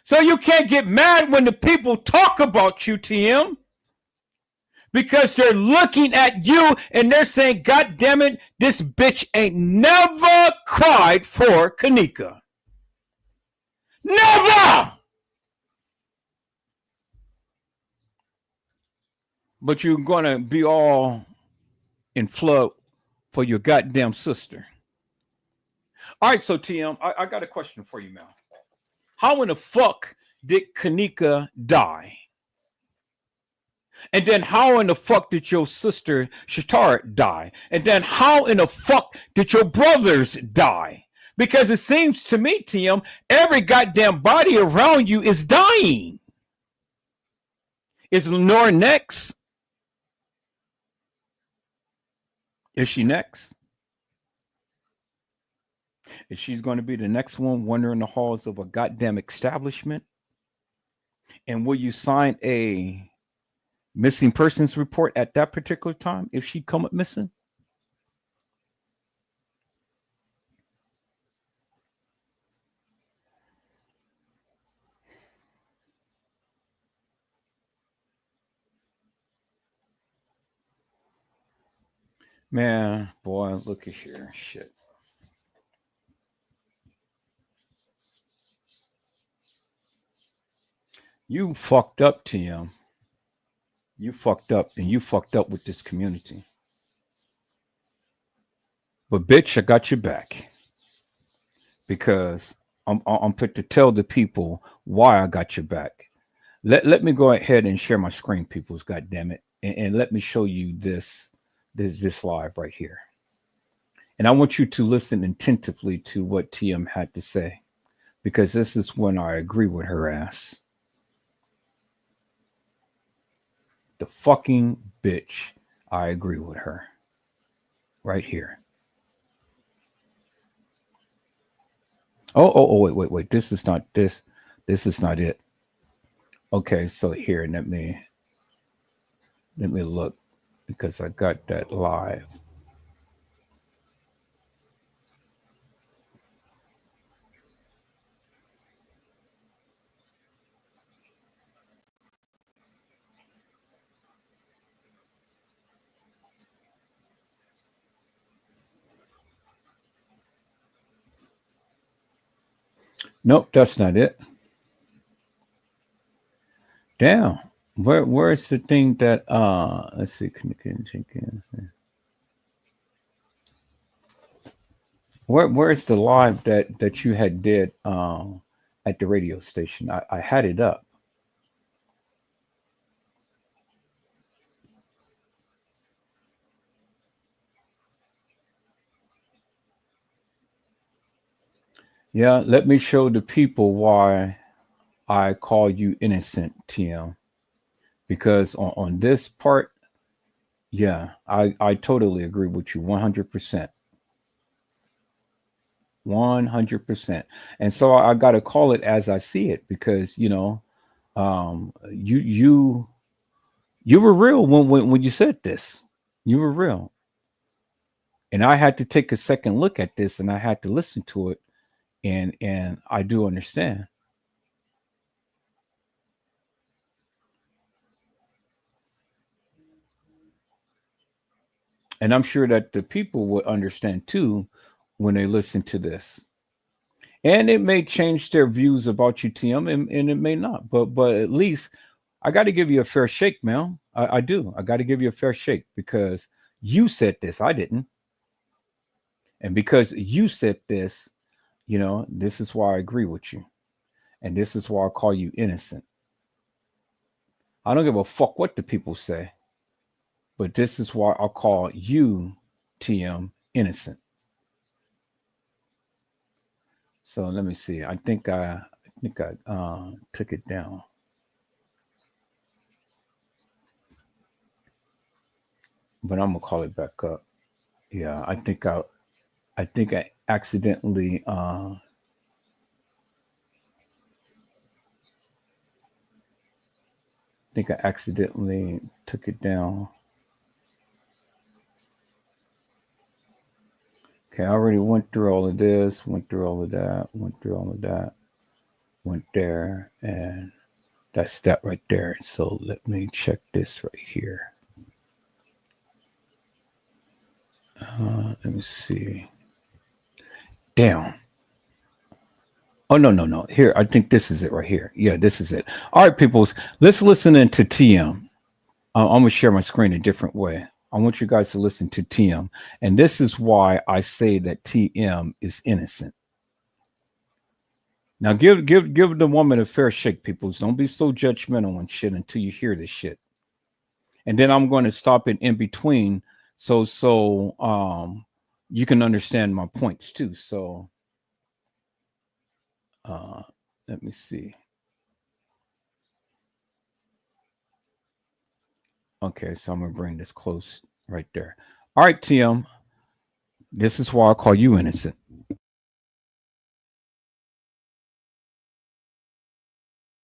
Speaker 1: So you can't get mad when the people talk about you, TM. Because they're looking at you and they're saying, God damn it, this bitch ain't never cried for Kenneka. Never! But you're going to be all in flood for your goddamn sister. All right, so TM, I got a question for you, man. How in the fuck did Kenneka die? And then how in the fuck did your sister Shatara die? And then how in the fuck did your brothers die? Because it seems to me, TM, every goddamn body around you is dying. Is Lenore next? Is she next? Is she going to be the next one wandering the halls of a goddamn establishment? And will you sign a missing persons report at that particular time if she come up missing? Man, boy, look at here. Shit. You fucked up, TM. You fucked up, and you fucked up with this community. But bitch, I got your back. Because I'm fit to tell the people why I got your back. Let me go ahead and share my screen, peoples, goddammit. And let me show you this live right here. And I want you to listen attentively to what TM had to say. Because this is when I agree with her ass. The fucking bitch, I agree with her. Right here. Oh, wait. This is not this. This is not it. Okay, so here, let me look because I got that live. Nope, that's not it. Damn. Where's the thing that let's see, Kenneka Jenkins. Where's the live that you had did at the radio station? I had it up. Yeah, let me show the people why I call you innocent, TM. Because on this part, yeah, I totally agree with you 100%. 100%. And so I got to call it as I see it because, you you were real when you said this. You were real. And I had to take a second look at this and I had to listen to it and I do understand. And I'm sure that the people would understand too when they listen to this. And it may change their views about you, TM, and it may not. But at least I got to give you a fair shake, man. I do. I got to give you a fair shake because you said this. I didn't. And because you said this, this is why I agree with you. And this is why I call you innocent. I don't give a fuck what the people say, but this is why I call you, TM, innocent. So let me see. I think I took it down. But I'm gonna call it back up. Yeah, I think I accidentally took it down. Okay, I already went through all of this, went through all of that, went through all of that, went there, and that's that right there. So let me check this right here. Let me see. Damn. Oh no, no, no. Here, I think this is it right here. Yeah, this is it. All right, peoples, let's listen into TM. I'm gonna share my screen a different way. I want you guys to listen to TM, and this is why I say that TM is innocent. Now, give the woman a fair shake, peoples. Don't be so judgmental and shit until you hear this shit. And then I'm going to stop it in between, so you can understand my points too. So uh, let me see. Okay, so I'm gonna bring this close right there. All right, TM. This is why I call you innocent.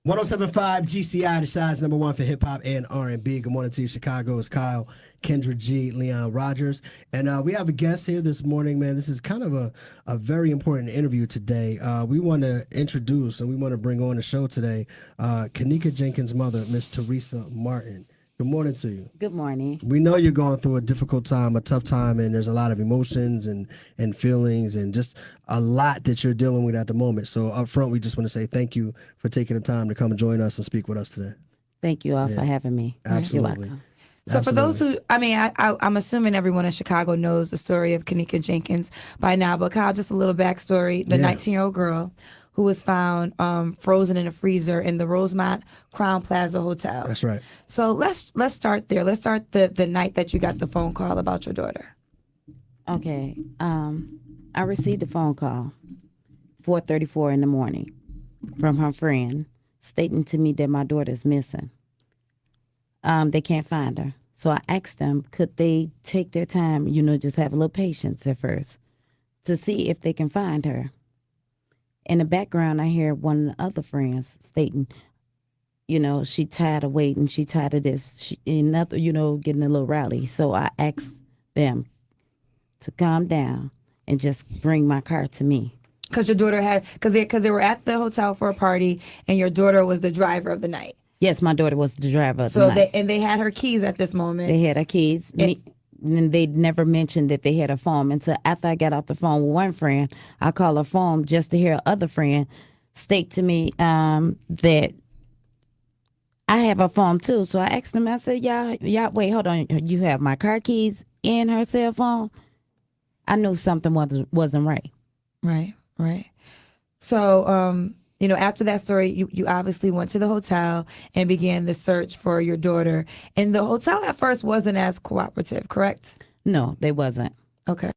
Speaker 3: 1075 GCI, the size number one for hip hop and R&B. Good morning to you, Chicago. It's Kyle, Kendra G, Leon Rogers. And we have a guest here this morning, man. This is kind of a very important interview today. We want to introduce and we want to bring on the show today Kenneka Jenkins' mother, Miss Teresa Martin. Good morning to you.
Speaker 4: Good morning.
Speaker 3: We know you're going through a difficult time, a tough time, and there's a lot of emotions and feelings and just a lot that you're dealing with at the moment. So up front, we just want to say thank you for taking the time to come and join us and speak with us today.
Speaker 4: Thank you all for having me.
Speaker 3: Absolutely.
Speaker 4: You're welcome.
Speaker 5: So for those who, I'm assuming everyone in Chicago knows the story of Kenneka Jenkins by now, but Kyle, just a little backstory. The 19-year-old girl who was found frozen in a freezer in the Rosemont Crown Plaza Hotel.
Speaker 3: That's right.
Speaker 5: So let's start there. Let's start the night that you got the phone call about your daughter.
Speaker 4: Okay. I received a phone call, 4:34 in the morning, from her friend stating to me that my daughter's missing. They can't find her. So I asked them, could they take their time, just have a little patience at first to see if they can find her. In the background, I hear one of the other friends stating, she tired of waiting. She tired of this. Getting a little rowdy. So I asked them to calm down and just bring my car to me.
Speaker 5: Because your daughter because they were at the hotel for a party, and your daughter was the driver of the night.
Speaker 4: Yes, my daughter was the driver of the night.
Speaker 5: They had her keys at this moment.
Speaker 4: They had her keys. And they never mentioned that they had a phone until after I got off the phone with one friend. I called her phone just to hear other friend state to me that I have a phone too. So I asked them, I said, y'all, wait, hold on. You have my car keys and her cell phone? I knew something wasn't right.
Speaker 5: Right. So, after that story, you obviously went to the hotel and began the search for your daughter. And the hotel at first wasn't as cooperative, correct?
Speaker 4: No, they wasn't.
Speaker 5: Okay.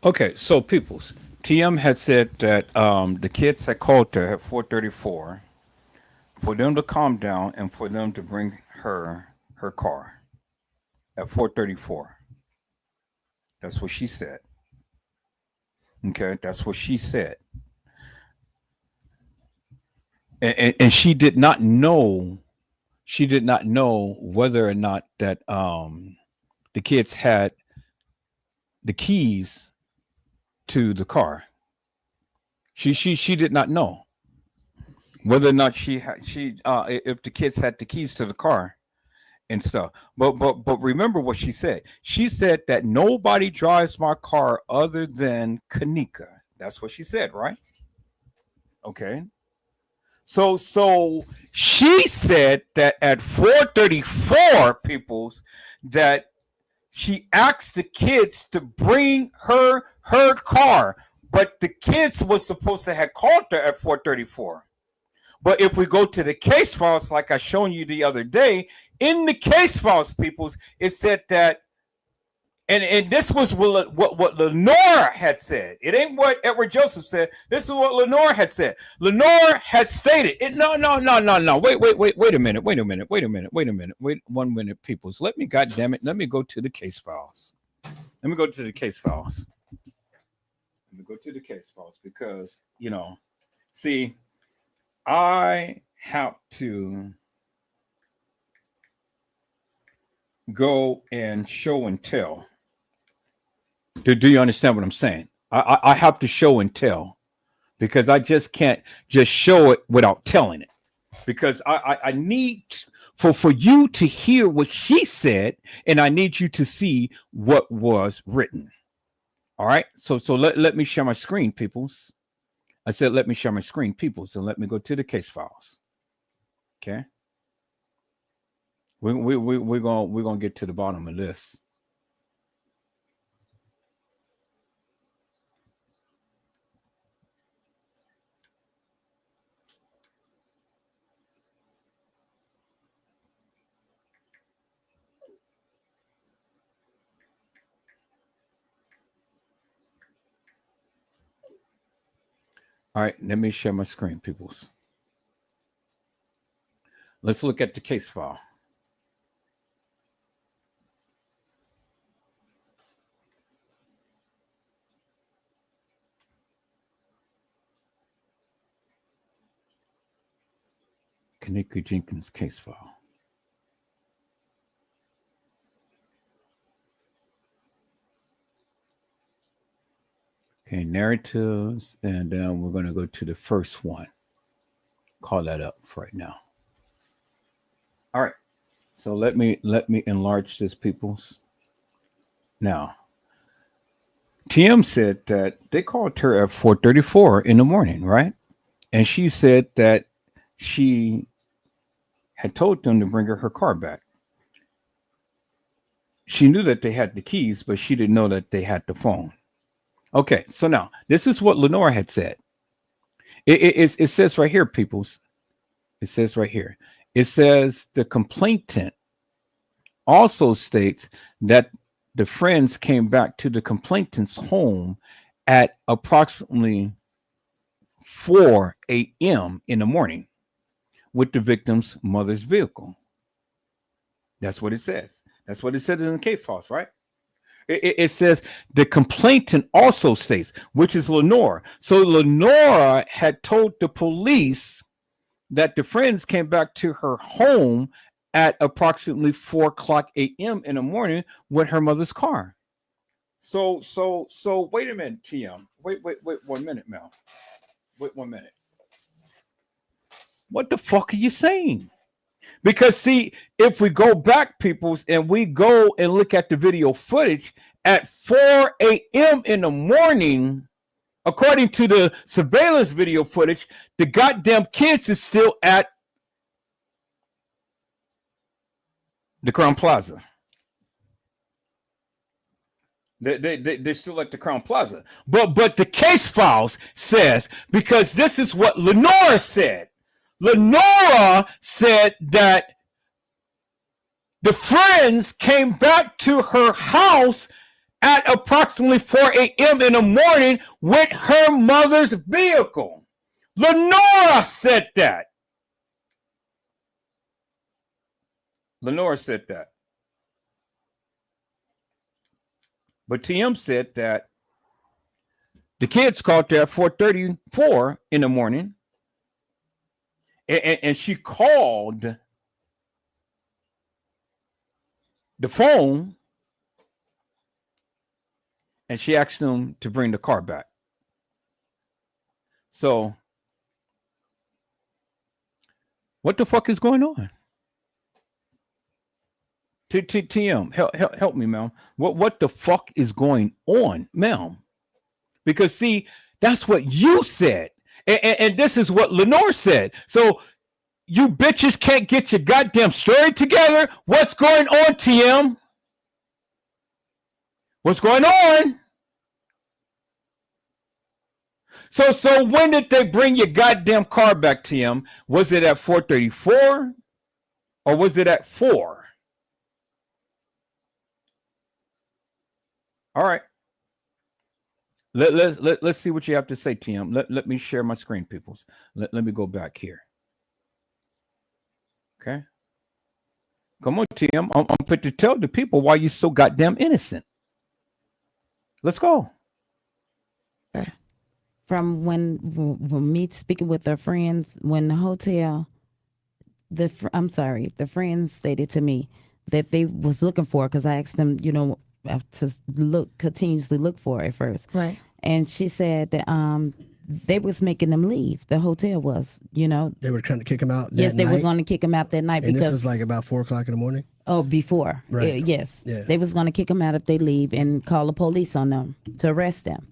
Speaker 1: Okay, so peoples, TM had said that the kids had called her at 4:34 for them to calm down and for them to bring her car at 4:34. That's what she said. Okay, that's what she said. And she did not know. She did not know whether or not that the kids had the keys to the car. She did not know whether or not if the kids had the keys to the car and stuff. But remember what she said. She said that nobody drives my car other than Kenneka. That's what she said, right? Okay. So she said that at 4:34, peoples, that she asked the kids to bring her car, but the kids was supposed to have called her at 4:34. But if we go to the case files, like I shown you the other day, in the case files, peoples, it said that, and this was what Lenore had said. It ain't what Edward Joseph said. This is what Lenore had said. Lenore had stated it. No. Wait a minute. Wait 1 minute, peoples. Let me, goddamn it. Let me go to the case files. Let me go to the case files. Let me go to the case files because, see, I have to go and show and tell. Do you understand what I'm saying? I have to show and tell because I just can't just show it without telling it. Because I need for you to hear what she said, and I need you to see what was written. All right. So let me share my screen, peoples. I said let me share my screen, peoples, and let me go to the case files. Okay. We're gonna get to the bottom of this. All right, let me share my screen, peoples. Let's look at the case file. Kenneka Jenkins case file. Okay, narratives, and then we're going to go to the first one. Call that up for right now. All right. So let me enlarge this, peoples. Now, TM said that they called her at 4:34 in the morning, right? And she said that she had told them to bring her car back. She knew that they had the keys, but she didn't know that they had the phone. Okay, so now this is what Lenore had said. It says right here, peoples. It says right here. It says the complainant also states that the friends came back to the complainant's home at approximately 4 a.m. in the morning with the victim's mother's vehicle. That's what it says. That's what it says in the case files, right? It says the complainant also states, which is Lenore. So Lenore had told the police that the friends came back to her home at approximately 4 o'clock a.m. in the morning with her mother's car. So wait a minute, TM. Wait 1 minute, Mel. Wait 1 minute. What the fuck are you saying? Because see, if we go back, peoples, and we go and look at the video footage at 4 a.m. in the morning, according to the surveillance video footage, the goddamn kids is still at the Crown Plaza. They're still at the Crown Plaza. But the case files says, because this is what Lenore said. Lenora said that the friends came back to her house at approximately 4 a.m. in the morning with her mother's vehicle. Lenora said that. Lenora said that. But TM said that the kids called her at 4:34 in the morning, and she called the phone and she asked them to bring the car back. So, what the fuck is going on? TM, help me, ma'am. What the fuck is going on, ma'am? Because see, that's what you said, and this is what Lenore said. So you bitches can't get your goddamn story together. What's going on, TM? What's going on? So when did they bring your goddamn car back, TM? Was it at 4:34 or was it at 4? All right. Let's see what you have to say, TM. Let me share my screen, peoples. Let me go back here. Okay. Come on, TM. I'm fit to tell the people why you're so goddamn innocent. Let's go.
Speaker 4: From when me speaking with their friends, when the hotel, the friends stated to me that they was looking for, because I asked them, to continuously look for it first.
Speaker 5: Right.
Speaker 4: And she said that they was making them leave. The hotel was,
Speaker 3: They were trying to kick him out.
Speaker 4: Yes, they
Speaker 3: night?
Speaker 4: were going to kick him out that night.
Speaker 3: And
Speaker 4: because
Speaker 3: this is like about 4:00 in the morning.
Speaker 4: Oh, before.
Speaker 3: Right.
Speaker 4: Yes.
Speaker 3: Yeah.
Speaker 4: They was going to kick them out if they leave and call the police on them to arrest them.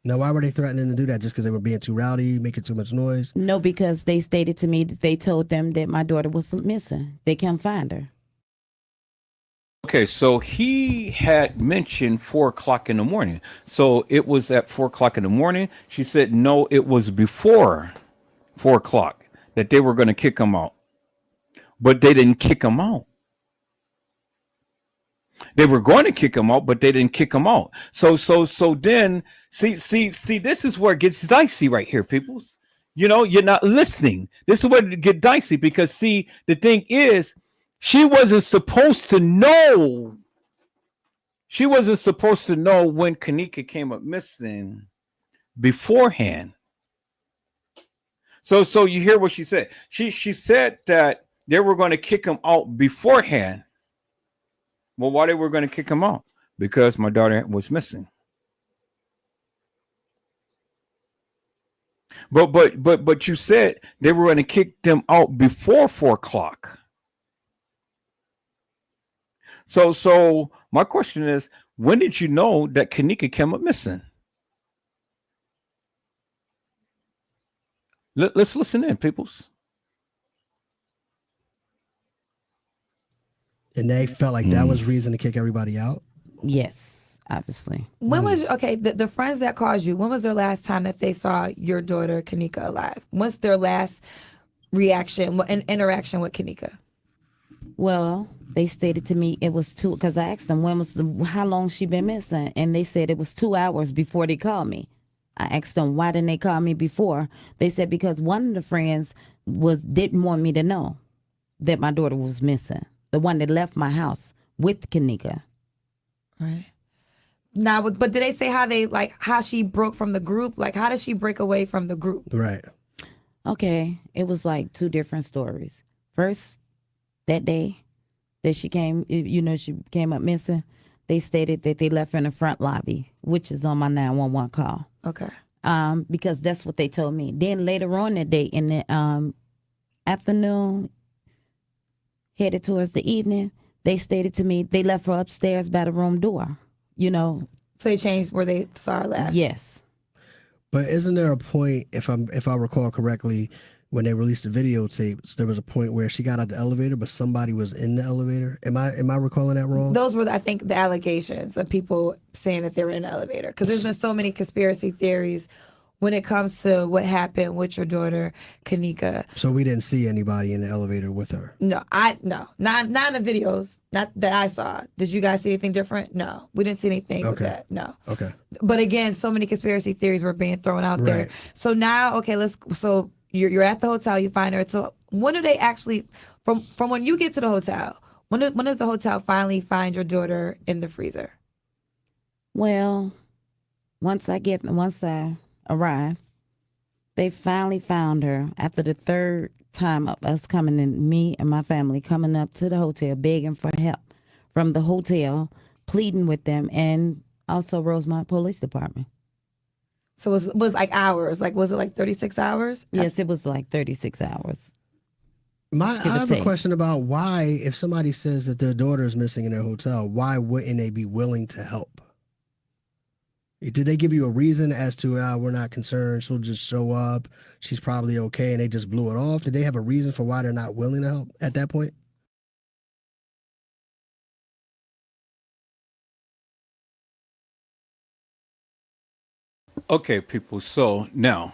Speaker 3: Now, why were they threatening to do that? Just because they were being too rowdy, making too much noise?
Speaker 4: No, because they stated to me that they told them that my daughter was missing. They can't find her.
Speaker 1: Okay, so he had mentioned 4:00 in the morning. So it was at 4:00 in the morning. She said, no, it was before 4:00 that they were going to kick him out. But they didn't kick him out. They were going to kick him out, but they didn't kick him out. So then, see, this is where it gets dicey right here, peoples. You're not listening. This is where it gets dicey because, see, the thing is, she wasn't supposed to know. She wasn't supposed to know when Kenneka came up missing beforehand. So you hear what she said. She said that they were going to kick him out beforehand. Well, why they were going to kick him out? Because my daughter was missing. But you said they were going to kick them out before 4:00. So my question is, when did you know that Kenneka came up missing? Let's listen in, peoples.
Speaker 3: And they felt like that was reason to kick everybody out?
Speaker 4: Yes, obviously.
Speaker 5: When was the friends that called you? When was their last time that they saw your daughter Kenneka alive? What's their last reaction and interaction with Kenneka?
Speaker 4: Well, they stated to me it was because I asked them how long she been missing, and they said it was 2 hours before they called me. I asked them why didn't they call me before. They said because one of the friends didn't want me to know that my daughter was missing. The one that left my house with Kenneka.
Speaker 5: Right. Now, but did they say how she broke from the group? Like, how did she break away from the group?
Speaker 3: Right.
Speaker 4: Okay, it was like two different stories. First, that day that she came, she came up missing, they stated that they left her in the front lobby, which is on my 911 call.
Speaker 5: Okay.
Speaker 4: Because that's what they told me. Then later on that day in the afternoon, headed towards the evening, they stated to me they left her upstairs by the room door.
Speaker 5: So they changed where they saw her last.
Speaker 4: Yes.
Speaker 3: But isn't there a point, if I recall correctly, when they released the videotapes, there was a point where she got out the elevator, but somebody was in the elevator? Am I recalling that wrong?
Speaker 5: Those were, I think, the allegations of people saying that they were in the elevator. Because there's been so many conspiracy theories when it comes to what happened with your daughter, Kenneka.
Speaker 3: So we didn't see anybody in the elevator with her.
Speaker 5: No, not in the videos, not that I saw. Did you guys see anything different? No, we didn't see anything with that. No.
Speaker 3: Okay.
Speaker 5: But again, so many conspiracy theories were being thrown out there.
Speaker 3: Right.
Speaker 5: So now, okay, so you're at the hotel, you find her. So when do they actually, from when you get to the hotel, when does the hotel finally find your daughter in the freezer?
Speaker 4: Well, once I arrived, they finally found her after the third time of us coming in, me and my family coming up to the hotel, begging for help from the hotel, pleading with them, and also Rosemont Police Department.
Speaker 5: So it was like hours. Like, was it like 36 hours?
Speaker 4: Yes, it was like 36 hours.
Speaker 3: I have a question about why, if somebody says that their daughter is missing in their hotel, why wouldn't they be willing to help? Did they give you a reason as to, we're not concerned, she'll just show up, she's probably okay, and they just blew it off? Did they have a reason for why they're not willing to help at that point?
Speaker 1: Okay, people. So now,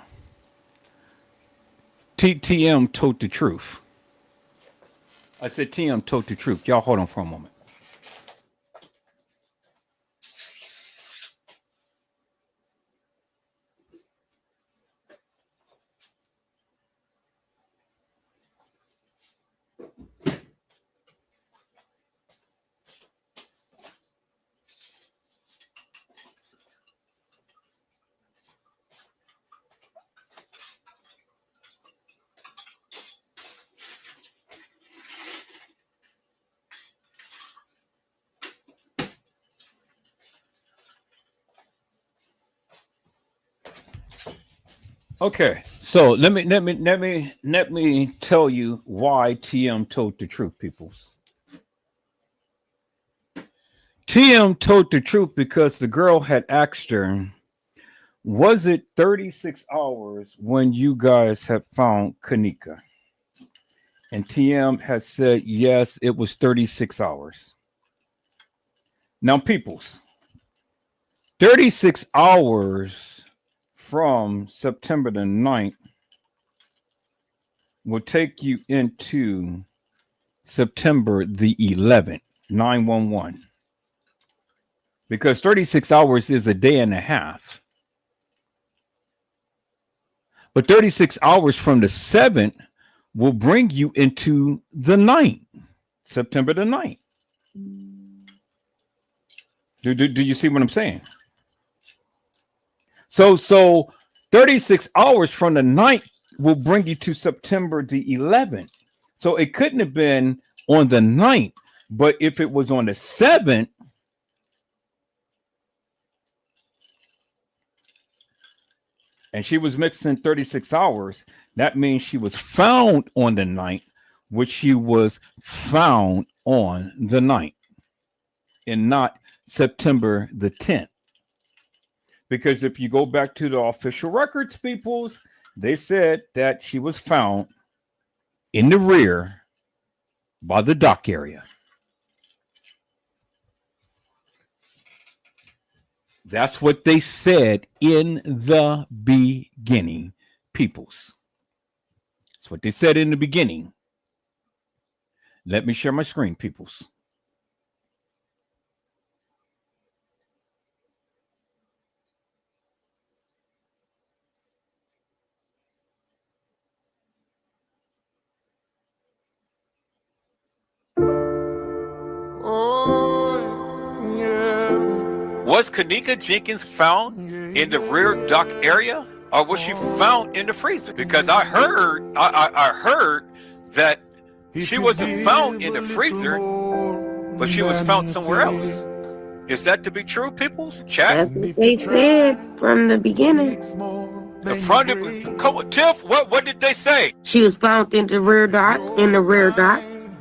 Speaker 1: TM told the truth. I said TM told the truth. Y'all hold on for a moment. Okay, so let me tell you why TM told the truth, peoples. TM told the truth because the girl had asked her, was it 36 hours when you guys had found Kenneka? And TM has said, yes, it was 36 hours. Now, peoples, 36 hours from September the 9th will take you into September the 11th, 911. Because 36 hours is a day and a half. But 36 hours from the 7th will bring you into the 9th, September the 9th. Do you see what I'm saying? So 36 hours from the 9th will bring you to September the 11th. So it couldn't have been on the 9th, but if it was on the 7th, and she was missing 36 hours, that means she was found on the 9th, which she was found on the 9th, and not September the 10th. Because if you go back to the official records, peoples, they said that she was found in the rear by the dock area. That's what they said in the beginning, peoples. That's what they said in the beginning. Let me share my screen, peoples. Was Kenneka Jenkins found in the rear dock area, or was she found in the freezer? Because I heard that she wasn't found in the freezer, but she was found somewhere else. Is that to be true, peoples? Chat.
Speaker 6: That's what they said from the beginning.
Speaker 1: Come on, Tiff, what did they say?
Speaker 6: She was found in the rear dock,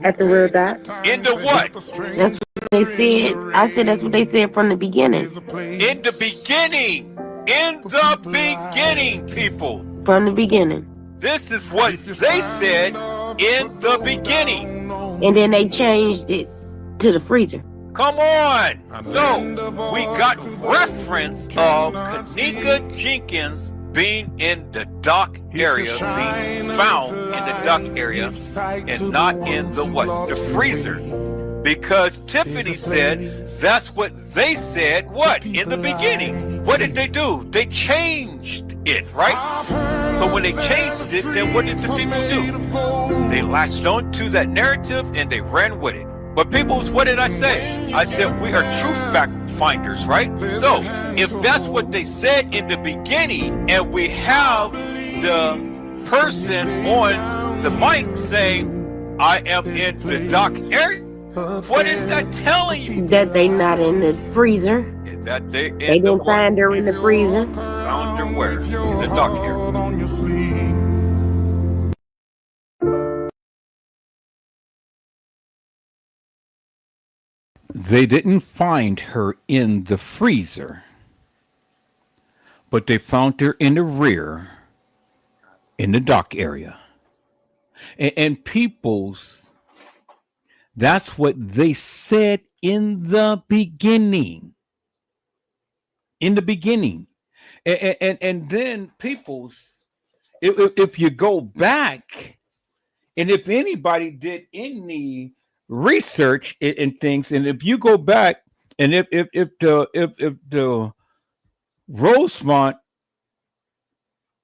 Speaker 6: at the rear dock.
Speaker 1: In the what?
Speaker 6: That's what they said. I said that's what they said from the beginning.
Speaker 1: In the beginning. In the beginning, people.
Speaker 6: From the beginning.
Speaker 1: This is what they said in the beginning.
Speaker 6: And then they changed it to the freezer.
Speaker 1: Come on. So we got reference of Kenneka Jenkins being in the dock area, being found in the dock area, and not in the what? The freezer. Because Tiffany said that's what they said, what? In the beginning. What did they do? They changed it, right? So when they changed it, then what did the people do? They latched on to that narrative and they ran with it. But peoples, what did I say? I said we are truth fact finders, right? So if that's what they said in the beginning, and we have the person on the mic saying, I am in the dock area, what is that telling you?
Speaker 6: That they not in the freezer.
Speaker 1: That they
Speaker 6: didn't find her in the freezer.
Speaker 1: Found her where? In the dock area. They didn't find her in the freezer, but they found her in the rear, in the dock area. And people's, that's what they said in the beginning. In the beginning. And then people's, if you go back, and if anybody did any research and things, and if you go back, and if the Rosemont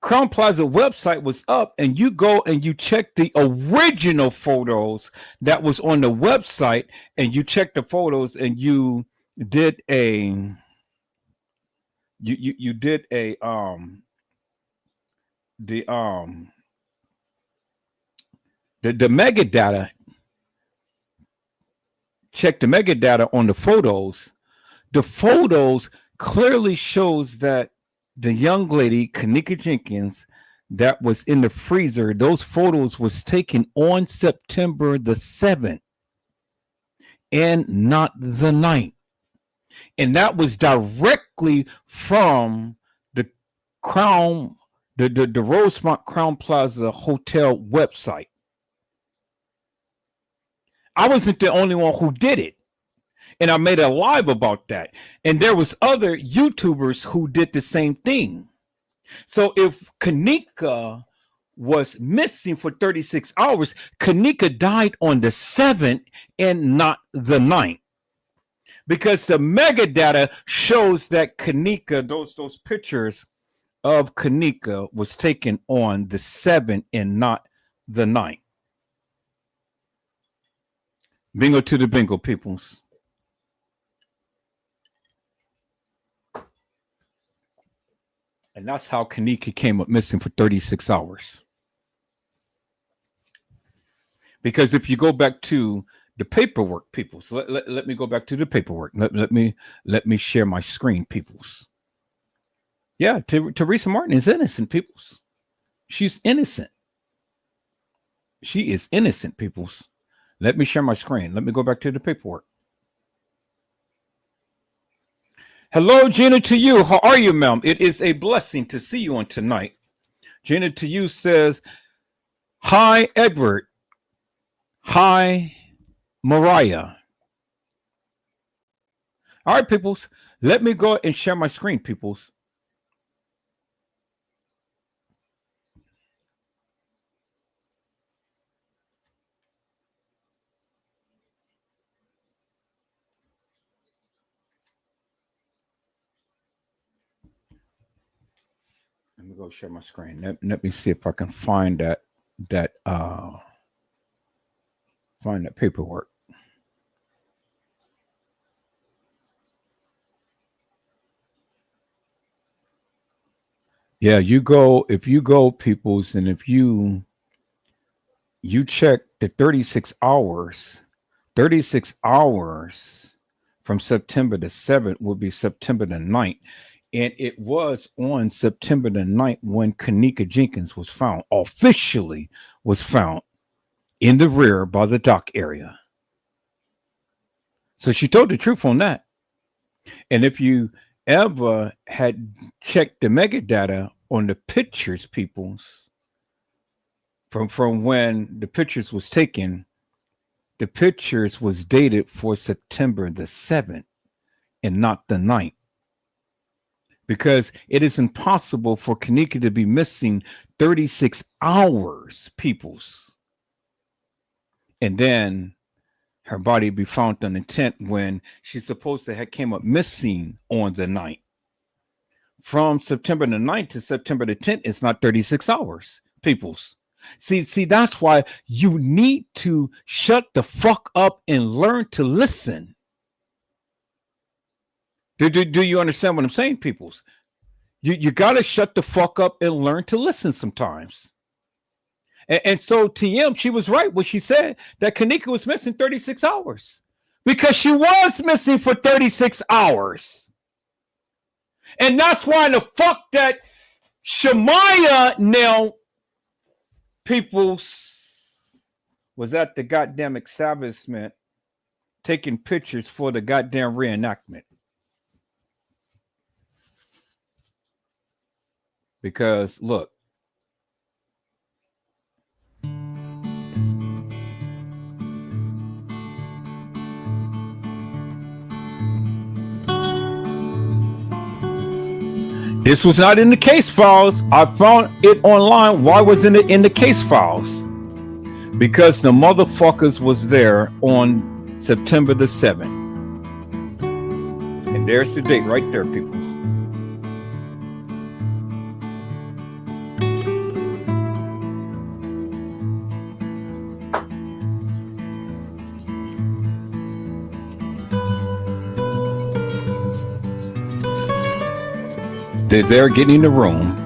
Speaker 1: Crown Plaza website was up, and you go and you check the original photos that was on the website, and you check the photos, and you did a you did a the metadata, check the metadata on the photos. The photos clearly shows that the young lady, Kenneka Jenkins, that was in the freezer, those photos was taken on September the 7th and not the 9th. And that was directly from the Crown, the Rosemont Crown Plaza Hotel website. I wasn't the only one who did it. And I made a live about that. And there was other YouTubers who did the same thing. So if Kenneka was missing for 36 hours, Kenneka died on the 7th and not the 9th. Because the metadata shows that Kenneka, those pictures of Kenneka was taken on the 7th and not the 9th. Bingo to the bingo, peoples. And that's how Kenneka came up missing for 36 hours. Because if you go back to the paperwork, peoples, let me go back to the paperwork. Let me share my screen, peoples. Yeah, Teresa Martin is innocent, peoples. She's innocent. She is innocent, peoples. Let me share my screen. Let me go back to the paperwork. Hello, Gina, to you. How are you, ma'am? It is a blessing to see you on tonight. Gina to you says, hi, Edward. Hi, Mariah. All right, peoples. Let me go and share my screen, peoples. Let me go share my screen. Let me see if I can find that paperwork. Yeah, if you go, peoples, and if you check the 36 hours from September the 7th will be September the 9th. And it was on September the 9th when Kenneka Jenkins was found, officially was found in the rear by the dock area. So she told the truth on that. And if you ever had checked the metadata on the pictures, peoples, from when the pictures was taken, the pictures was dated for September the 7th and not the 9th. because it is impossible for Kenneka to be missing 36 hours, peoples. And then her body be found on the 10th when she's supposed to have came up missing on the 9th. From September the 9th to September the 10th, it's not 36 hours, peoples. See, that's why you need to shut the fuck up and learn to listen. Do you understand what I'm saying, peoples? You got to shut the fuck up and learn to listen sometimes. And so TM, she was right when she said that Kenneka was missing 36 hours because she was missing for 36 hours. And that's why the fuck that Shemaya now, peoples, was at the goddamn establishment taking pictures for the goddamn reenactment. Because look, this was not in the case files. I found it online. Why wasn't it in the case files? Because the motherfuckers was there on September the 7th. And there's the date right there, peoples. They're getting in the room.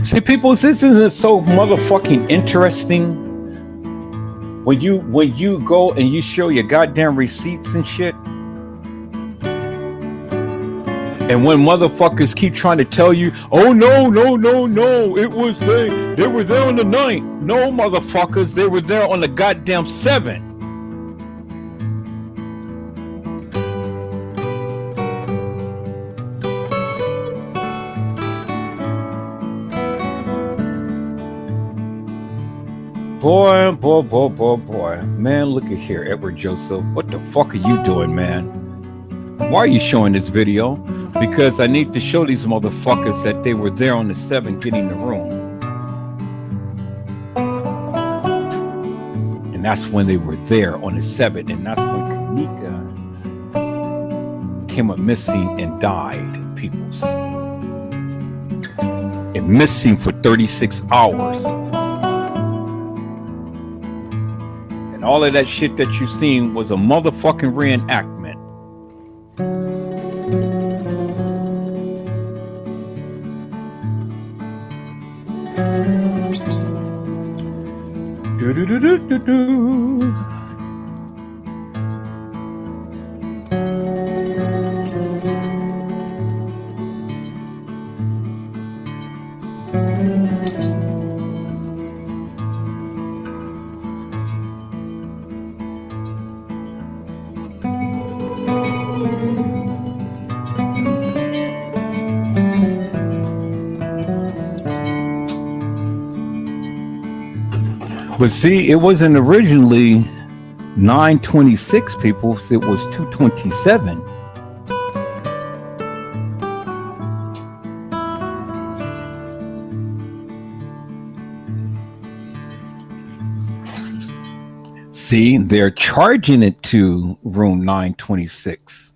Speaker 1: See, people, this isn't so motherfucking interesting. When you go and you show your goddamn receipts and shit. And when motherfuckers keep trying to tell you, oh no, it was they were there on the 9th. No, motherfuckers, they were there on the goddamn 7th. Boy. Man, look at here, Edward Joseph. What the fuck are you doing, man? Why are you showing this video? Because I need to show these motherfuckers that they were there on the 7th getting the room. And that's when they were there on the 7th. And that's when Kenneka came up missing and died, peoples. And missing for 36 hours. And all of that shit that you seen was a motherfucking reenactment. Do. But see, it wasn't originally 926 people, it was 227. See, they're charging it to room 926.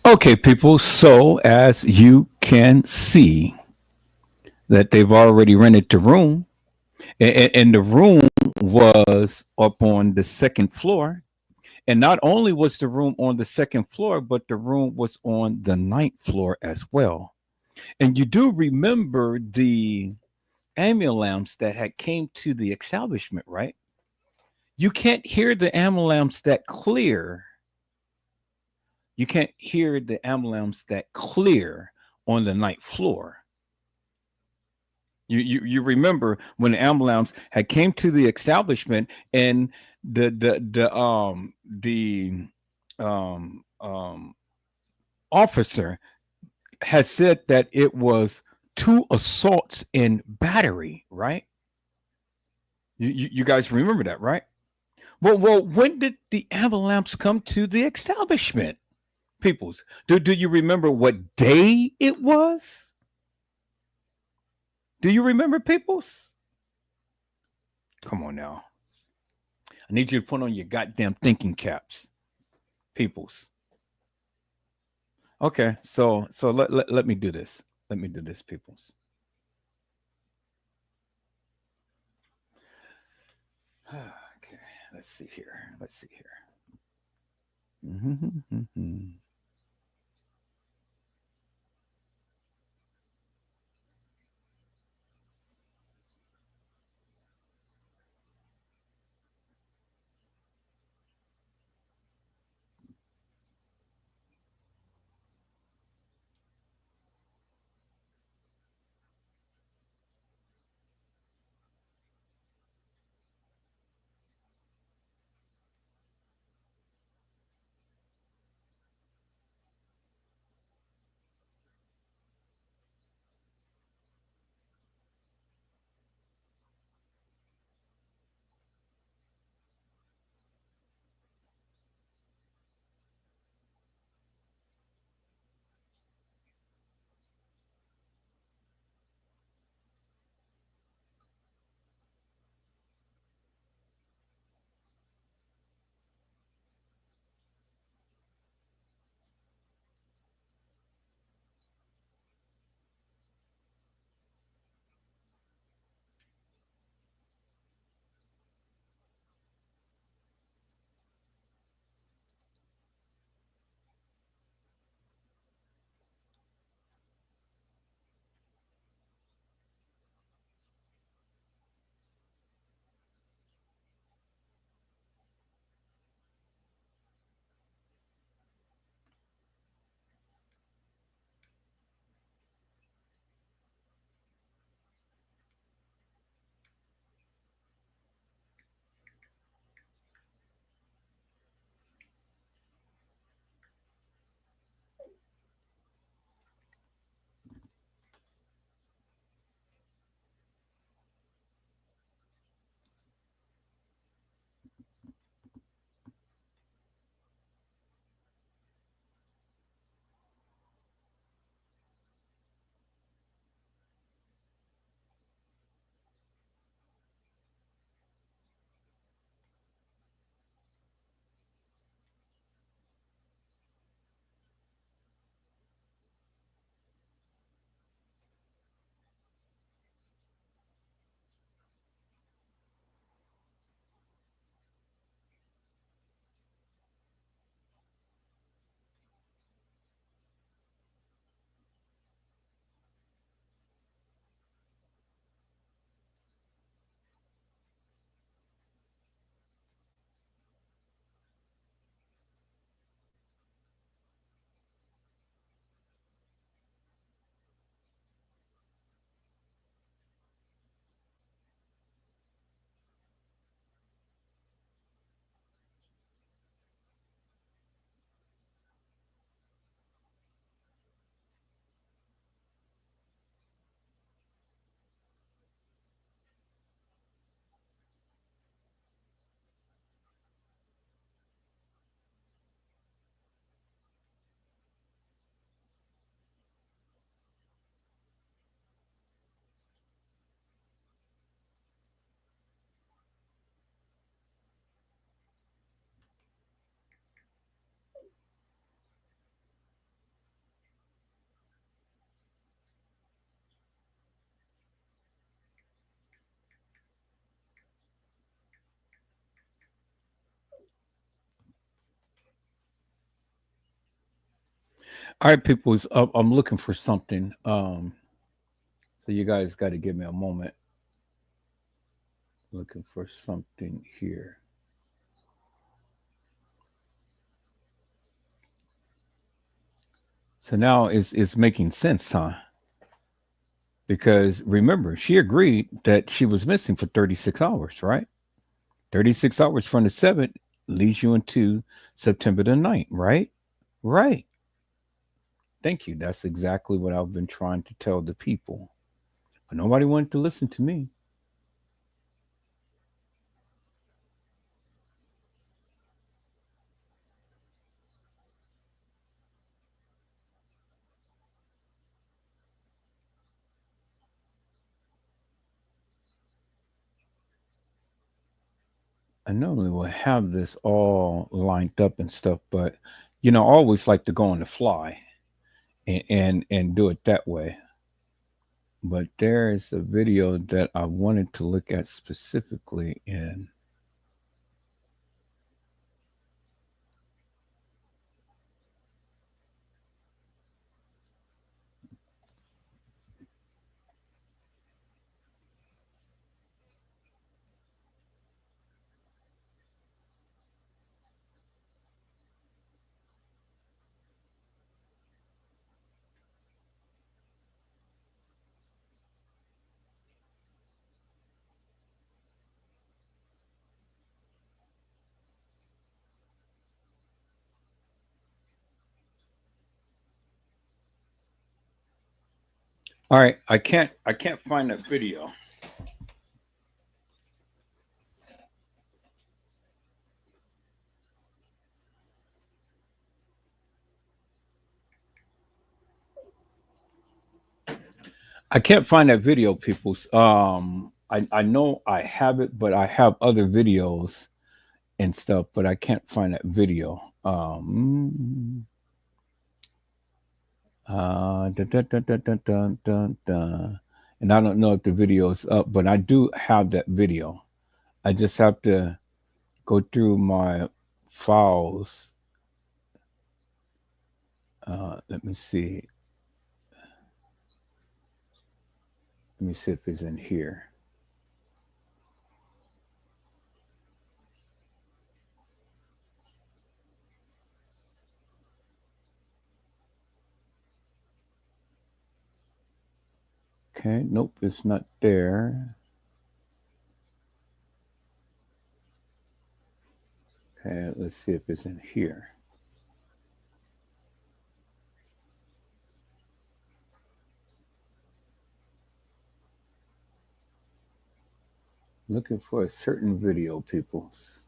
Speaker 1: Okay, people. So as you can see, that they've already rented the room, and the room was up on the second floor. And not only was the room on the second floor, but the room was on the ninth floor as well. And you do remember the ambulance that had came to the establishment, right? You can't hear the ambulance that clear. You can't hear the ambulance that clear on the ninth floor. You remember when the ambulance had came to the establishment, and the officer had said that it was two assaults and battery, right? You guys remember that, right? Well, when did the ambulance come to the establishment? Peoples, do you remember what day it was? Do you remember, peoples? Come on now. I need you to put on your goddamn thinking caps, peoples. Okay, so let me do this. Let me do this, peoples. Okay, let's see here. Let's see here. All right, people's up. I'm looking for something. So you guys got to give me a moment. Looking for something here. So now it's making sense, huh? Because remember, she agreed that she was missing for 36 hours, right? 36 hours from the 7th leads you into September the 9th, right? Right. Thank you. That's exactly what I've been trying to tell the people. But nobody wanted to listen to me. I normally will have this all lined up and stuff, but I always like to go on the fly and do it that way. But there is a video that I wanted to look at specifically in. All right, I can't find that video. I can't find that video, peoples. I know I have it, but I have other videos and stuff, but I can't find that video. Dun, dun, dun, dun, dun, dun, dun, dun. And I don't know if the video is up, but I do have that video. I just have to go through my files. Let me see. Let me see if it's in here. Okay, nope, it's not there. Okay, let's see if it's in here. Looking for a certain video, peoples.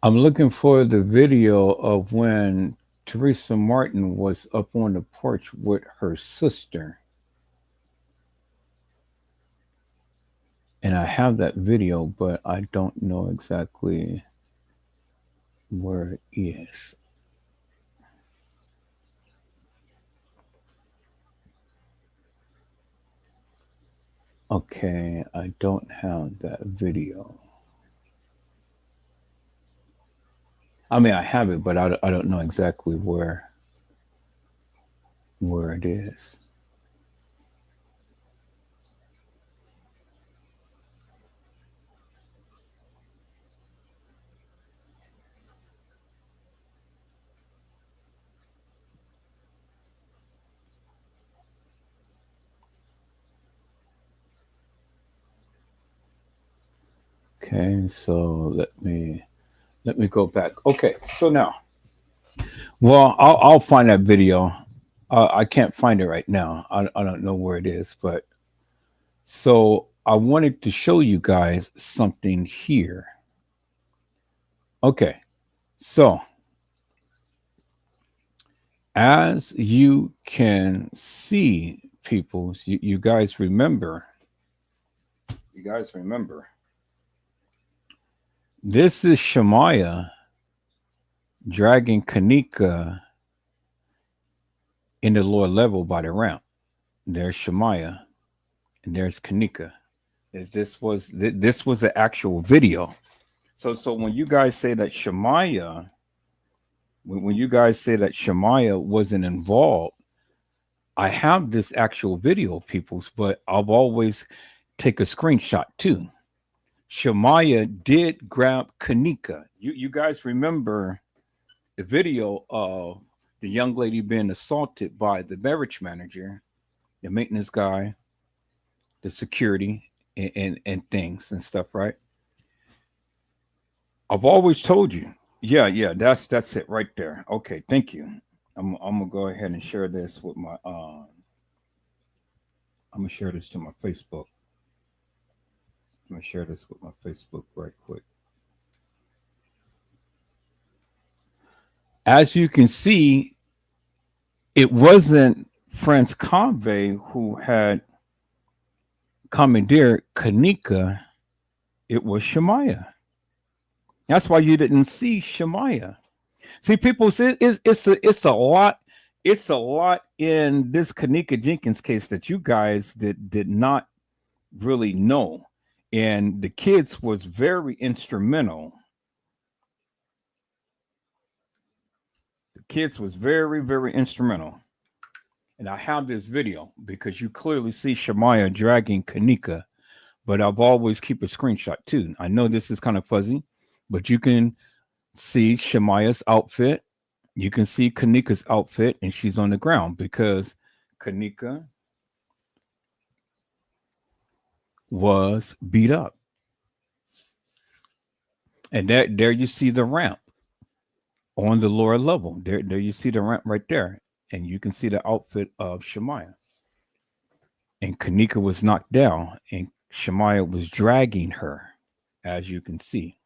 Speaker 1: I'm looking for the video of when Teresa Martin was up on the porch with her sister. And I have that video, but I don't know exactly where it is. Okay, I don't have that video. I mean, I have it, but I don't know exactly where it is. Okay, so let me go back. Okay, so now, well, I'll find that video. I can't find it right now. I don't know where it is, but so I wanted to show you guys something here. Okay, so as you can see, people, you guys remember. You guys remember. This is Shemaiah dragging Kenneka in the lower level by the ramp. There's Shemaiah and there's Kenneka. is this was an actual video. So when you guys say that Shemaiah, when you guys say that Shemaiah wasn't involved, I have this actual video, peoples, but I've always take a screenshot too. Shemaiah did grab Kenneka. You guys remember the video of the young lady being assaulted by the beverage manager, the maintenance guy, the security, and things and stuff, right? I've always told you. Yeah, that's it right there. Okay, thank you. I'm gonna go ahead and share this with my I'm gonna share this to my Facebook. I'm gonna share this with my Facebook right quick. As you can see, it wasn't Franz Convey who had commandeered Kenneka, it was Shemaiah. That's why you didn't see Shemaiah. See, people say it's a lot in this Kenneka Jenkins case that you guys did not really know. And the kids was very instrumental. The kids was very, very instrumental. And I have this video because you clearly see Shemaiah dragging Kenneka, but I've always keep a screenshot too. I know this is kind of fuzzy, but you can see Shemaiah's outfit. You can see Kenneka's outfit, and she's on the ground because Kenneka was beat up. And there you see the ramp on the lower level. There you see the ramp right there. And you can see the outfit of Shemaiah. And Kenneka was knocked down, and Shemaiah was dragging her, as you can see.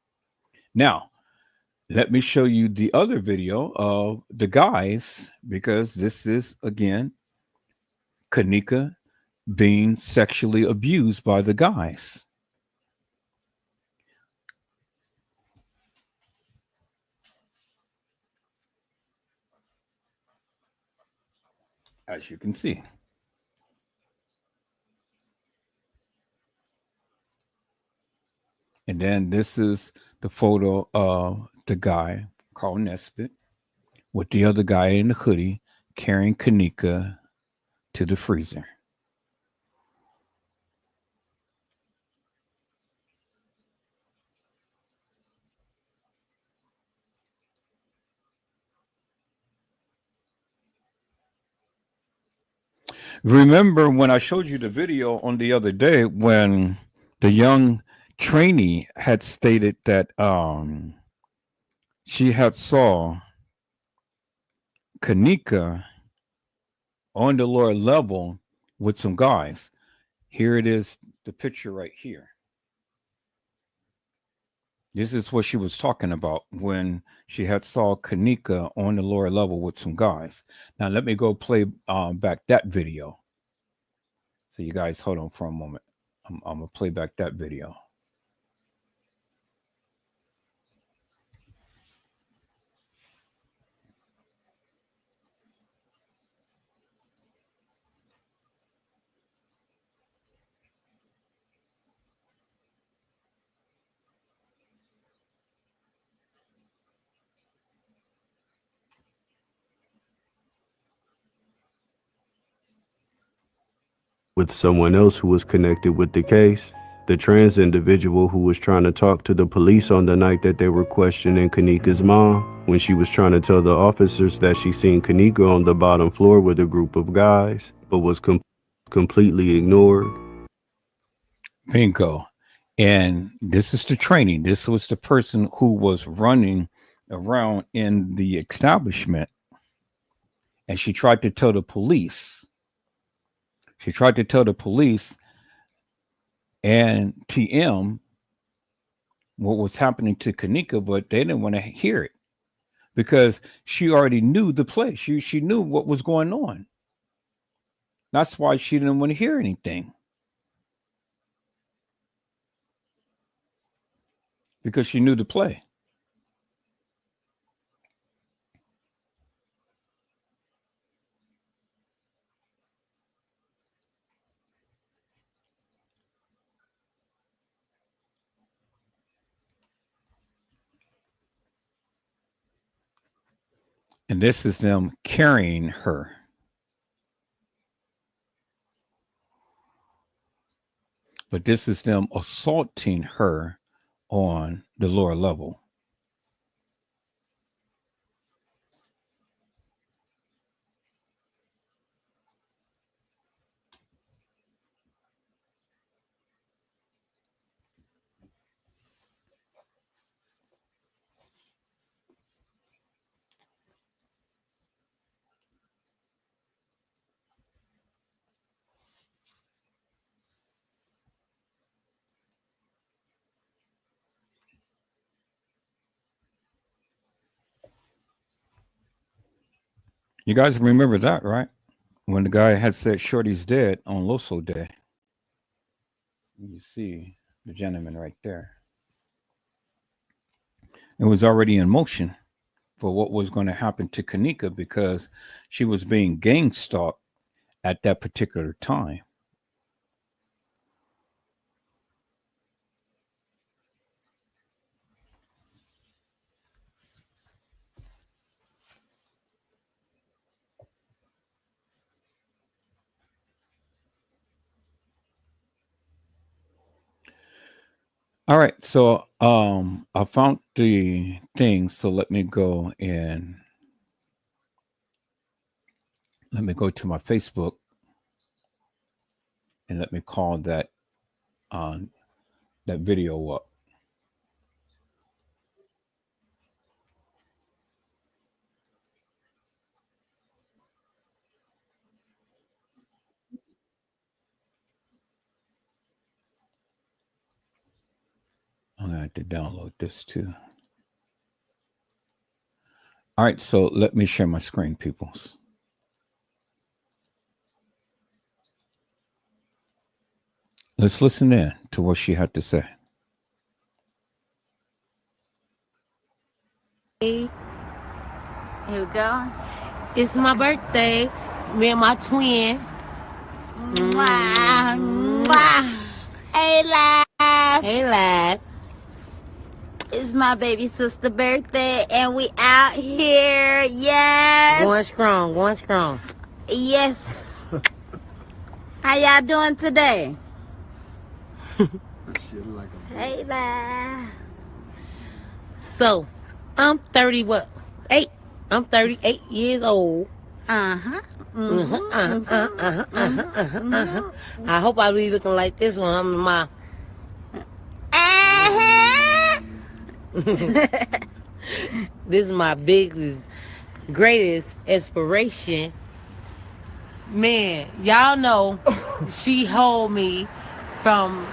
Speaker 1: Now, let me show you the other video of the guys, because this is, again, Kenneka being sexually abused by the guys. As you can see. And then this is the photo of the guy, Carl Nesbitt, with the other guy in the hoodie carrying Kenneka to the freezer. Remember when I showed you the video on the other day when the young trainee had stated that she had saw Kenneka on the lower level with some guys. Here it is, the picture right here. This is what she was talking about when she had saw Kenneka on the lower level with some guys. Now let me go play back that video. So you guys hold on for a moment. I'm gonna play back that video.
Speaker 7: With someone else who was connected with the case. The trans individual who was trying to talk to the police on the night that they were questioning Kenneka's mom, when she was trying to tell the officers that she seen Kenneka on the bottom floor with a group of guys, but was completely ignored.
Speaker 1: Bingo. And this is the training. This was the person who was running around in the establishment. And she tried to tell the police. She tried to tell the police and TM what was happening to Kenneka, but they didn't want to hear it because she already knew the place. She knew what was going on. That's why she didn't want to hear anything. Because she knew the play. And this is them carrying her. But this is them assaulting her on the lower level. You guys remember that, right? When the guy had said Shorty's dead on Loso Day. You see the gentleman right there. It was already in motion for what was going to happen to Kenneka because she was being gang stalked at that particular time. All right, so I found the thing, so let me go to my Facebook and let me call that video up. I'm gonna have to download this too. All right, so let me share my screen, peoples. Let's listen in to what she had to say.
Speaker 8: Here we go. It's my birthday. Me and my twin. Mwah, mwah. Hey, lad. Hey, lad. It's my baby sister birthday, and we out here. Yes. Going strong, going strong. Yes. How y'all doing today? Hey, lad. So, I'm 30 what? 8. I'm 38 years old. Uh-huh. I hope I be looking like this when I'm in my... This is my biggest, greatest inspiration. Man, y'all know she hold me from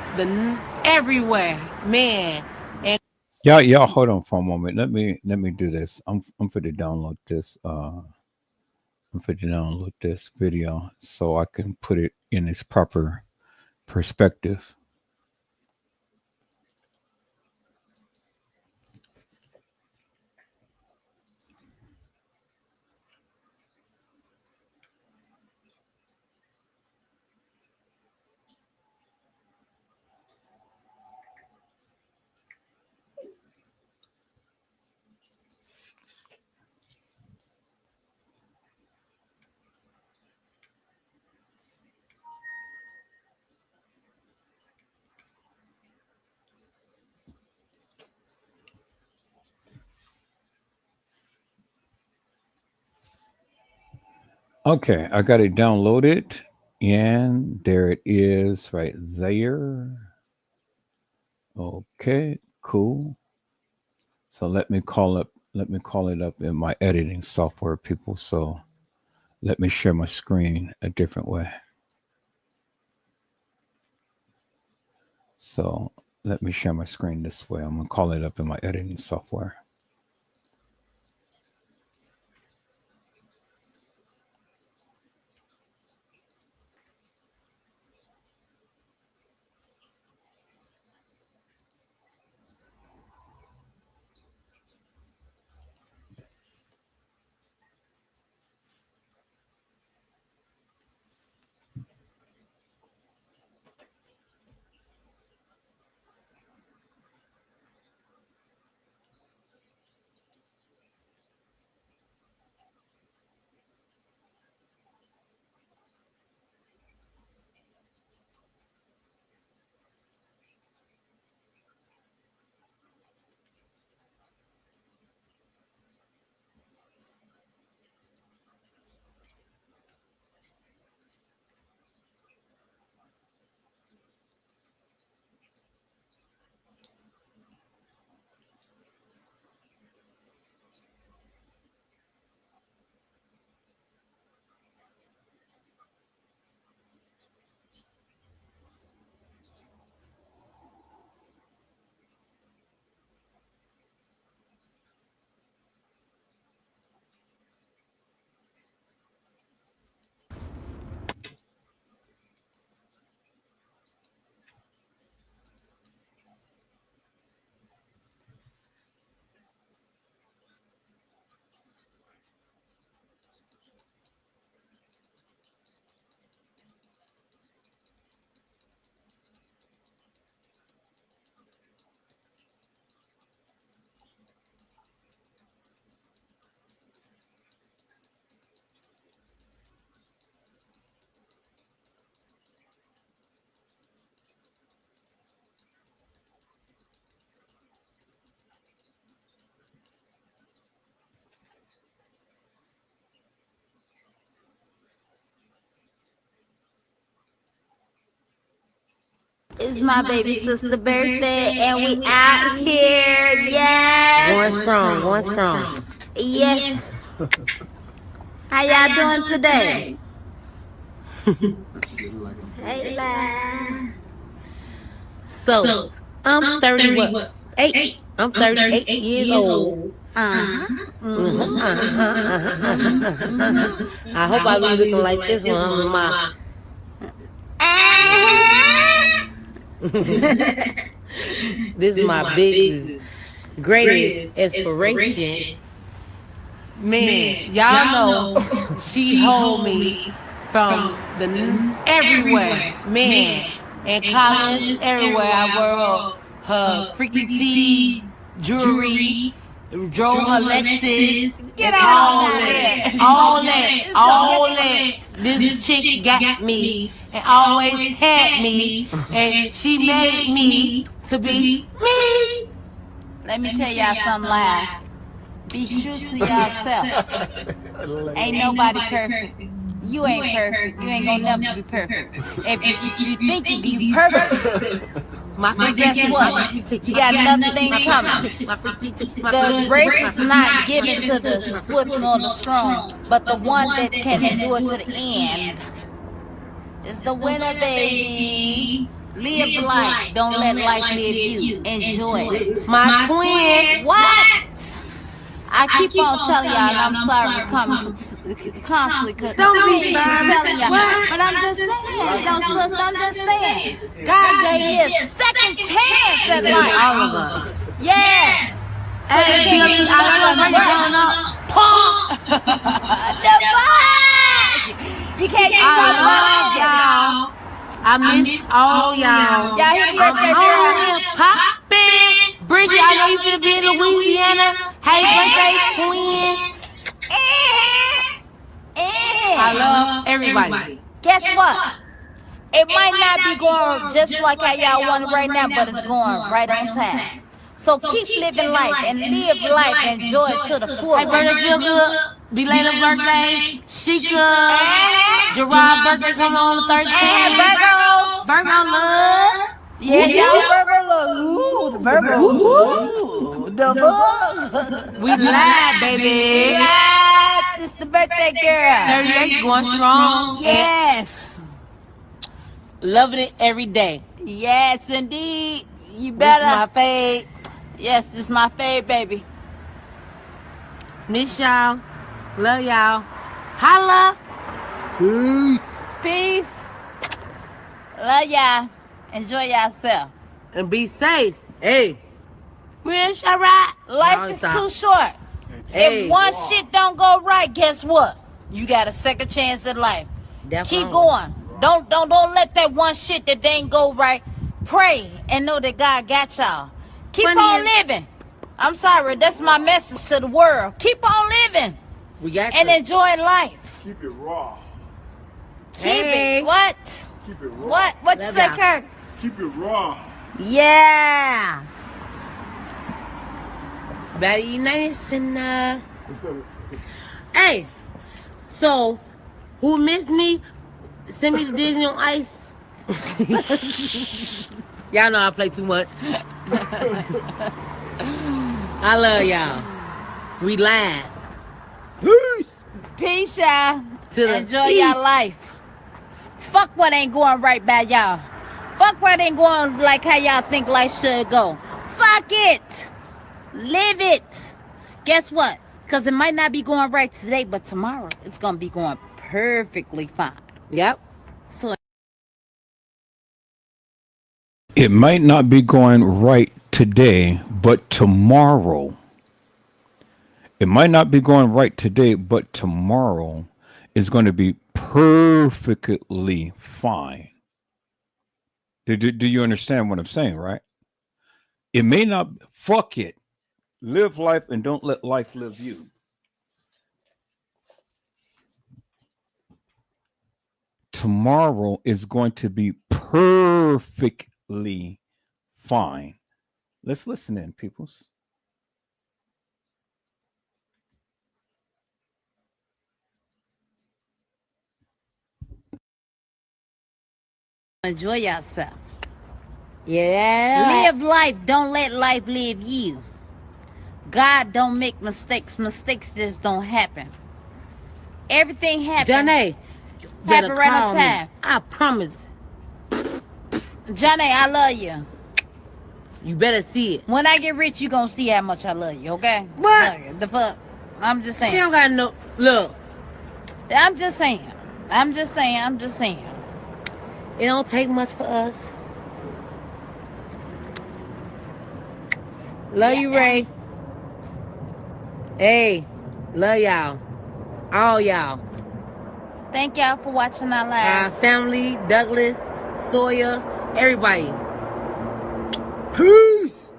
Speaker 8: everywhere. Man. And
Speaker 1: Y'all hold on for a moment. Let me do this. I'm for to download this. I'm for to download this video so I can put it in its proper perspective. Okay, I got it downloaded, and there it is right there. Okay, cool. So let me call it up in my editing software, people. So let me share my screen a different way. So let me share my screen this way. I'm gonna call it up in my editing software.
Speaker 8: It's my baby sister's birthday, and we out here. Yes.
Speaker 6: Going strong, going strong.
Speaker 8: Yes. How y'all doing today? Hey, la.
Speaker 6: So, I'm 30 what? 8. I'm 38 years old.
Speaker 8: Uh-huh.
Speaker 6: I hope I be looking like this one. I'm my this is my biggest, greatest inspiration. Man, y'all know she hold me from the everywhere. Man, in college, everywhere I wear her freaky tee, jewelry, drove her Lexus,
Speaker 8: Get
Speaker 6: all
Speaker 8: on
Speaker 6: that,
Speaker 8: there.
Speaker 6: all that. This chick got me and always had me, and she made me to be me.
Speaker 8: Let me tell y'all something live. Be true to yourself. Ain't nobody perfect. You ain't perfect. You ain't gonna never be perfect. If you think you perfect,
Speaker 6: My
Speaker 8: guess what? You got another thing coming. The race is not given to the swift nor the strong, but the one that can endure to the end is the winner, baby. Live life. Don't let life live you. Enjoy it.
Speaker 6: My twin.
Speaker 8: What? I keep on telling y'all, and I'm sorry for coming constantly.
Speaker 6: Don't be
Speaker 8: telling
Speaker 6: sorry.
Speaker 8: y'all.
Speaker 6: What?
Speaker 8: But I'm just saying, no, sister, I'm just saying. God gave me a second chance at life.
Speaker 6: All of us.
Speaker 8: Yes. So
Speaker 6: Hey,
Speaker 8: you can't
Speaker 6: Billy,
Speaker 8: do
Speaker 6: I love
Speaker 8: nothing
Speaker 6: you
Speaker 8: but
Speaker 6: growing up. Punk.
Speaker 8: the fuck. You can't do
Speaker 6: I
Speaker 8: nothing
Speaker 6: love
Speaker 8: but
Speaker 6: y'all. I miss all y'all.
Speaker 8: Y'all hear the
Speaker 6: I'm
Speaker 8: birthday
Speaker 6: home
Speaker 8: girl?
Speaker 6: and poppin'. Bridget, I know you finna be in Louisiana. Happy birthday, twin. I love everybody.
Speaker 8: Guess what? It might not be going just like how y'all want it right now, but it's going right on time. So keep living life and live life and enjoy it to the
Speaker 6: Hey,
Speaker 8: fullest.
Speaker 6: birthday feel good. Belated birthday. Sheikah. Gerard birthday coming on the 13th.
Speaker 8: Virgos.
Speaker 6: Virgo love.
Speaker 8: Yes, y'all Virgo look. Ooh, the Virgo. Ooh, the fuck.
Speaker 6: We live, baby.
Speaker 8: Yes, it's the birthday girl.
Speaker 6: 38 going strong.
Speaker 8: Yes.
Speaker 6: And loving it every day.
Speaker 8: Yes, indeed. You
Speaker 6: This
Speaker 8: better.
Speaker 6: is my fave.
Speaker 8: Yes, this is my fave, baby.
Speaker 6: Miss y'all. Love y'all. Holla. Peace.
Speaker 8: Peace. Love y'all. Enjoy yourself.
Speaker 6: And be safe. Hey. We in Sharrat.
Speaker 8: Life is too short.
Speaker 6: Hey.
Speaker 8: If one shit don't go right, guess what? You got a second chance at life. Keep going. Don't let that one shit that didn't go right. Pray and know that God got y'all. Keep on living. I'm sorry, that's my message to the world. Keep on living
Speaker 6: We got
Speaker 8: and enjoying life.
Speaker 9: Keep it raw.
Speaker 8: Keep it. What?
Speaker 9: Keep it raw.
Speaker 8: What you
Speaker 6: Love
Speaker 8: say,
Speaker 6: y'all.
Speaker 8: Kirk?
Speaker 9: Keep it raw.
Speaker 8: Yeah.
Speaker 6: Better eat nice and Hey. So, who missed me? Send me to Disney on Ice. Y'all know I play too much. I love y'all. We live. Peace.
Speaker 8: Peace, y'all.
Speaker 6: To the
Speaker 8: Enjoy
Speaker 6: east.
Speaker 8: your life. Fuck what ain't going right by y'all. Fuck what ain't going like how y'all think life should go. Fuck it. Live it. Guess what? Because it might not be going right today, but tomorrow it's going to be going perfectly fine.
Speaker 6: Yep.
Speaker 8: So
Speaker 1: It might not be going right today, but tomorrow. It might not be going right today, but tomorrow is going to be perfectly fine. Do you understand what I'm saying, right? It may not, fuck it. Live life and don't let life live you. Tomorrow is going to be perfectly fine. Let's listen in, peoples.
Speaker 8: enjoy yourself.
Speaker 6: Yeah.
Speaker 8: Live life. Don't let life live you. God don't make mistakes. Mistakes just don't happen. Everything happens.
Speaker 6: Janae,
Speaker 8: Happen right on time.
Speaker 6: I promise.
Speaker 8: Johnny, I love you.
Speaker 6: You better see it.
Speaker 8: When I get rich, you gonna see how much I love you, okay?
Speaker 6: What?
Speaker 8: Look, the fuck? I'm just saying.
Speaker 6: She don't got no... Look.
Speaker 8: I'm just saying. I'm just saying.
Speaker 6: It don't take much for us. Love you, Ray. Hey, love y'all. All y'all.
Speaker 8: Thank y'all for watching our live.
Speaker 6: Family, Douglas, Sawyer, everybody. Peace.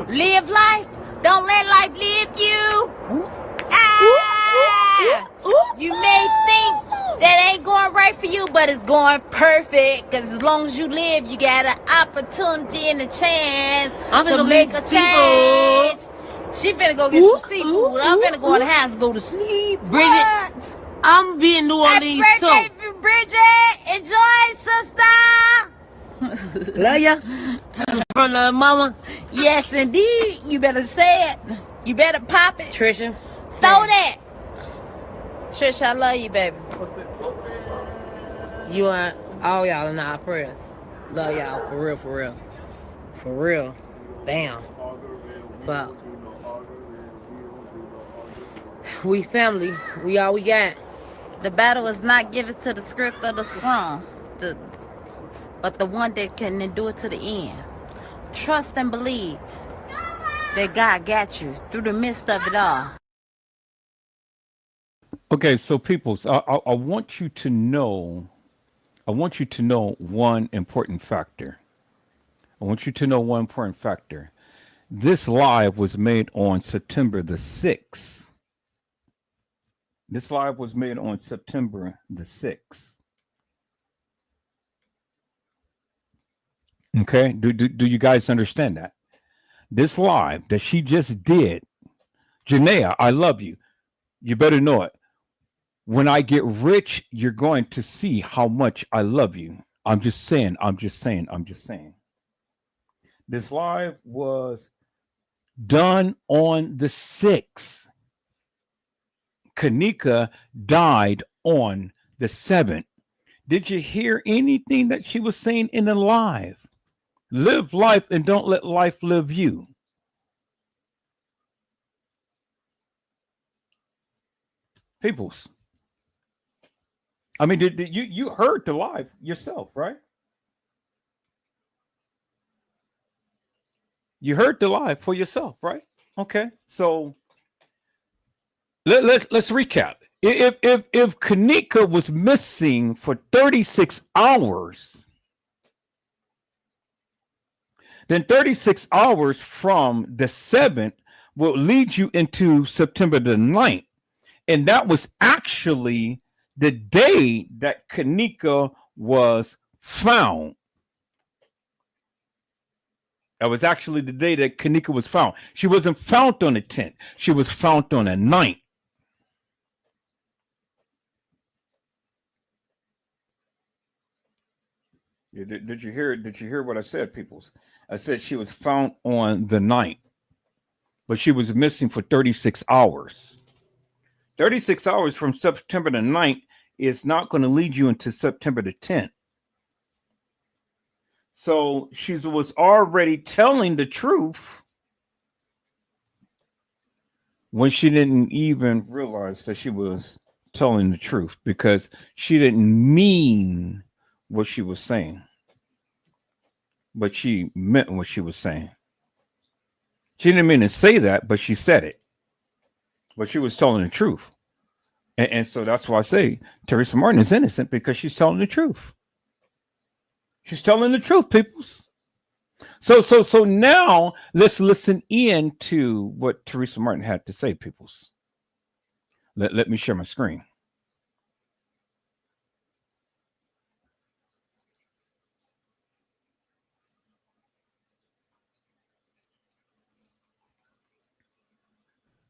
Speaker 8: Live life. Don't let life live you. Ah! You may think that ain't going right for you, but it's going perfect. Because as long as you live, you got an opportunity and a chance to make a change. She finna go get some seafood. I'm finna go in the house and go to sleep.
Speaker 6: Bridget,
Speaker 8: what?
Speaker 6: I'm being New Orleans too.
Speaker 8: Happy birthday, Bridget. Enjoy, sister.
Speaker 6: Love ya. From the mama.
Speaker 8: Yes, indeed. You better say it. You better pop it.
Speaker 6: Trisha.
Speaker 8: Throw that. Trish, I love you, baby.
Speaker 6: You and all y'all in our prayers. Love y'all. For real, for real. For real. Bam. Fuck. We family. We all we got.
Speaker 8: The battle is not given to the script or the strong, but the one that can endure to the end. Trust and believe that God got you through the midst of it all.
Speaker 1: Okay, so peoples, I want you to know, one important factor. This live was made on September the 6th. Okay, do you guys understand that? This live that she just did, Janaea, I love you. You better know it. When I get rich, you're going to see how much I love you. I'm just saying. This live was done on the 6th. Kenneka died on the 7th. Did you hear anything that she was saying in the live? Live life and don't let life live you. Peoples. I mean, did you heard the live yourself, right? You heard the live for yourself, right? Okay, so let's recap. If Kenneka was missing for 36 hours, then 36 hours from the 7th will lead you into September the 9th. And that was actually the day that Kenneka was found. That was actually the day that Kenneka was found. She wasn't found on the 10th. She was found on the 9th. Did you hear? Did you hear what I said, peoples? I said she was found on the 9th, but she was missing for 36 hours. 36 hours from September the 9th is not going to lead you into September the 10th. So she was already telling the truth when she didn't even realize that she was telling the truth, because she didn't mean what she was saying, but she meant what she was saying. She didn't mean to say that, but she said it. But she was telling the truth. And so that's why I say Teresa Martin is innocent, because she's telling the truth. She's telling the truth, peoples. So now let's listen in to what Teresa Martin had to say, peoples. Let me share my screen.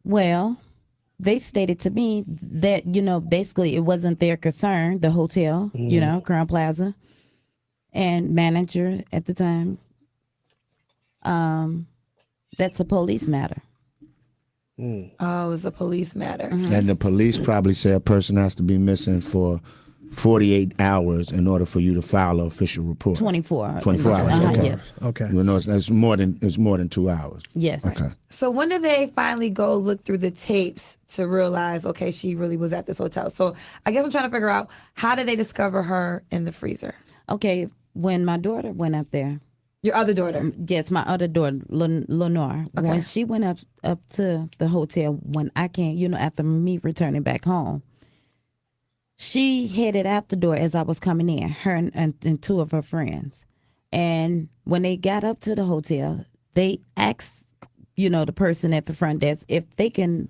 Speaker 4: Well, they stated to me that, basically it wasn't their concern, the hotel, Crown Plaza, and manager at the time, That's a police matter.
Speaker 5: Oh, it's a police matter.
Speaker 10: And the police probably say a person has to be missing for 48 hours in order for you to file an official report.
Speaker 4: 24.
Speaker 10: 24 hours. Okay.
Speaker 4: Yes.
Speaker 3: Okay.
Speaker 10: You know, it's more than 2 hours.
Speaker 4: Yes.
Speaker 10: Okay.
Speaker 5: So when did they finally go look through the tapes to realize, okay, she really was at this hotel? So I guess I'm trying to figure out, how did they discover her in the freezer?
Speaker 4: Okay, when my daughter went up there.
Speaker 5: Your other daughter?
Speaker 4: Yes, my other daughter, Lenore.
Speaker 5: Okay.
Speaker 4: When she went up to the hotel, when I came, you know, after me returning back home, she headed out the door as I was coming in, her and two of her friends. And when they got up to the hotel, they asked, you know, the person at the front desk if they can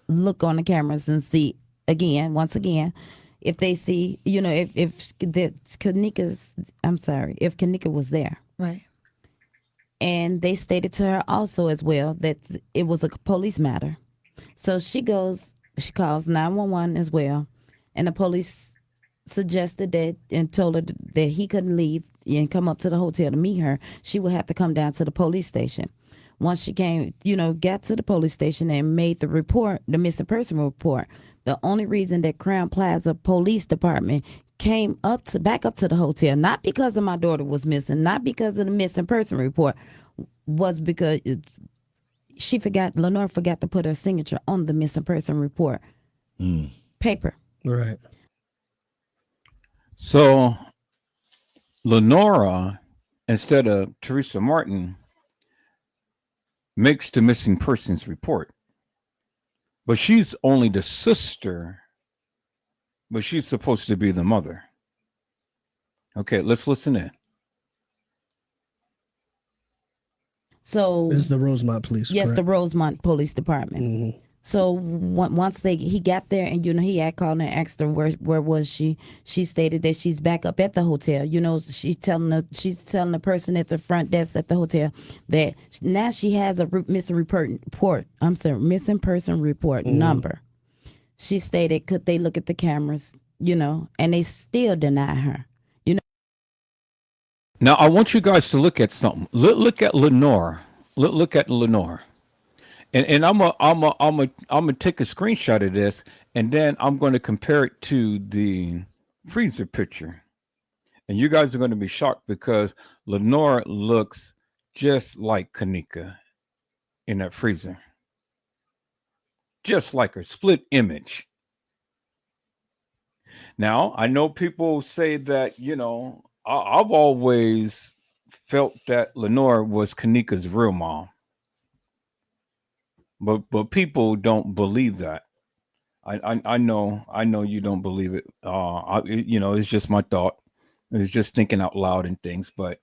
Speaker 4: look on the cameras and see once again, if they see, you know, if Kenneka was there.
Speaker 5: Right.
Speaker 4: And they stated to her also as well that it was a police matter. So she calls 911 as well. And the police suggested that and told her that he couldn't leave and come up to the hotel to meet her. She would have to come down to the police station. Once she came, you know, got to the police station and made the report, the missing person report, the only reason that Crown Plaza Police Department came back up to the hotel, not because of my daughter was missing, not because of the missing person report, was because Lenore forgot to put her signature on the missing person report paper.
Speaker 3: Right.
Speaker 1: So Lenora, instead of Teresa Martin, makes the missing persons report. But she's only the sister, but she's supposed to be the mother. Okay, let's listen in.
Speaker 4: So
Speaker 3: This is the Rosemont Police.
Speaker 4: yes,
Speaker 3: correct?
Speaker 4: the Rosemont Police Department.
Speaker 3: Mhm.
Speaker 4: So once he got there, and you know, he had called and asked her where was she. She stated that she's back up at the hotel. You know, she's telling the person at the front desk at the hotel that now she has a missing person report number. She stated, could they look at the cameras? You know, and they still deny her. You know.
Speaker 1: Now I want you guys to look at something. Look at Lenore. Look at Lenore. And I'm gonna take a screenshot of this, and then I'm going to compare it to the freezer picture, and you guys are going to be shocked because Lenore looks just like Kenneka in that freezer, just like her, split image. Now I know people say that, you know, I've always felt that Lenore was Kenneka's real mom. But people don't believe that. I know you don't believe it. You know, it's just my thought. It's just thinking out loud and things. But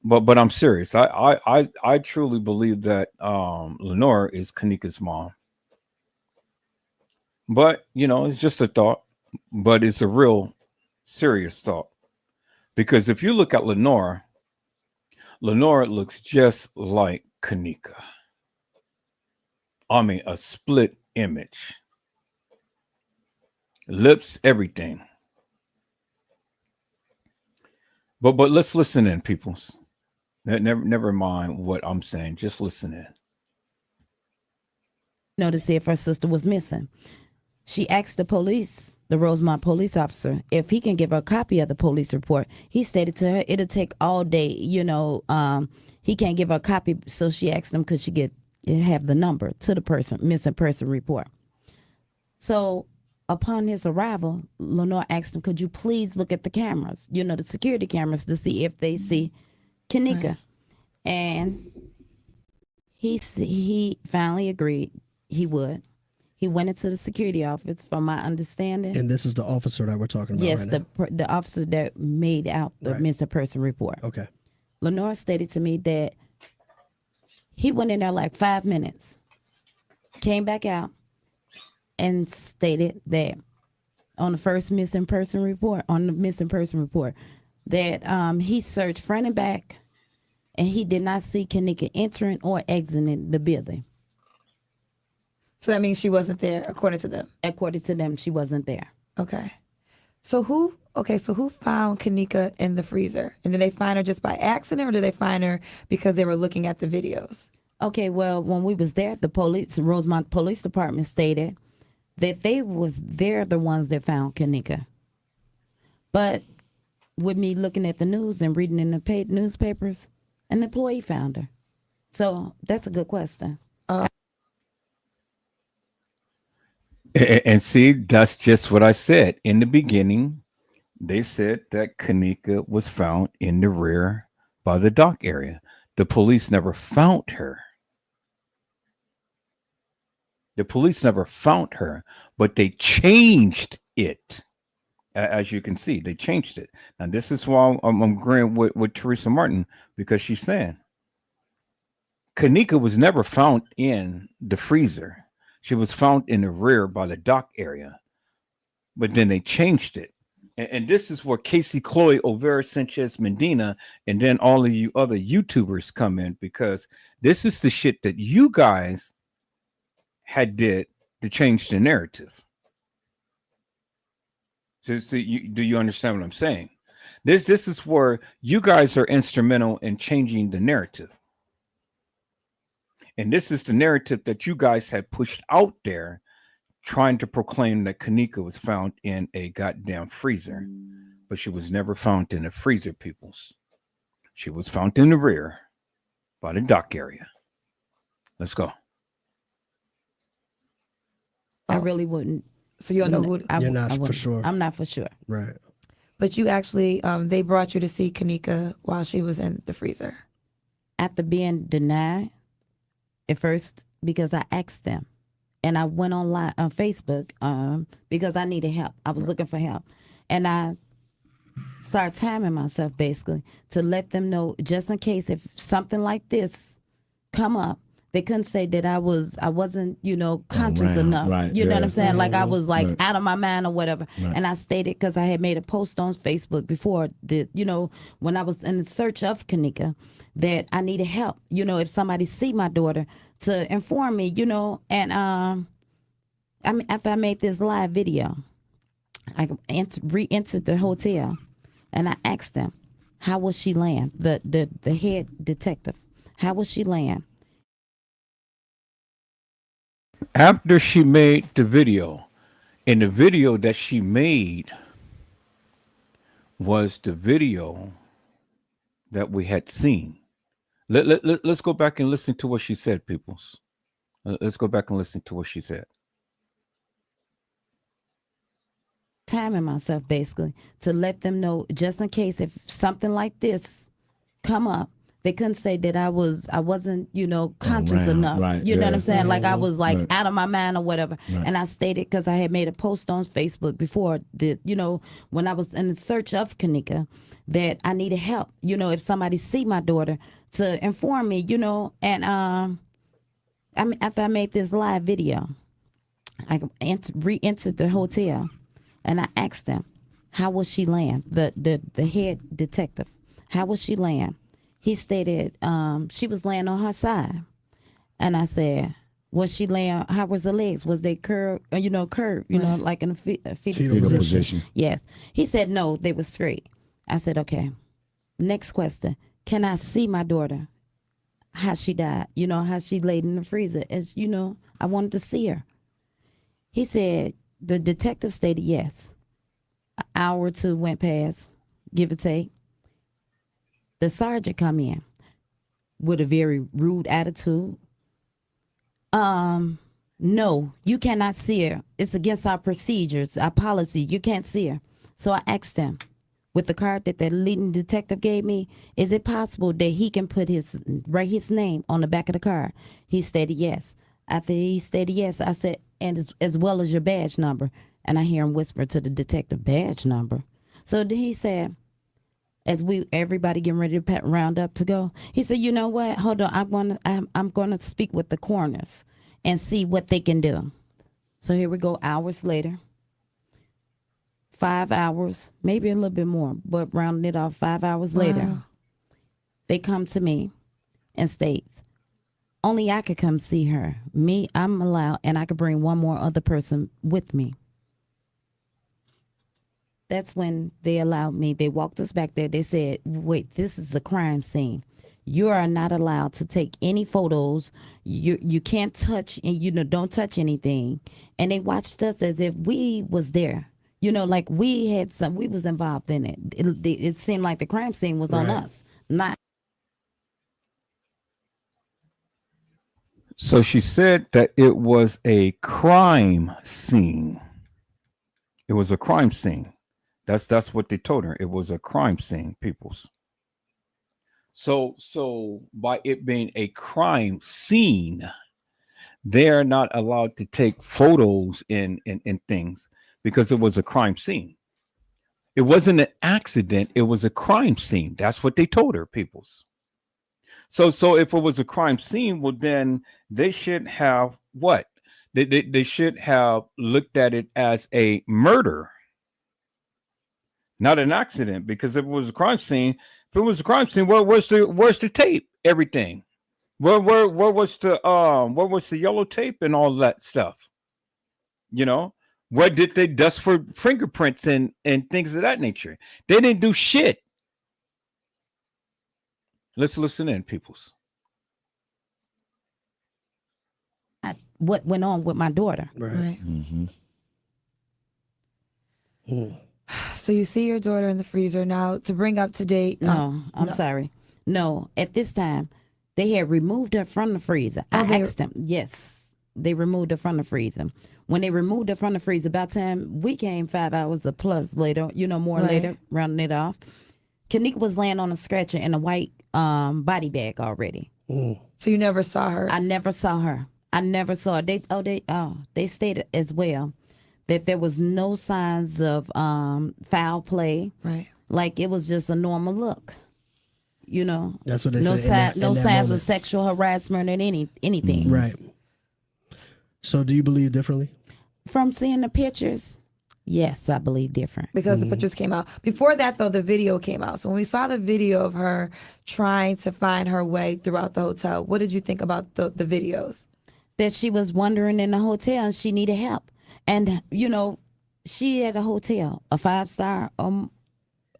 Speaker 1: I'm serious. I truly believe that Lenore is Kenneka's mom. But you know, it's just a thought. But it's a real serious thought, because if you look at Lenore looks just like Kenneka. I mean, a split image. Lips, everything. But let's listen in, peoples. Never mind what I'm saying. Just listen in.
Speaker 4: You know, to see if her sister was missing. She asked the police, the Rosemont police officer, if he can give her a copy of the police report. He stated to her it'll take all day. You know, he can't give her a copy, so she asked him could she have the number to the missing person report. So upon his arrival, Lenore asked him, could you please look at the cameras, you know, the security cameras, to see if they see Kenneka. Right. And he finally agreed he would. He went into the security office, from my understanding.
Speaker 3: And this is the officer that we're talking about right now?
Speaker 4: Yes, the officer that made out the missing person report.
Speaker 3: Okay.
Speaker 4: Lenore stated to me that he went in there like 5 minutes, came back out, and stated that on the missing person report, that he searched front and back, and he did not see Kenneka entering or exiting the building.
Speaker 5: So that means she wasn't there, according to them?
Speaker 4: According to them, she wasn't there.
Speaker 5: Okay. So who found Kenneka in the freezer? And did they find her just by accident, or did they find her because they were looking at the videos?
Speaker 4: Okay, well, when we was there, the Rosemont Police Department stated that they're the ones that found Kenneka. But with me looking at the news and reading in the paid newspapers, an employee found her. So that's a good question.
Speaker 1: And see, that's just what I said in the beginning. They said that Kenneka was found in the rear by the dock area. The police never found her. The police never found her, but they changed it. As you can see, they changed it. Now, this is why I'm agreeing with Teresa Martin, because she's saying Kenneka was never found in the freezer. She was found in the rear by the dock area, but then they changed it. And this is where Casey Chloe Olvera Sanchez Medina and then all of you other YouTubers come in, because this is the shit that you guys had did to change the narrative. So do you understand what I'm saying? This is where you guys are instrumental in changing the narrative. And this is the narrative that you guys had pushed out there, trying to proclaim that Kenneka was found in a goddamn freezer. But she was never found in a freezer, peoples. She was found in the rear by the dock area. Let's go.
Speaker 4: I really wouldn't.
Speaker 5: So you don't know who?
Speaker 3: You're not for sure.
Speaker 4: I'm not for sure.
Speaker 3: Right.
Speaker 5: But you actually, they brought you to see Kenneka while she was in the freezer.
Speaker 4: After being denied at first, because I asked them, and I went online on Facebook because I needed help. I was looking for help, and I started timing myself basically to let them know, just in case if something like this come up, they couldn't say that I wasn't, conscious enough.
Speaker 10: Right,
Speaker 4: you know what I'm saying? Like I was like
Speaker 10: right.
Speaker 4: out of my mind or whatever.
Speaker 10: Right.
Speaker 4: And I stated, because I had made a post on Facebook before that, when I was in search of Kenneka, that I needed help. If somebody see my daughter, to inform me. And after I made this live video, I re-entered the hotel, and I asked them, how was she laying? The head detective, how was she laying?
Speaker 1: After she made the video, and the video that she made was the video that we had seen. Let's go back and listen to what she said, peoples. Let's go back and listen to what she said.
Speaker 4: Timing myself basically to let them know, just in case if something like this come up, they couldn't say that I wasn't, conscious enough.
Speaker 10: Right,
Speaker 4: you know what I'm saying? Like I was like
Speaker 10: right.
Speaker 4: out of my mind or whatever.
Speaker 10: Right.
Speaker 4: And I stated, because I had made a post on Facebook before that, when I was in search of Kenneka, that I needed help. If somebody see my daughter, to inform me. And after I made this live video, I re-entered the hotel, and I asked them, how was she laying? The head detective, how was she laying? He stated she was laying on her side. And I said, was she laying, how was her legs? Was they curved, curved, like in a fetal position? Yes. He said, no, they were straight. I said, okay. Next question. Can I see my daughter? How she died? How she laid in the freezer? As I wanted to see her. He said, the detective stated yes. An hour or two went past, give or take. The sergeant come in with a very rude attitude. No, you cannot see her. It's against our procedures, our policy. You can't see her. So I asked him, with the card that the leading detective gave me, is it possible that he can write his name on the back of the card? He stated yes. After he stated yes, I said, and as well as your badge number. And I hear him whisper to the detective, badge number. So then he said, as everybody getting ready to round up to go, he said, you know what? Hold on, I'm gonna speak with the coroners and see what they can do. So here we go, hours later. 5 hours, maybe a little bit more, but rounding it off, 5 hours later, they come to me and states, only I could come see her. Me, I'm allowed, and I could bring one more other person with me. that's when they allowed me. They walked us back there. They said, "Wait, this is a crime scene. You are not allowed to take any photos. You can't touch, and don't touch anything." And they watched us as if we was there. Like we was involved in it. It seemed like the crime scene was on us, not.
Speaker 1: So she said that it was a crime scene. It was a crime scene. That's what they told her. It was a crime scene, peoples. So by it being a crime scene, they're not allowed to take photos and things because it was a crime scene. It wasn't an accident, it was a crime scene. That's what they told her, peoples. So if it was a crime scene, well then they should have what? They should have looked at it as a murder, not an accident. Because if it was a crime scene, well, where's the tape? Everything. Where was the yellow tape and all that stuff? Where did they dust for fingerprints and things of that nature? They didn't do shit. Let's listen in, peoples.
Speaker 4: What went on with my daughter?
Speaker 5: Right.
Speaker 10: Mm-hmm.
Speaker 5: So you see your daughter in the freezer now. To bring up to date.
Speaker 4: No, I'm sorry. No, at this time, they had removed her from the freezer. I asked them. Yes, they removed her from the freezer. When they removed her from the freezer, by the time we came 5 hours or plus later, later, rounding it off, Kenneka was laying on a stretcher in a white body bag already.
Speaker 5: So you never saw her?
Speaker 4: I never saw her. I never saw her. They stated as well that there was no signs of foul play.
Speaker 5: Right.
Speaker 4: Like it was just a normal look.
Speaker 3: That's what they
Speaker 4: no
Speaker 3: said.
Speaker 4: No signs of sexual harassment or anything.
Speaker 3: Right. So do you believe differently?
Speaker 4: From seeing the pictures, yes, I believe different.
Speaker 5: Because the pictures came out. Before that, though, the video came out. So when we saw the video of her trying to find her way throughout the hotel, what did you think about the videos?
Speaker 4: That she was wandering in the hotel and she needed help. And, she had a hotel, a 5-star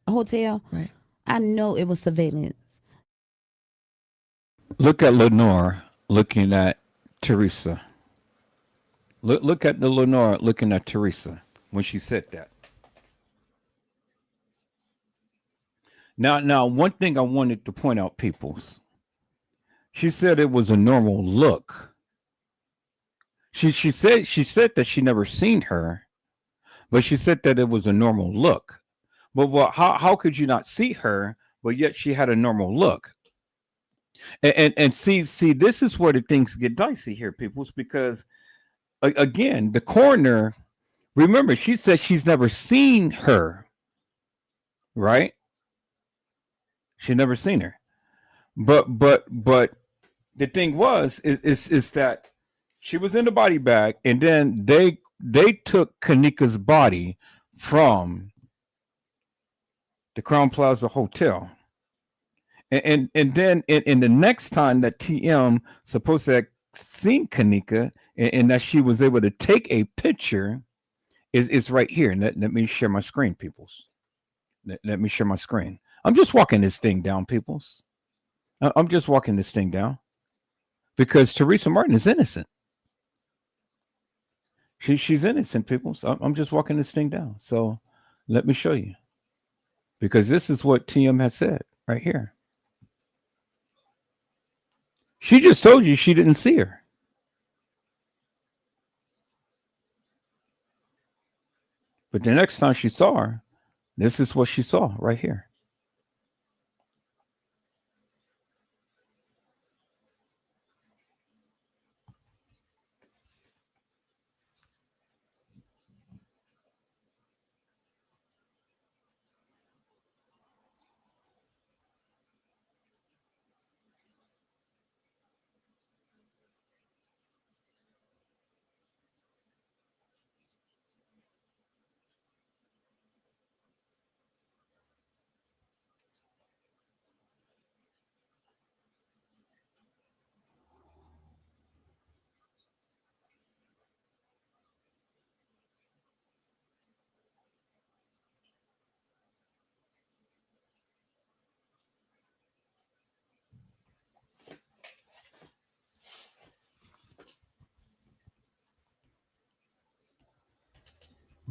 Speaker 4: hotel.
Speaker 5: Right.
Speaker 4: I know it was surveillance.
Speaker 1: Look at Lenore looking at Teresa. Look at the Lenore looking at Teresa when she said that. Now, one thing I wanted to point out, peoples. She said it was a normal look. She said that she never seen her, but she said that it was a normal look. But how could you not see her, but yet she had a normal look? And see, this is where the things get dicey here, peoples, because again, the coroner, remember, she said she's never seen her, right? She never seen her. But the thing is that she was in the body bag, and then they took Kenneka's body from the Crown Plaza Hotel. And then in the next time that TM supposed to have seen Kenneka and that she was able to take a picture is right here. Let me share my screen, peoples. Let me share my screen. I'm just walking this thing down, peoples. I'm just walking this thing down because Teresa Martin is innocent. She's innocent, peoples. I'm just walking this thing down. So let me show you, because this is what TM has said right here. She just told you she didn't see her. But the next time she saw her, this is what she saw right here.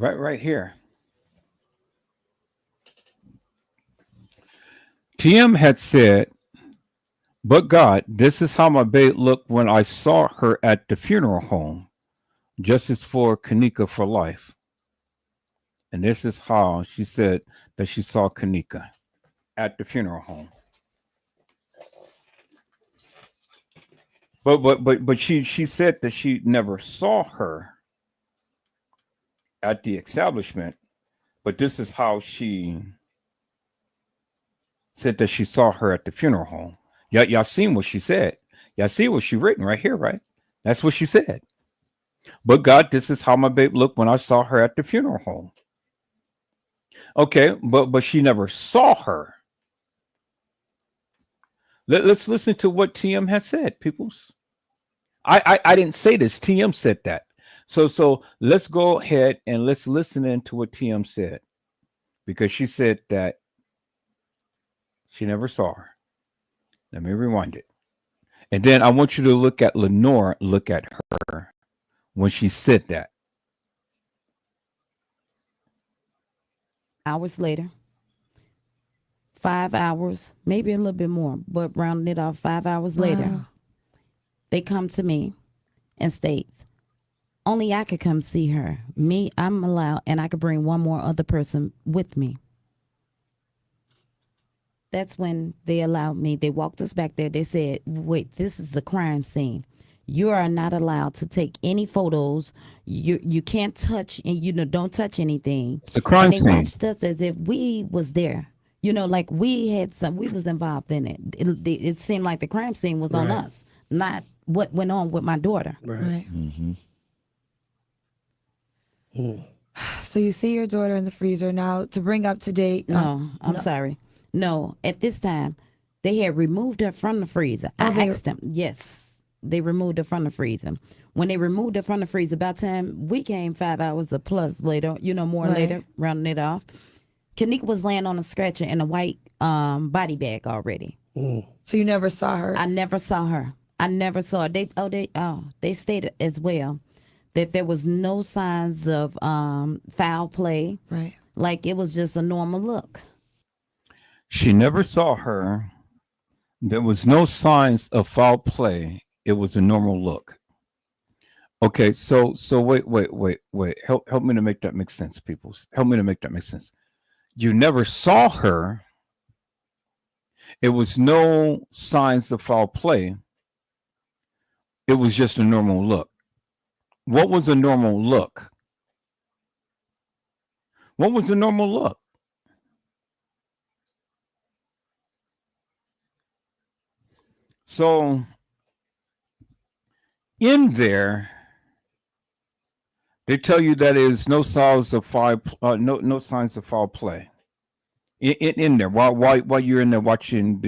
Speaker 1: right here. TM had said, "But God, this is how my babe looked when I saw her at the funeral home. Justice for Kenneka for life." And this is how she said that she saw Kenneka at the funeral home. But she said that she never saw her at the establishment. But this is how she said that she saw her at the funeral home. Y'all seen what she said. Y'all see what she written right here, right? That's what she said. "But God, this is how my babe looked when I saw her at the funeral home." Okay, but she never saw her. Let's listen to what TM has said, peoples. I didn't say this. TM said that. So let's go ahead and let's listen into what TM said, because she said that she never saw her. Let me rewind it. And then I want you to look at Lenore, look at her when she said that.
Speaker 4: Hours later, 5 hours, maybe a little bit more, but rounding it off, 5 hours later, they come to me and states, only I could come see her. Me, I'm allowed, and I could bring one more other person with me. That's when they allowed me. They walked us back there. They said, wait, this is a crime scene. You are not allowed to take any photos. You can't touch, and don't touch anything.
Speaker 1: It's the crime
Speaker 4: and they
Speaker 1: scene.
Speaker 4: watched us as if we was there. Like we was involved in it. It seemed like the crime scene was on us, not what went on with my daughter.
Speaker 5: Right.
Speaker 10: Mm-hmm.
Speaker 5: So you see your daughter in the freezer now. To bring up to date.
Speaker 4: No, I'm sorry. No, at this time, they had removed her from the freezer. I asked them. Yes, they removed her from the freezer. When they removed her from the freezer, by the time we came 5 hours or plus later, later, rounding it off, Kenneka was laying on a stretcher in a white body bag already.
Speaker 5: So you never saw her?
Speaker 4: I never saw her. I never saw her. They stated as well that there was no signs of foul play.
Speaker 5: Right.
Speaker 4: Like it was just a normal look.
Speaker 1: She never saw her. There was no signs of foul play. It was a normal look. Okay, so wait. Help me to make that make sense, people. Help me to make that make sense. You never saw her. It was no signs of foul play. It was just a normal look. What was a normal look? What was a normal look? So in there, they tell you that is no signs of no signs of foul play. In there, while you're in there watching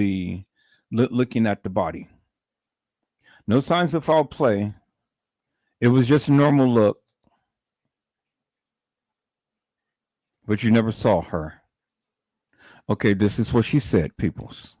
Speaker 1: looking at the body, no signs of foul play. It was just a normal look, but you never saw her. Okay, this is what she said, peoples.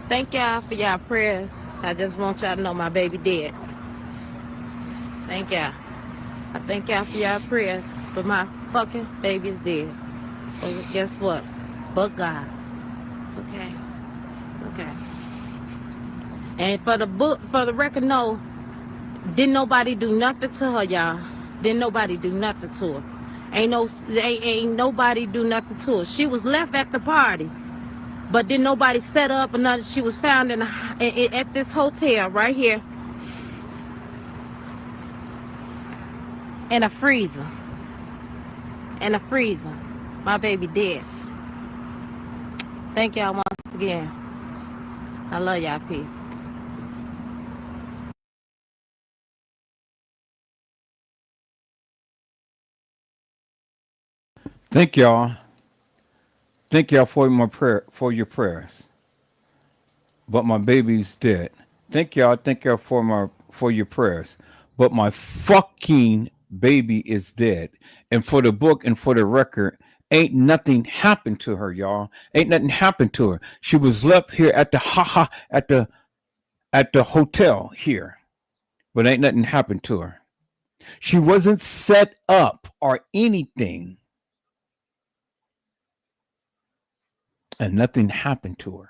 Speaker 8: Thank y'all for y'all prayers. I just want y'all to know my baby dead. Thank y'all. I thank y'all for y'all prayers, but my fucking baby is dead. But guess what? But God. It's okay. It's okay. And for the record, no, didn't nobody do nothing to her, y'all. Didn't nobody do nothing to her. Ain't nobody do nothing to her. She was left at the party. But then nobody set up or nothing. She was found at this hotel right here in a freezer. My baby dead. Thank y'all once again. I love y'all. Peace.
Speaker 1: Thank y'all. Thank y'all for your prayers. But my baby's dead. Thank y'all for your prayers. But my fucking baby is dead. And for the book and for the record, ain't nothing happened to her, y'all. Ain't nothing happened to her. She was left here at the hotel here. But ain't nothing happened to her. She wasn't set up or anything. And nothing happened to her.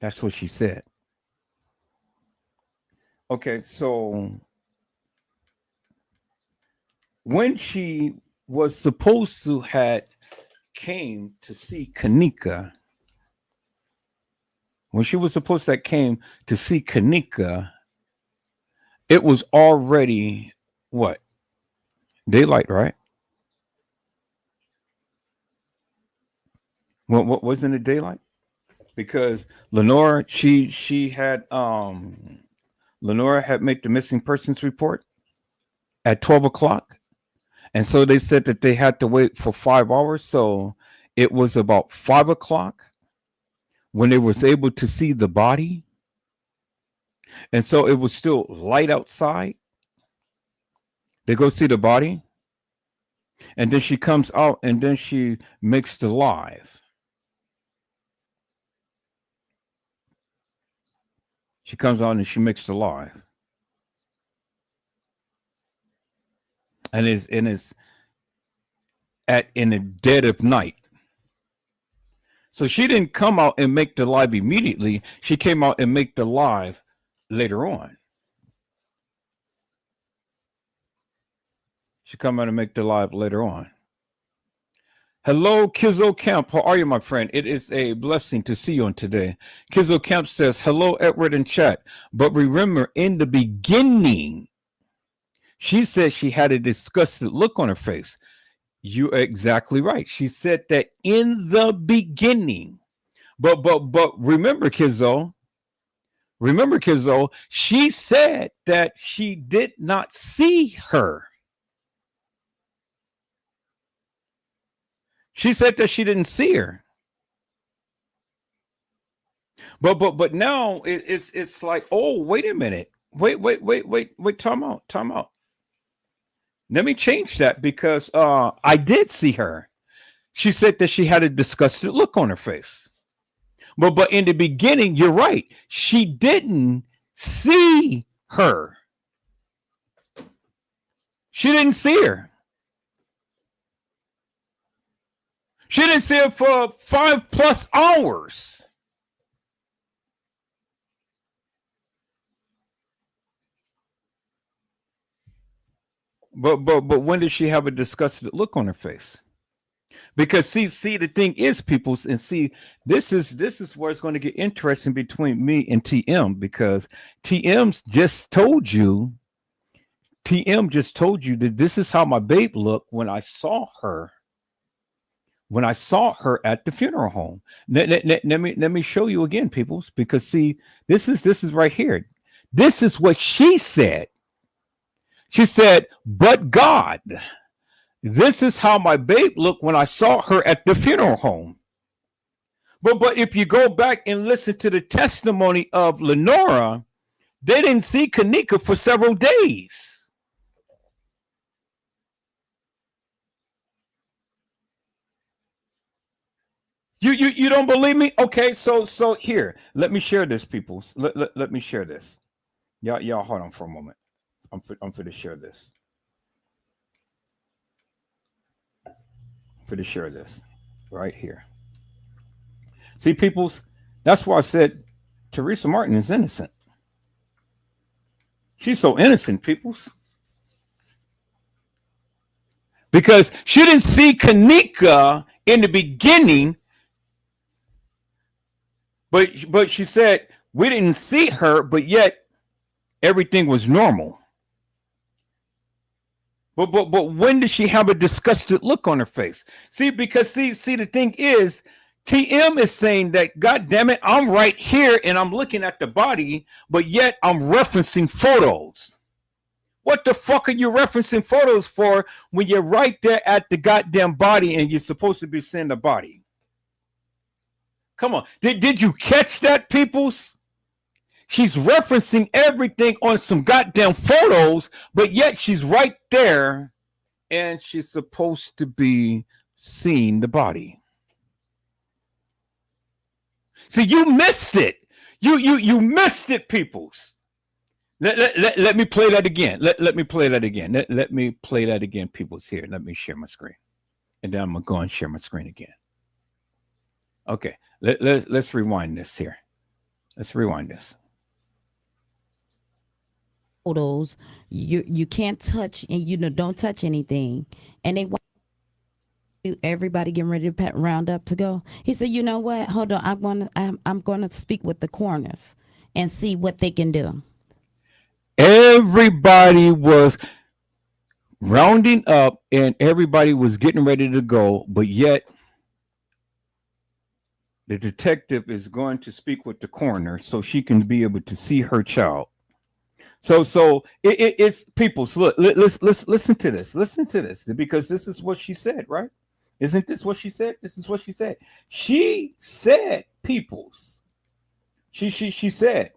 Speaker 1: That's what she said. Okay, so when she was supposed to had came to see Kenneka, it was already what? Daylight, right? What wasn't it daylight? Because Lenora, she had Lenora had made the missing persons report at 12 o'clock. And so they said that they had to wait for 5 hours. So it was about 5 o'clock when they was able to see the body. And so it was still light outside. They go see the body. And then she comes out and then she makes the live. She comes on and she makes the live. And it's in the dead of night. So she didn't come out and make the live immediately. She came out and make the live later on. She come out and make the live later on. Hello, Kizzo Camp. How are you, my friend? It is a blessing to see you on today. Kizzo Camp says, hello, Edward in chat. But remember, in the beginning, she said she had a disgusted look on her face. You're exactly right. She said that in the beginning. But remember, Kizzo, she said that she did not see her. She said that she didn't see her. But now it's like, oh, wait a minute. Wait, time out. Let me change that because I did see her. She said that she had a disgusted look on her face. But in the beginning, you're right. She didn't see her. She didn't see her. She didn't see her for 5+ hours. But when did she have a disgusted look on her face? Because see the thing is, people, and see this is where it's going to get interesting between me and TM, because TM just told you that this is how my babe looked when I saw her at the funeral home. Let me show you again, peoples, because see, this is right here. This is what she said. She said, but God, this is how my babe looked when I saw her at the funeral home. But if you go back and listen to the testimony of Lenora, they didn't see Kenneka for several days. You don't believe me? Okay, so here, let me share this, people. Let me share this. Y'all hold on for a moment. I'm for to share this. For to share this right here. See, peoples, that's why I said Teresa Martin is innocent. She's so innocent, peoples. Because she didn't see Kenneka in the beginning But she said we didn't see her, but yet everything was normal. But when did she have a disgusted look on her face? See, because see the thing is, TM is saying that, God damn it, I'm right here and I'm looking at the body, but yet I'm referencing photos. What the fuck are you referencing photos for when you're right there at the goddamn body and you're supposed to be seeing the body? Come on. Did you catch that, peoples? She's referencing everything on some goddamn photos, but yet she's right there and she's supposed to be seeing the body. See, you missed it. You missed it, peoples. Let me play that again. Let me play that again. Let me play that again, peoples. Here, let me share my screen. And then I'm going to go and share my screen again. Okay, let's rewind this here. Let's rewind this.
Speaker 4: Photos, you can't touch, and don't touch anything, and they want everybody getting ready to round up to go. He said, you know what, hold on, I'm gonna speak with the coroners and see what they can do.
Speaker 1: Everybody was rounding up and everybody was getting ready to go, but yet the detective is going to speak with the coroner so she can be able to see her child. So it's people. So look, let's listen to this. Listen to this, because this is what she said, right? Isn't this what she said? This is what she said. She said, peoples. She said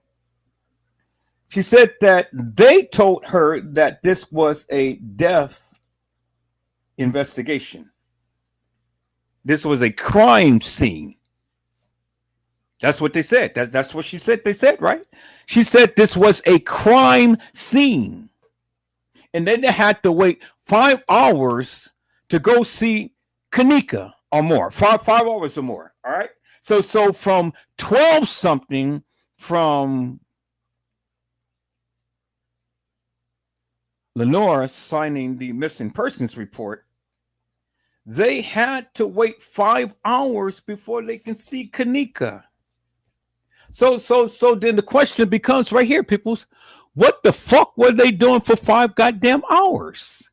Speaker 1: that they told her that this was a death investigation. This was a crime scene. That's what they said. That's what she said. They said, right? She said this was a crime scene. And then they had to wait 5 hours to go see Kenneka or more. 5 hours or more. All right. So from 12 something from Lenore signing the missing persons report, they had to wait 5 hours before they can see Kenneka. So then the question becomes right here, peoples, what the fuck were they doing for 5 goddamn hours?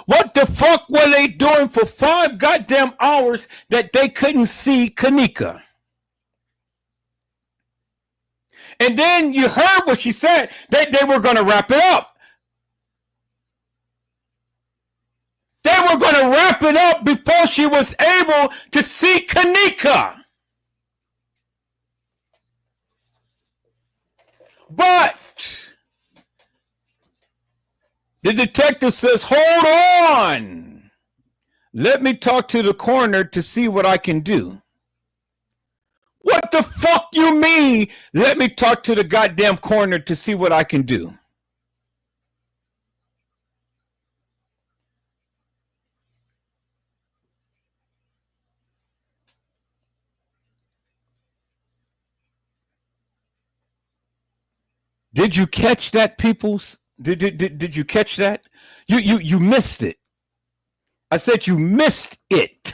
Speaker 1: What the fuck were they doing for 5 goddamn hours that they couldn't see Kenneka? And then you heard what she said, that they were going to wrap it up. They were going to wrap it up before she was able to see Kenneka. But the detective says, hold on. Let me talk to the coroner to see what I can do. What the fuck you mean? Let me talk to the goddamn coroner to see what I can do. Did you catch that, peoples? Did you catch that? You missed it. I said you missed it.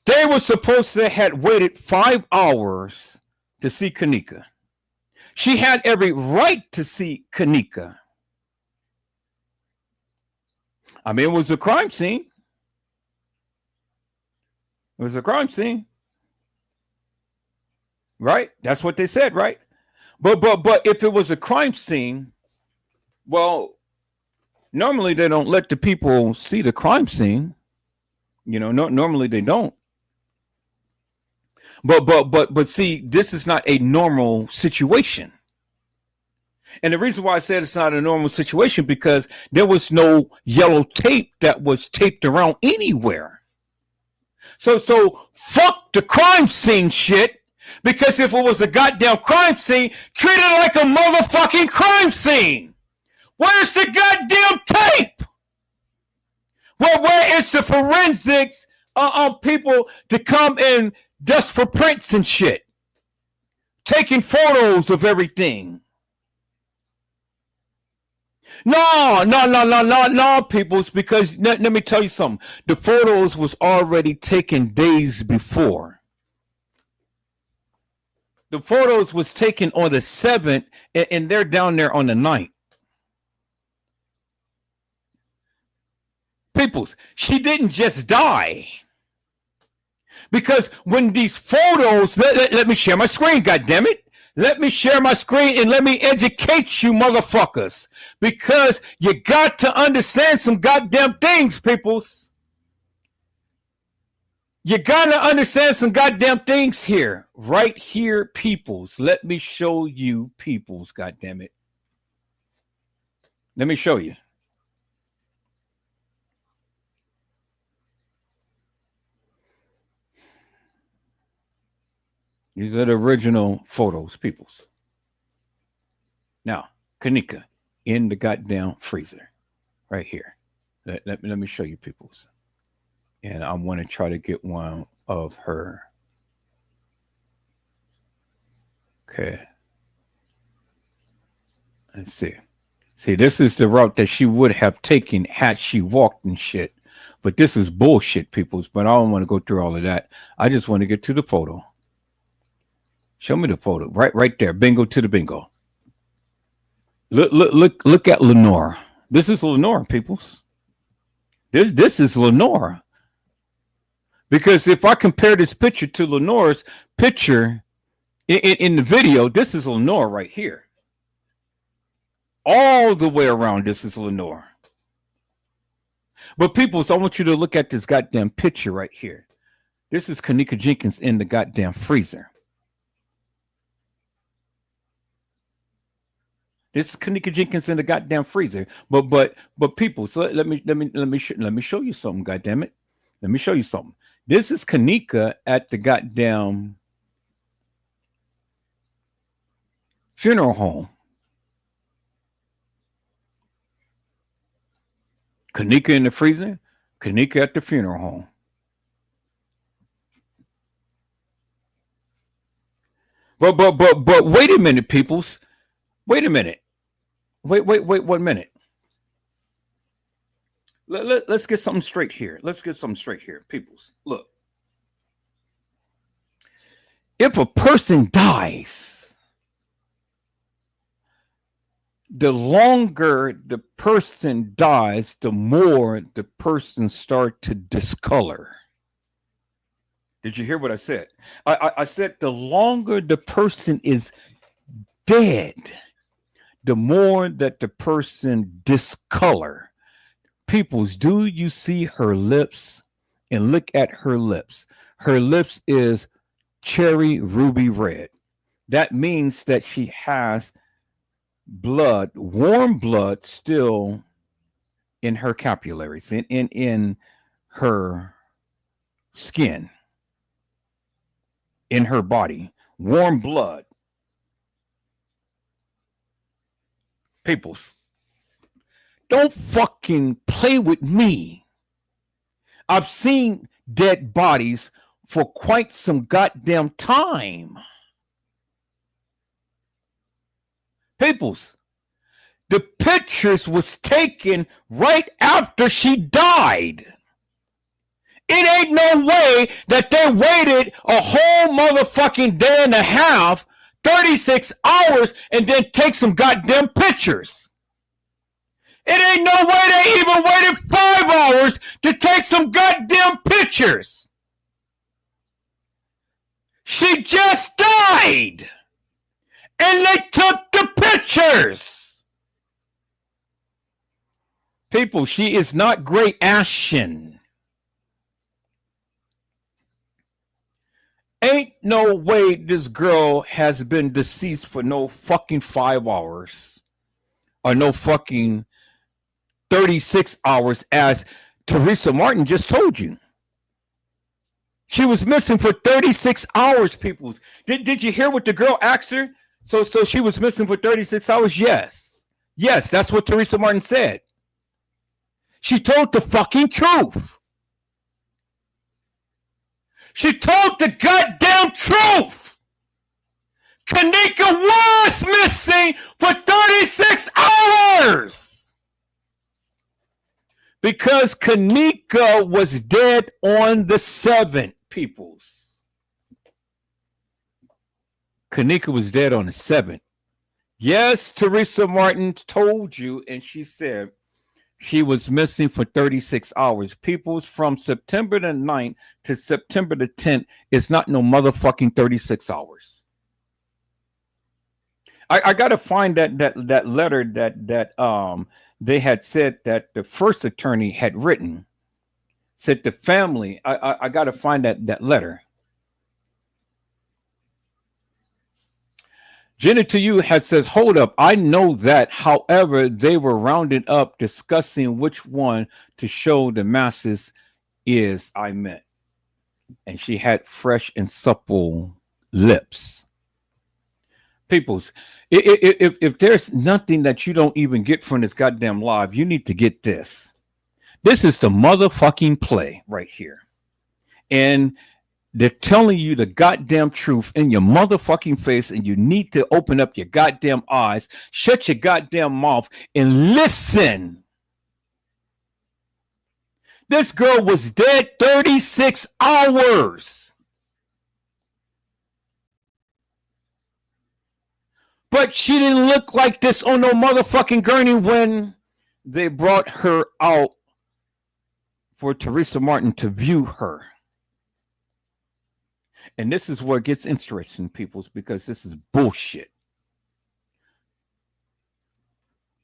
Speaker 1: They were supposed to have waited 5 hours to see Kenneka. She had every right to see Kenneka. I mean, it was a crime scene. It was a crime scene. Right? That's what they said, right? But if it was a crime scene, well, normally they don't let the people see the crime scene. Normally they don't. But see, this is not a normal situation. And the reason why I said it's not a normal situation, because there was no yellow tape that was taped around anywhere. So fuck the crime scene shit. Because if it was a goddamn crime scene, treat it like a motherfucking crime scene. Where's the goddamn tape? Well, where is the forensics people to come and dust for prints and shit? Taking photos of everything. No, peoples, because let me tell you something. The photos was already taken days before. The photos was taken on the 7th, and they're down there on the 9th. Peoples, she didn't just die. Because when these photos, let me share my screen, goddammit. Let me share my screen and let me educate you motherfuckers. Because you got to understand some goddamn things, peoples. You got to understand some goddamn things here. Right here, peoples. Let me show you peoples, goddammit. Let me show you. These are the original photos, peoples. Now, Kenneka in the goddamn freezer, right here. Let me show you, peoples. And I want to try to get one of her. Okay. Let's see. See, this is the route that she would have taken had she walked and shit. But this is bullshit, peoples. But I don't want to go through all of that. I just want to get to the photo. Show me the photo. Right there. Bingo to the bingo. Look at Lenore. This is Lenore, peoples. This is Lenore. Because if I compare this picture to Lenore's picture in the video, this is Lenore right here. All the way around, this is Lenore. But peoples, I want you to look at this goddamn picture right here. This is Kenneka Jenkins in the goddamn freezer. This is Kenneka Jenkins in the goddamn freezer. But people, so let me show you something, goddammit. Let me show you something. This is Kenneka at the goddamn funeral home. Kenneka in the freezer, Kenneka at the funeral home. But wait a minute, peoples. Wait a minute. Wait 1 minute. Let's get something straight here. Let's get something straight here, peoples. Look. If a person dies, the longer the person dies, the more the person starts to discolor. Did you hear what I said? I said the longer the person is dead, the more that the person discolor. Peoples, do you see her lips? And look at her lips. Her lips is cherry ruby red. That means that she has blood, warm blood, still in her capillaries, in her skin, in her body. Warm blood. Peoples, don't fucking play with me. I've seen dead bodies for quite some goddamn time. Peoples, the pictures was taken right after she died. It ain't no way that they waited a whole motherfucking day and a half, 36 hours, and then take some goddamn pictures. It ain't no way they even waited 5 hours to take some goddamn pictures. She just died. And they took the pictures. People, she is not Great Ashen. Ain't no way this girl has been deceased for no fucking 5 hours. Or no fucking 36 hours, as Teresa Martin just told you. She was missing for 36 hours, peoples. Did you hear what the girl asked her? So she was missing for 36 hours? Yes. Yes, that's what Teresa Martin said. She told the fucking truth. She told the goddamn truth. Kenneka was missing for 36 hours. Because Kenneka was dead on the 7th, peoples. Kenneka was dead on the 7th. Yes, Teresa Martin told you, and she said she was missing for 36 hours. Peoples, from September the 9th to September the 10th, it's not no motherfucking 36 hours. I got to find that letter that they had said that the first attorney had written. Said the family. I got to find that letter. Jenny to you had says, hold up, I know that. However, they were rounded up discussing which one to show the masses is I meant. And she had fresh and supple lips. Peoples, if there's nothing that you don't even get from this goddamn live, you need to get this. This is the motherfucking play right here. And they're telling you the goddamn truth in your motherfucking face, and you need to open up your goddamn eyes, shut your goddamn mouth, and listen. This girl was dead 36 hours. But she didn't look like this on no motherfucking gurney when they brought her out for Teresa Martin to view her. And this is where it gets interesting, peoples, because this is bullshit.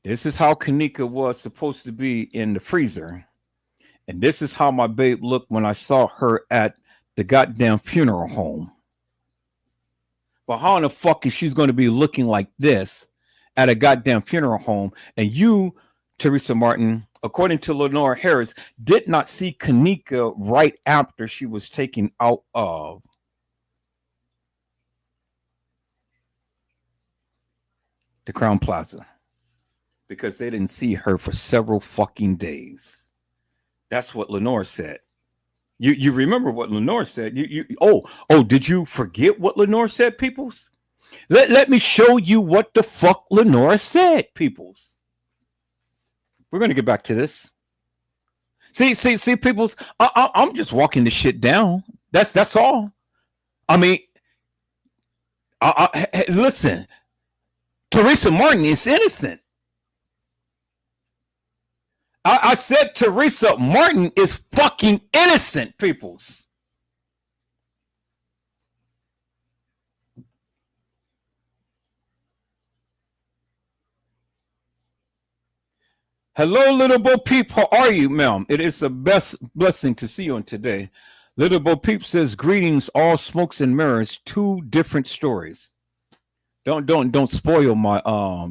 Speaker 1: This is how Kenneka was supposed to be in the freezer. And this is how my babe looked when I saw her at the goddamn funeral home. But how in the fuck is she's going to be looking like this at a goddamn funeral home? And you, Teresa Martin, according to Lenore Harris, did not see Kenneka right after she was taken out of the Crown Plaza, because they didn't see her for several fucking days. That's what Lenore said. You remember what Lenore said? Did you forget what Lenore said, peoples? Let me show you what the fuck Lenore said, peoples. We're gonna get back to this. See, peoples. I'm just walking the shit down. That's all. I mean, listen. Teresa Martin is innocent. I said Teresa Martin is fucking innocent, peoples. Hello, little Bo Peep. How are you, ma'am? It is a best blessing to see you on today. Little Bo Peep says, greetings, all smokes and mirrors, 2 different stories. Don't spoil my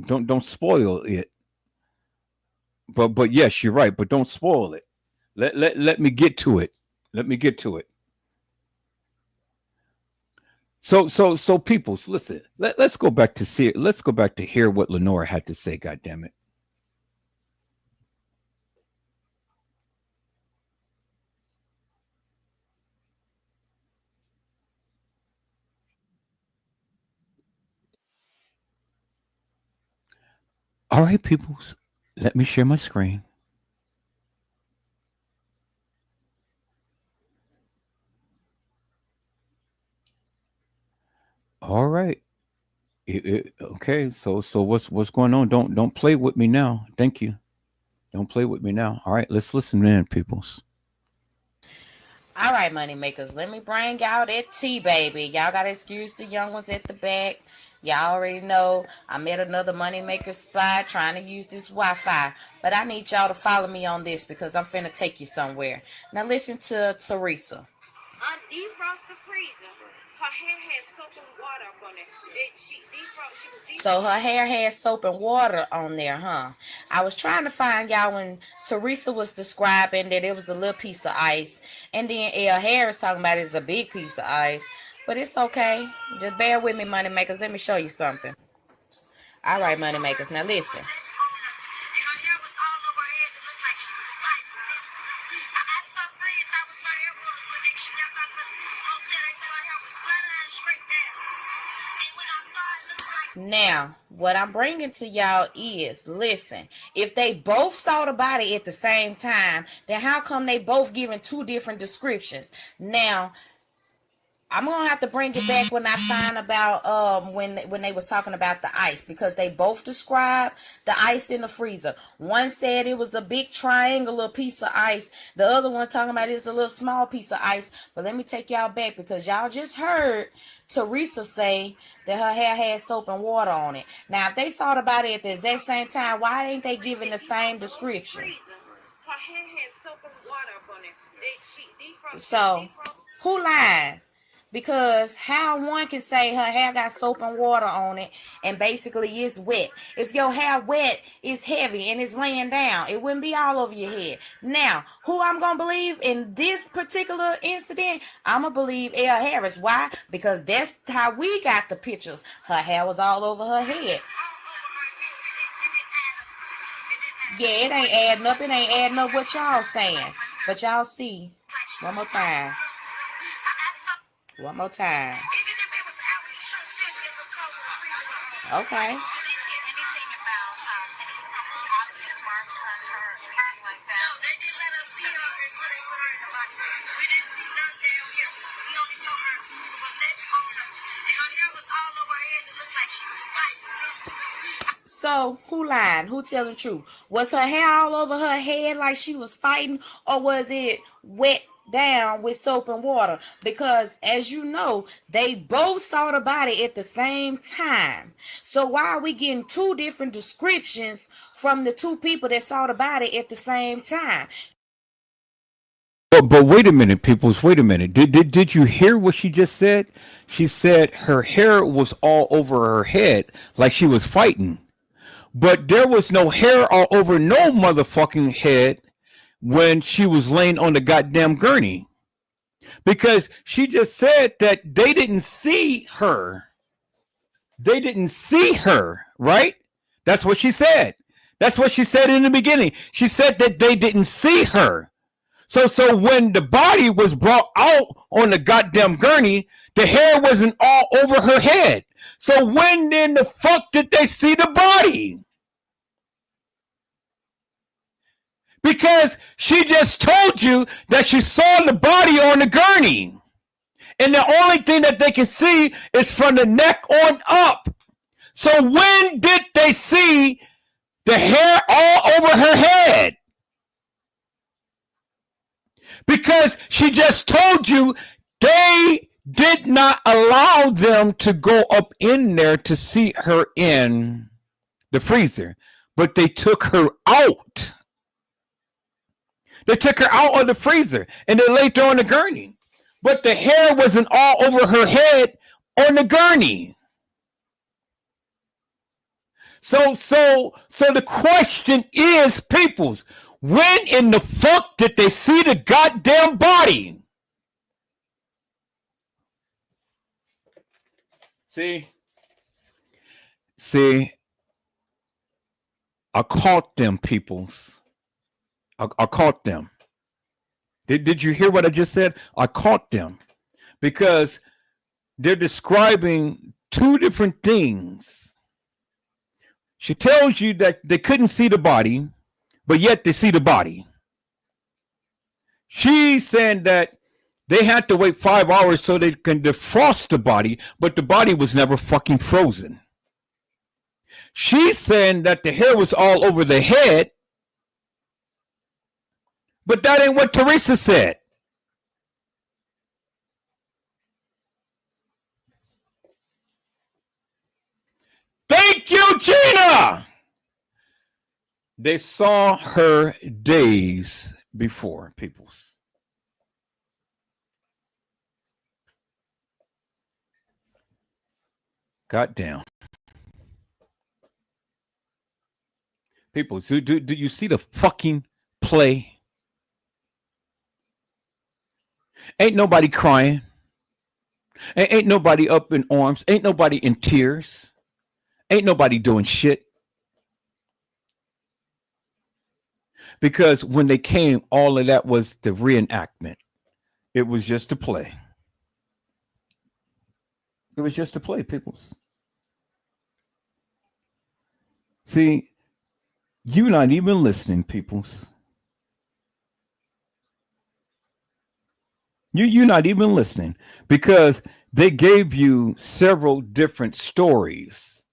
Speaker 1: don't spoil it. But yes, you're right, but don't spoil it. Let me get to it. Let me get to it. So peoples, listen. Let's go back to see it. Let's go back to hear what Lenore had to say, god damn it. All right, peoples, let me share my screen. All right. Okay. So what's going on? Don't play with me now. Thank you. Don't play with me now. All right. Let's listen in, peoples.
Speaker 11: All right, money makers. Let me bring y'all that tea, baby. Y'all got to excuse the young ones at the back. Y'all already know I'm at another moneymaker spot trying to use this Wi-Fi. But I need y'all to follow me on this because I'm finna take you somewhere. Now listen to Teresa.
Speaker 12: Defrost the freezer. Her hair had soap and water up on it.
Speaker 11: So her hair had soap and water on there, huh? I was trying to find y'all when Teresa was describing that it was a little piece of ice. And then El Harris talking about it's a big piece of ice. But it's okay. Just bear with me, money makers. Let me show you something. All right, money makers. Now listen. Now, what I'm bringing to y'all is, listen, if they both saw the body at the same time, then how come they both giving two different descriptions? Now, I'm gonna have to bring it back when I find about when they was talking about the ice, because they both described the ice in the freezer. One said it was a big triangular piece of ice. The other one talking about it's a little small piece of ice. But let me take y'all back, because y'all just heard Teresa say that her hair had soap and water on it. Now, if they saw the body at the exact same time, why ain't they giving the same description?
Speaker 12: Her hair had soap and water up on it.
Speaker 11: So, who lied? Because how one can say her hair got soap and water on it and basically it's wet. If your hair wet, it's heavy and it's laying down. It wouldn't be all over your head. Now, who I'm going to believe in this particular incident? I'm going to believe Elle Harris. Why? Because that's how we got the pictures. Her hair was all over her head. Yeah, it ain't adding up. It ain't adding up what y'all saying. But y'all see. One more time. One more time. Okay. So, who lied? Who telling the truth? Was her hair all over her head like she was fighting, or was it wet down with soap and water? Because, as you know, they both saw the body at the same time. So, why are we getting two different descriptions from the two people that saw the body at the same time?
Speaker 1: But wait a minute, peoples. Wait a minute. Did you hear what she just said? She said her hair was all over her head like she was fighting. But there was no hair all over no motherfucking head when she was laying on the goddamn gurney. Because she just said that they didn't see her. They didn't see her, right? That's what she said. That's what she said in the beginning. She said that they didn't see her. So when the body was brought out on the goddamn gurney, the hair wasn't all over her head. So when in the fuck did they see the body? Because she just told you that she saw the body on the gurney. And the only thing that they can see is from the neck on up. So when did they see the hair all over her head? Because she just told you they did not allow them to go up in there to see her in the freezer, but they took her out. They took her out of the freezer and they laid her on the gurney. But the hair wasn't all over her head on the gurney. So the question is, peoples, when in the fuck did they see the goddamn body? See, I caught them, peoples. I caught them. Did you hear what I just said? I caught them because they're describing two different things. She tells you that they couldn't see the body, but yet they see the body. She's saying that they had to wait 5 hours so they can defrost the body, but the body was never fucking frozen. She's saying that the hair was all over the head, but that ain't what Teresa said. Thank you, Gina. They saw her days before, peoples. Goddamn. People, do you see the fucking play? Ain't nobody crying. Ain't nobody up in arms. Ain't nobody in tears. Ain't nobody doing shit. Because when they came, all of that was the reenactment. It was just a play. It was just a play, peoples. See, you're not even listening, peoples. You're not even listening because they gave you several different stories.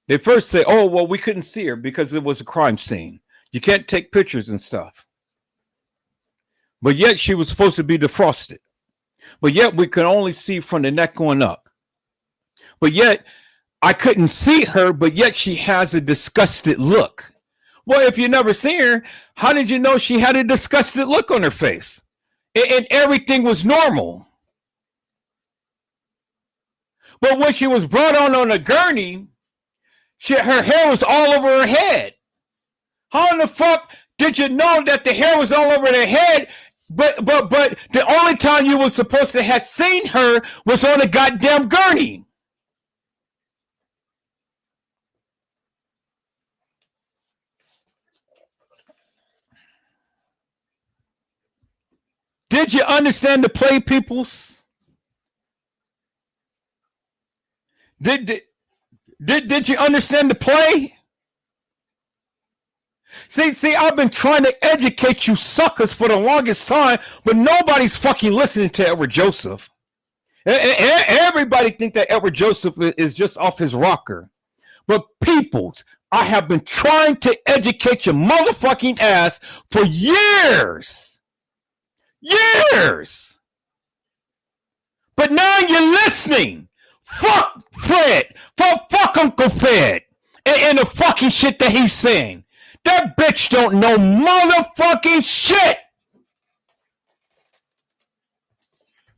Speaker 1: They first say, oh, well, we couldn't see her because it was a crime scene. You can't take pictures and stuff. But yet she was supposed to be defrosted. But yet we could only see from the neck going up. But yet I couldn't see her, but yet she has a disgusted look. Well, if you never seen her, how did you know she had a disgusted look on her face? And everything was normal. But when she was brought on a gurney, her hair was all over her head. How in the fuck did you know that the hair was all over her head? But the only time you were supposed to have seen her was on a goddamn gurney. Did you understand the play, peoples? Did you understand the play? See, I've been trying to educate you suckers for the longest time, but nobody's fucking listening to Edward Joseph. Everybody think that Edward Joseph is just off his rocker. But peoples, I have been trying to educate your motherfucking ass for years. Years. But now you're listening. Fuck Fred. Fuck Uncle Fred. And the fucking shit that he's saying. That bitch don't know motherfucking shit.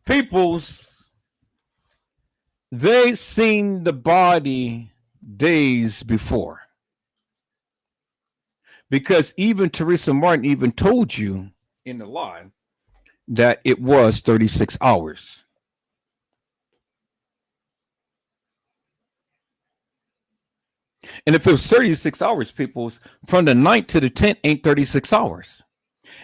Speaker 1: Peoples, they seen the body days before. Because even Teresa Martin even told you in the live that it was 36 hours. And if it was 36 hours, people, from the 9th to the 10th ain't 36 hours.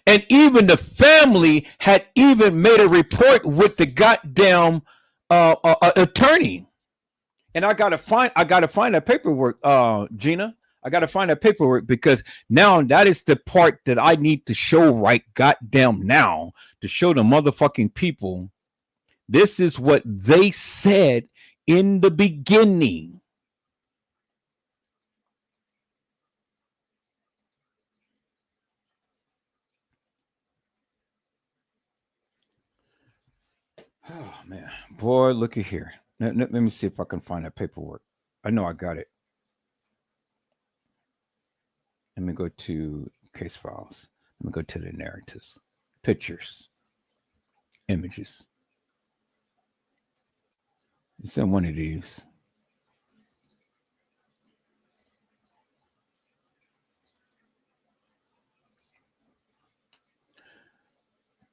Speaker 1: And even the family had even made a report with the goddamn attorney. And I gotta find that paperwork, Gina. I gotta find that paperwork because now that is the part that I need to show right goddamn now to show the motherfucking people. This is what they said in the beginning. Oh man, boy, look at here. Let me see if I can find that paperwork. I know I got it. Let me go to case files. Let me go to the narratives, pictures, images. It's in one of these.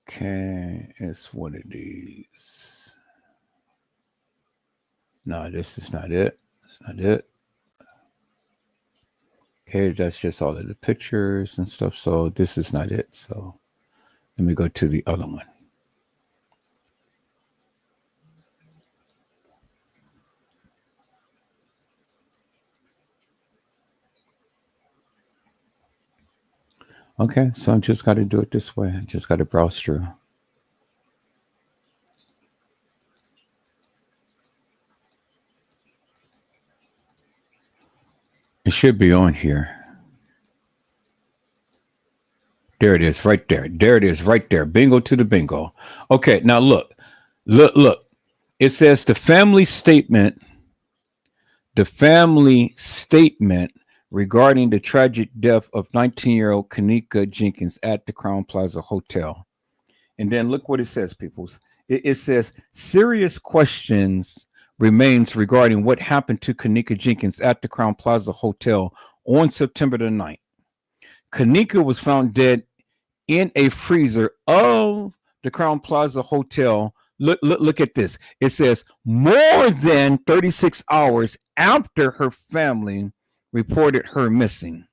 Speaker 1: Okay, it's one of these. No, this is not it. It's not it. Okay, that's just all of the pictures and stuff. So this is not it. So let me go to the other one. Okay, so I just got to do it this way. I just got to browse through. It should be on here. There it is, right there. There it is, right there. Bingo to the bingo. Okay, now look. It says the family statement regarding the tragic death of 19-year-old Kenneka Jenkins at the Crown Plaza Hotel. And then look what it says, peoples. It says serious questions remains regarding what happened to Kenneka Jenkins at the Crown Plaza Hotel on September the 9th. Kenneka was found dead in a freezer of the Crown Plaza Hotel. Look at this. It says more than 36 hours after her family reported her missing.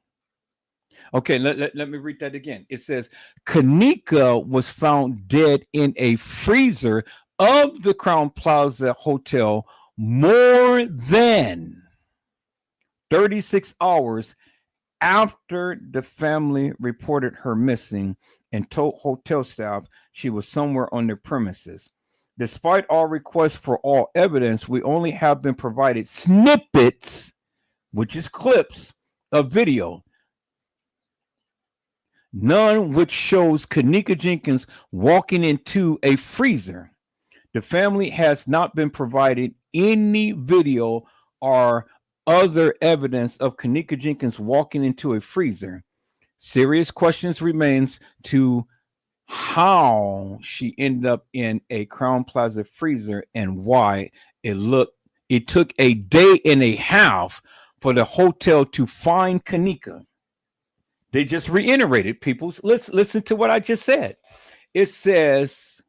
Speaker 1: Okay, let me read that again. It says Kenneka was found dead in a freezer of the Crown Plaza Hotel more than 36 hours after the family reported her missing and told hotel staff she was somewhere on their premises. Despite our requests for all evidence, we only have been provided snippets, which is clips of video, none which shows Kenneka Jenkins walking into a freezer. The family has not been provided any video or other evidence of Kenneka Jenkins walking into a freezer. Serious questions remains to how she ended up in a Crown Plaza freezer and why it took a day and a half for the hotel to find Kenneka. They just reiterated, people. Let's listen to what I just said. It says,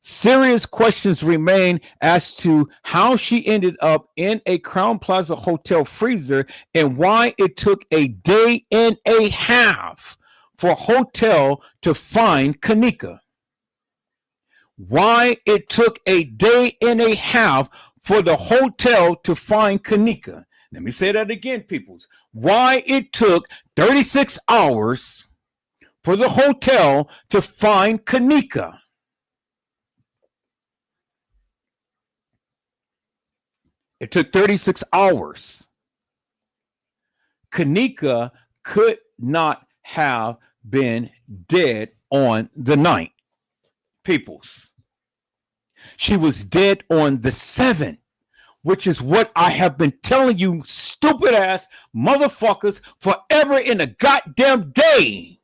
Speaker 1: serious questions remain as to how she ended up in a Crown Plaza hotel freezer and why it took a day and a half for hotel to find Kenneka. Why it took a day and a half for the hotel to find Kenneka. Let me say that again, peoples. Why it took 36 hours for the hotel to find Kenneka. It took 36 hours. Kenneka could not have been dead on the 9th, peoples. She was dead on the 7th, which is what I have been telling you, stupid ass motherfuckers, forever in a goddamn day.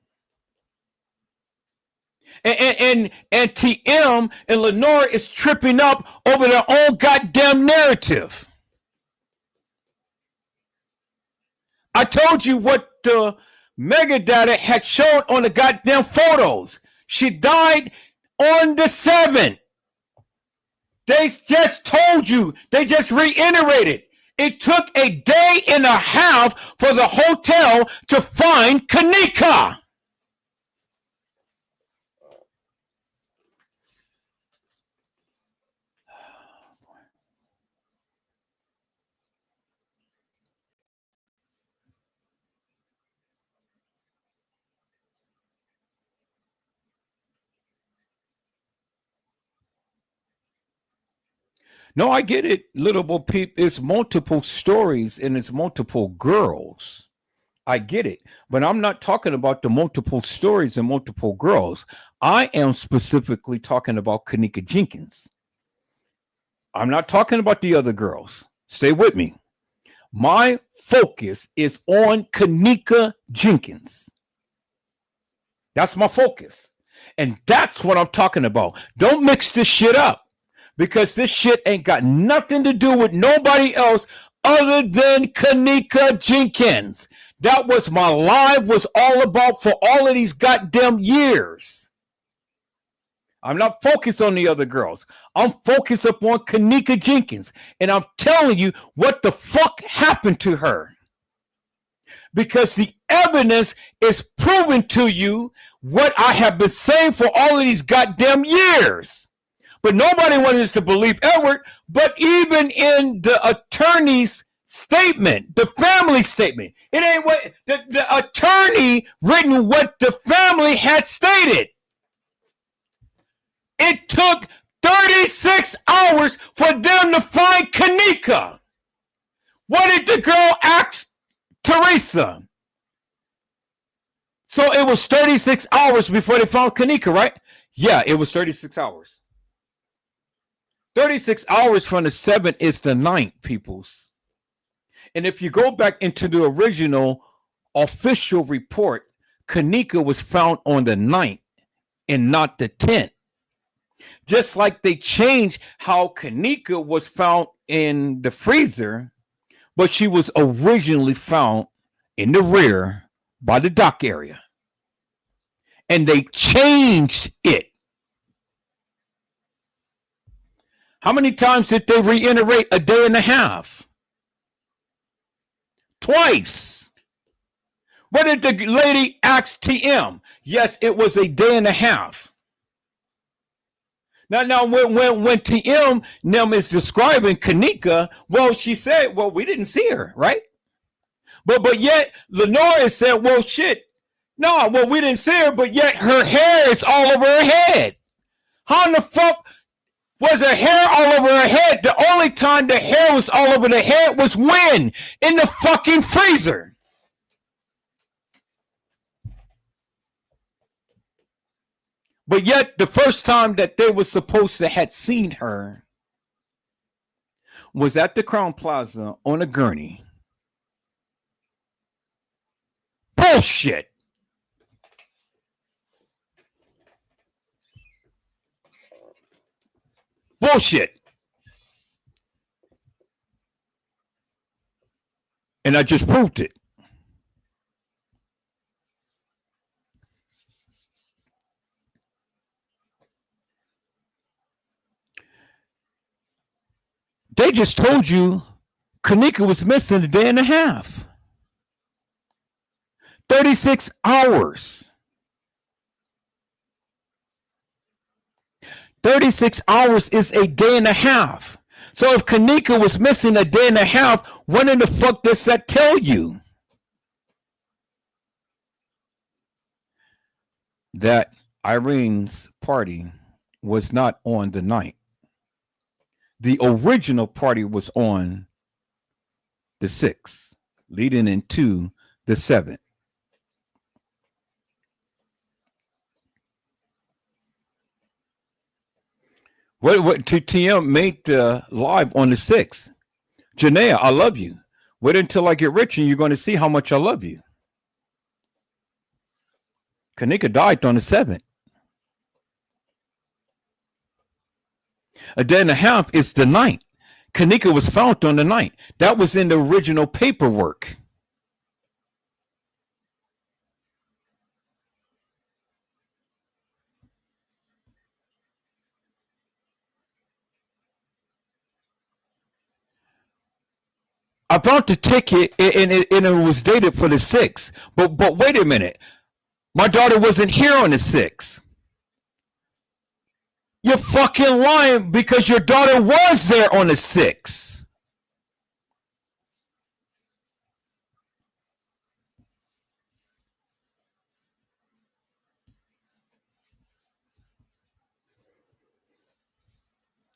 Speaker 1: And TM and Lenore is tripping up over their own goddamn narrative. I told you what the Mega Data had shown on the goddamn photos. She died on the 7th. They just told you. They just reiterated. It took a day and a half for the hotel to find Kenneka. No, I get it, little Bo Peep. It's multiple stories and it's multiple girls. I get it. But I'm not talking about the multiple stories and multiple girls. I am specifically talking about Kenneka Jenkins. I'm not talking about the other girls. Stay with me. My focus is on Kenneka Jenkins. That's my focus. And that's what I'm talking about. Don't mix this shit up. Because this shit ain't got nothing to do with nobody else other than Kenneka Jenkins. That was my life was all about for all of these goddamn years. I'm not focused on the other girls. I'm focused upon Kenneka Jenkins. And I'm telling you what the fuck happened to her. Because the evidence is proven to you what I have been saying for all of these goddamn years. But nobody wanted to believe Edward. But even in the attorney's statement, the family statement, it ain't what the attorney written what the family had stated. It took 36 hours for them to find Kenneka. What did the girl ask Teresa? So it was 36 hours before they found Kenneka, right? Yeah, it was 36 hours. 36 hours from the 7th is the 9th, peoples. And if you go back into the original official report, Kenneka was found on the 9th and not the 10th. Just like they changed how Kenneka was found in the freezer, but she was originally found in the rear by the dock area. And they changed it. How many times did they reiterate a day and a half? Twice. What did the lady ask TM? Yes, it was a day and a half. Now, when TM Nim is describing Kenneka, well, she said, well, we didn't see her, right? But yet Lenora said, well, shit, no, well, we didn't see her, but yet her hair is all over her head. How in the fuck was her hair all over her head? The only time the hair was all over the head was when? In the fucking freezer. But yet the first time that they were supposed to had seen her was at the Crown Plaza on a gurney. Bullshit. Bullshit. And I just proved it. They just told you Kenneka was missing a day and a half. 36 hours. 36 hours is a day and a half. So if Kenneka was missing a day and a half, what in the fuck does that tell you? That Irene's party was not on the night. The original party was on the 6th, leading into the 7th. What TM made live on the 6th. Janaea, I love you. Wait until I get rich and you're going to see how much I love you. Kenneka died on the 7th. A day and a half is the 9th. Kenneka was found on the 9th. That was in the original paperwork. I bought the ticket and it was dated for the 6th. But wait a minute. My daughter wasn't here on the 6th. You're fucking lying because your daughter was there on the 6th.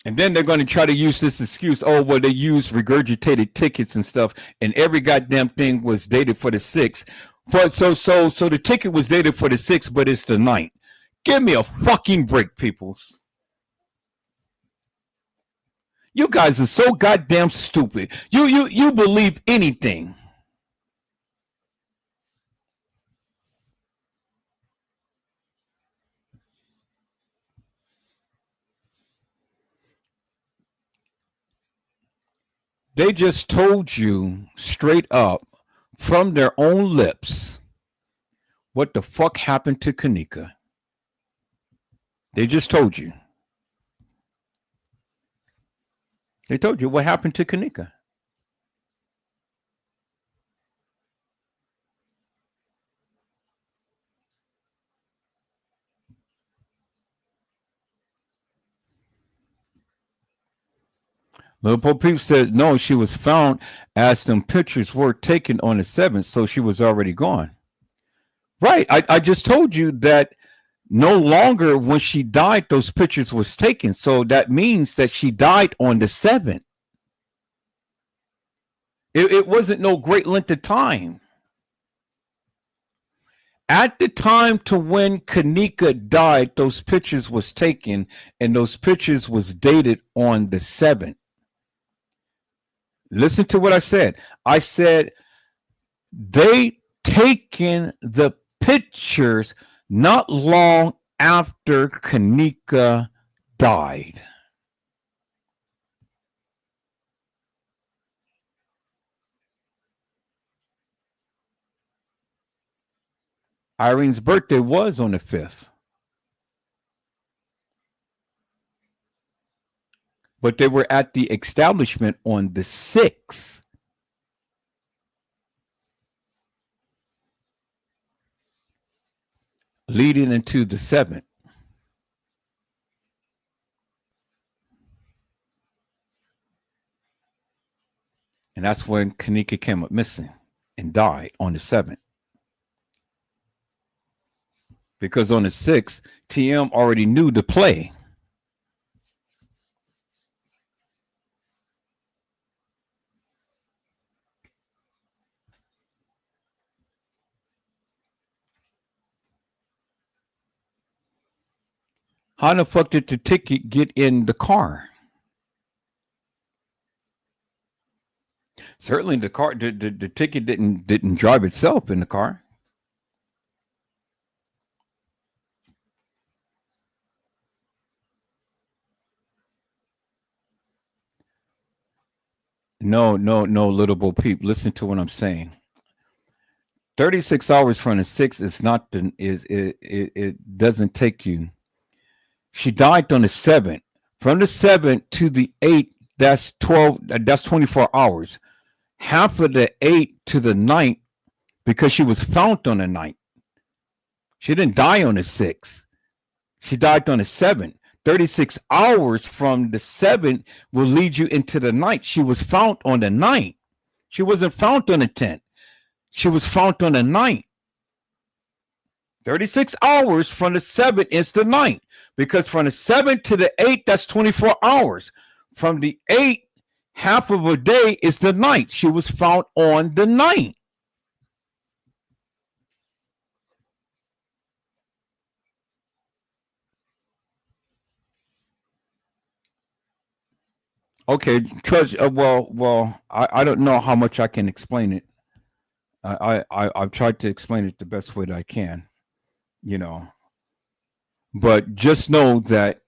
Speaker 1: And then they're going to try to use this excuse, oh, well, they use regurgitated tickets and stuff, and every goddamn thing was dated for the 6th. So the ticket was dated for the 6th, but it's the 9th. Give me a fucking break, peoples. You guys are so goddamn stupid. You believe anything. They just told you straight up from their own lips what the fuck happened to Kenneka. They just told you. They told you what happened to Kenneka. Little Bo Peep said, no, she was found as some pictures were taken on the 7th, so she was already gone. Right. I just told you that no longer when she died, those pictures was taken. So that means that she died on the 7th. It wasn't no great length of time. At the time to when Kenneka died, those pictures was taken and those pictures was dated on the 7th. Listen to what I said. I said they taken the pictures not long after Kenneka died. Irene's birthday was on the 5th. But they were at the establishment on the 6th. Leading into the 7th. And that's when Kenneka came up missing and died on the 7th. Because on the 6th, TM already knew the play. How the fuck did the ticket get in the car? Certainly the car, the ticket didn't drive itself in the car. No, little Bo Peep. Listen to what I'm saying. 36 hours from the 6th is not the it doesn't take you. She died on the 7th. From the 7th to the 8th, that's 12, that's 24 hours. Half of the 8th to the 9th, because she was found on the 9th. She didn't die on the 6th. She died on the 7th. 36 hours from the 7th will lead you into the 9th. She was found on the 9th. She wasn't found on the 10th. She was found on the 9th. 36 hours from the 7th is the 9th. Because from the 7th to the 8th, that's 24 hours. From the 8th, half of a day is the 9th. She was found on the 9th. Okay, Trudge. Well, I don't know how much I can explain it. I've tried to explain it the best way that I can, but just know that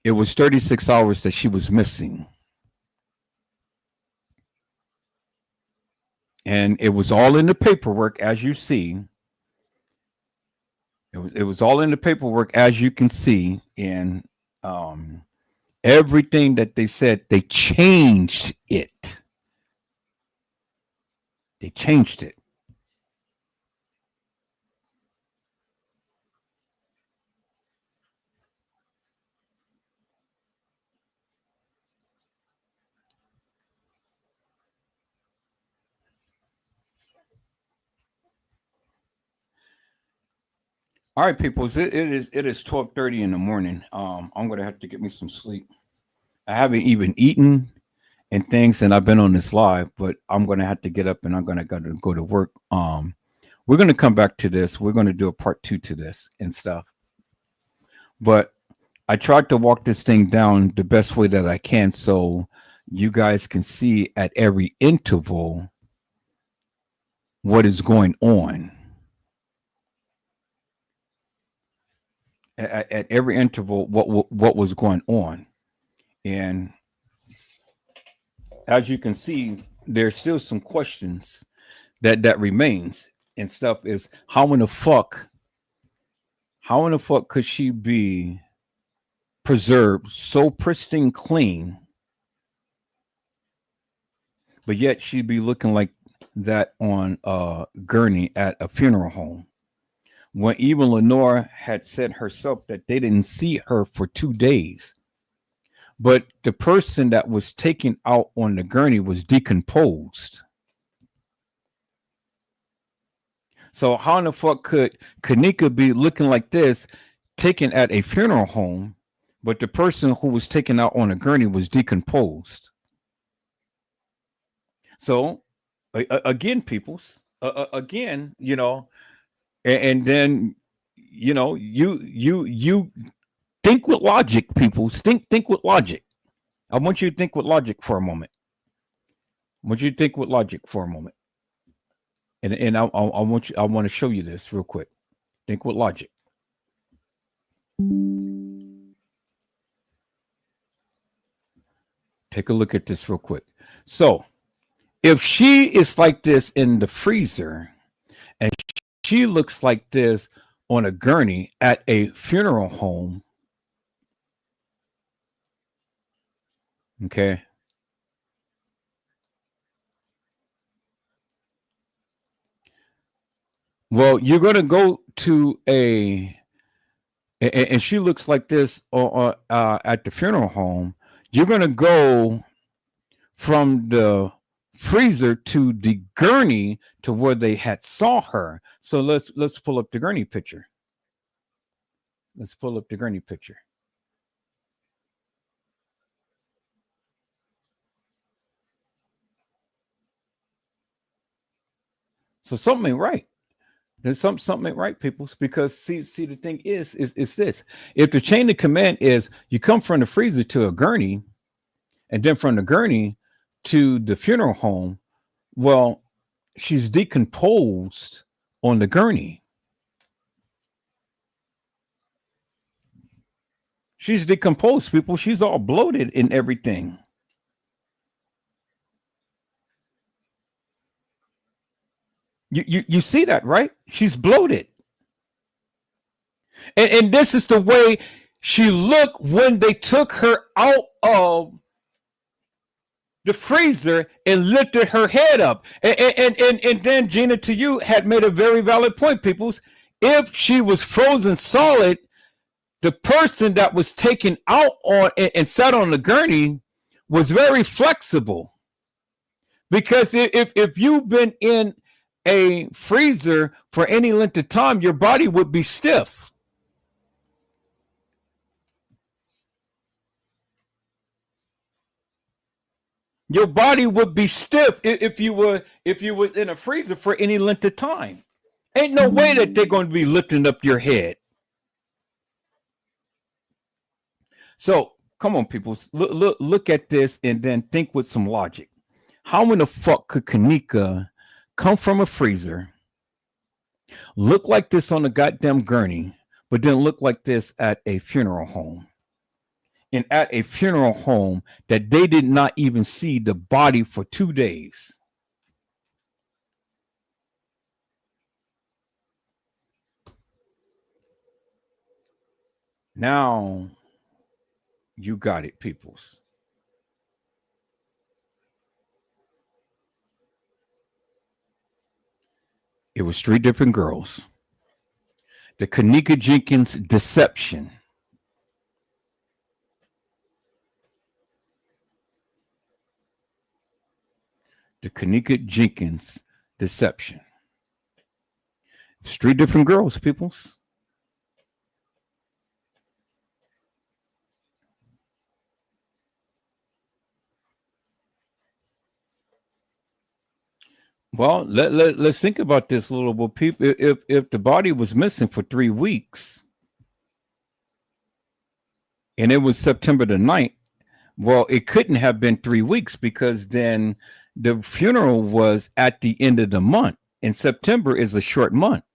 Speaker 1: it was 36 hours that she was missing, and it was all in the paperwork, as you see. It was all in the paperwork, as you can see, and everything that they said, they changed it. They changed it. All right, people. It is 12:30 in the morning. I'm gonna have to get me some sleep. I haven't even eaten and things, and I've been on this live, but I'm gonna have to get up and I'm gonna go to work. We're gonna come back to this. We're gonna do a part 2 to this and stuff. But I tried to walk this thing down the best way that I can, so you guys can see at every interval what is going on. At every interval, what was going on, and as you can see, there's still some questions that remains and stuff. Is how in the fuck could she be preserved so pristine clean, but yet she'd be looking like that on gurney at a funeral home? When even Lenore had said herself that they didn't see her for 2 days. But the person that was taken out on the gurney was decomposed. So how in the fuck could Kenneka be looking like this, taken at a funeral home, but the person who was taken out on a gurney was decomposed? So again, peoples, again, and then you think with logic, people. Think with logic. I want you to think with logic for a moment. And I want to show you this real quick. Think with logic. Take a look at this real quick. So if she is like this in the freezer and she looks like this on a gurney at a funeral home, okay, well, you're going to go to and she looks like this at the funeral home. You're going to go from the freezer to the gurney to where they had saw her. So let's pull up the gurney picture. Let's pull up the gurney picture. So something ain't right. There's something ain't right, people. Because see, the thing is this: if the chain of command is you come from the freezer to a gurney, and then from the gurney to the funeral home, well, she's decomposed on the gurney. She's decomposed, people. She's all bloated and everything. You see that, right? She's bloated. And this is the way she looked when they took her out of the freezer and lifted her head up. And then Gina, to you, had made a very valid point, peoples. If she was frozen solid, the person that was taken out on and sat on the gurney was very flexible. Because if you've been in a freezer for any length of time, your body would be stiff. Your body would be stiff if you were in a freezer for any length of time. Ain't no way that they're going to be lifting up your head. So come on, people, look at this and then think with some logic. How in the fuck could Kenneka come from a freezer, look like this on a goddamn gurney, but then look like this at a funeral home? And at a funeral home that they did not even see the body for 2 days. Now you got it, peoples. It was 3 different girls. The Kenneka Jenkins deception. The Kenneka Jenkins deception. It's 3 different girls, peoples. Well, let's think about this a little bit, people. If the body was missing for 3 weeks, and it was September the 9th, well, it couldn't have been 3 weeks because then the funeral was at the end of the month, and September is a short month.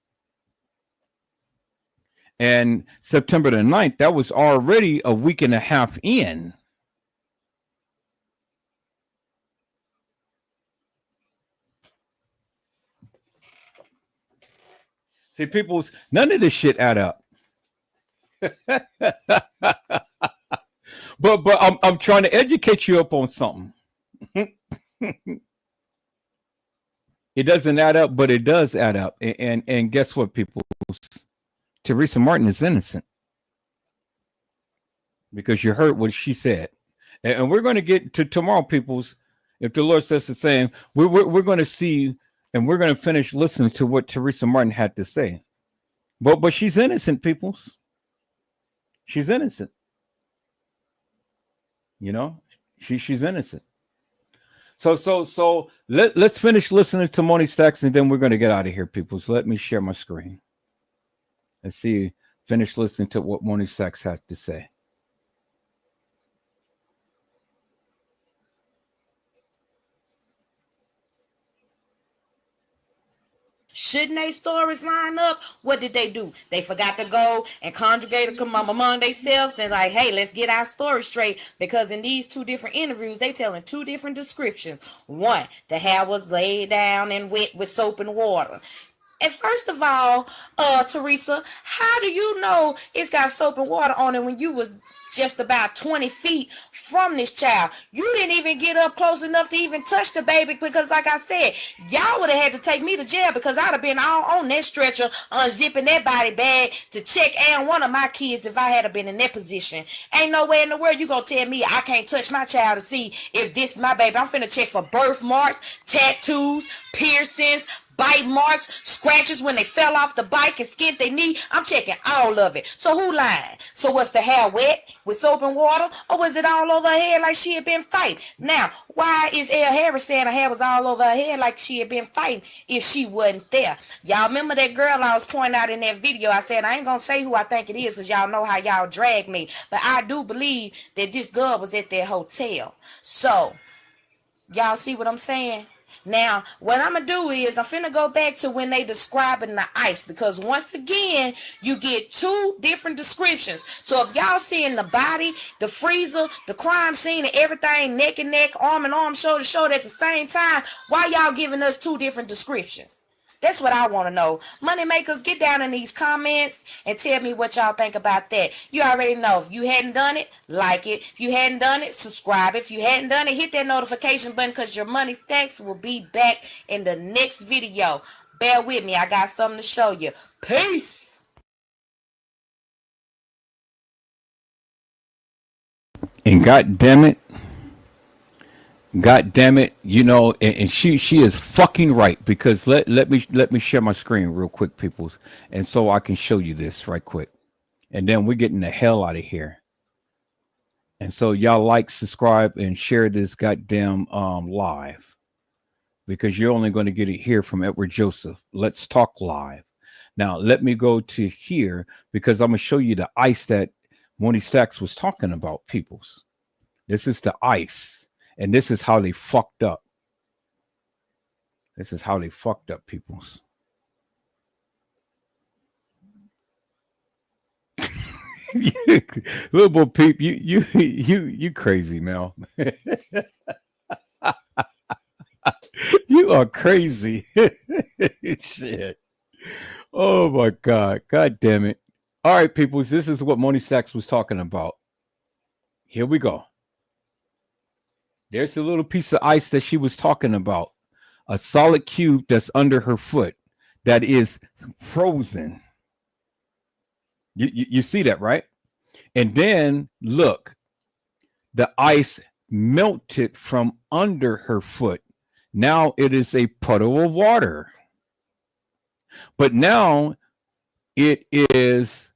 Speaker 1: And September the 9th, that was already a week and a half in. See, people, none of this shit add up. but I'm trying to educate you up on something. It doesn't add up, but it does add up. And guess what, people? Teresa Martin is innocent. Because you heard what she said. And we're going to get to tomorrow, peoples. If the Lord says the same, we're going to see and we're going to finish listening to what Teresa Martin had to say. But she's innocent, peoples. She's innocent. You know, she's innocent. So let's finish listening to Moni Stacks and then we're going to get out of here, peoples. Let me share my screen. Let's see, finish listening to what Moni Stacks has to say.
Speaker 11: Shouldn't they stories line up? What did they do? They forgot to go and conjugate among themselves and like, hey, let's get our story straight. Because in these 2 different interviews, they telling 2 different descriptions. One, the hair was laid down and wet with soap and water. And first of all, Teresa, how do you know it's got soap and water on it when you was just about 20 feet from this child? You didn't even get up close enough to even touch the baby because, like I said, y'all would have had to take me to jail because I'd have been all on that stretcher, unzipping that body bag to check and one of my kids if I had been in that position. Ain't no way in the world you gonna tell me I can't touch my child to see if this is my baby. I'm finna check for birthmarks, tattoos, piercings, bite marks, scratches when they fell off the bike and skinned their knee. I'm checking all of it. So who lying? So was the hair wet with soap and water, or was it all over her head like she had been fighting? Now, why is Elle Harris saying her hair was all over her head like she had been fighting if she wasn't there? Y'all remember that girl I was pointing out in that video? I said I ain't gonna say who I think it is because y'all know how y'all drag me, but I do believe that this girl was at that hotel. So y'all see what I'm saying? Now, what I'm going to do is I'm finna go back to when they describing the ice because once again, you get two different descriptions. So if y'all seeing the body, the freezer, the crime scene and everything neck and neck, arm and arm, shoulder to shoulder at the same time, why y'all giving us two different descriptions? That's what I want to know. Money makers, get down in these comments and tell me what y'all think about that. You already know. If you hadn't done it, like it. If you hadn't done it, subscribe. If you hadn't done it, hit that notification button because your money stacks will be back in the next video. Bear with me. I got something to show you. Peace.
Speaker 1: And God damn it, you know, and she is fucking right because let me share my screen real quick, peoples, and so I can show you this right quick, and then we're getting the hell out of here. And so y'all like, subscribe, and share this goddamn live because you're only going to get it here from Edward Joseph. Let's talk live. Now let me go to here because I'm gonna show you the ice that Monty Sachs was talking about, peoples. This is the ice. And this is how they fucked up. This is how they fucked up, peoples. Little boy peep, you crazy, Mel. You are crazy. Shit. Oh my God. God damn it. All right, peoples. This is what Monty Sachs was talking about. Here we go. There's a little piece of ice that she was talking about. A solid cube that's under her foot that is frozen. You see that, right? And then look, the ice melted from under her foot. Now it is a puddle of water. But now it is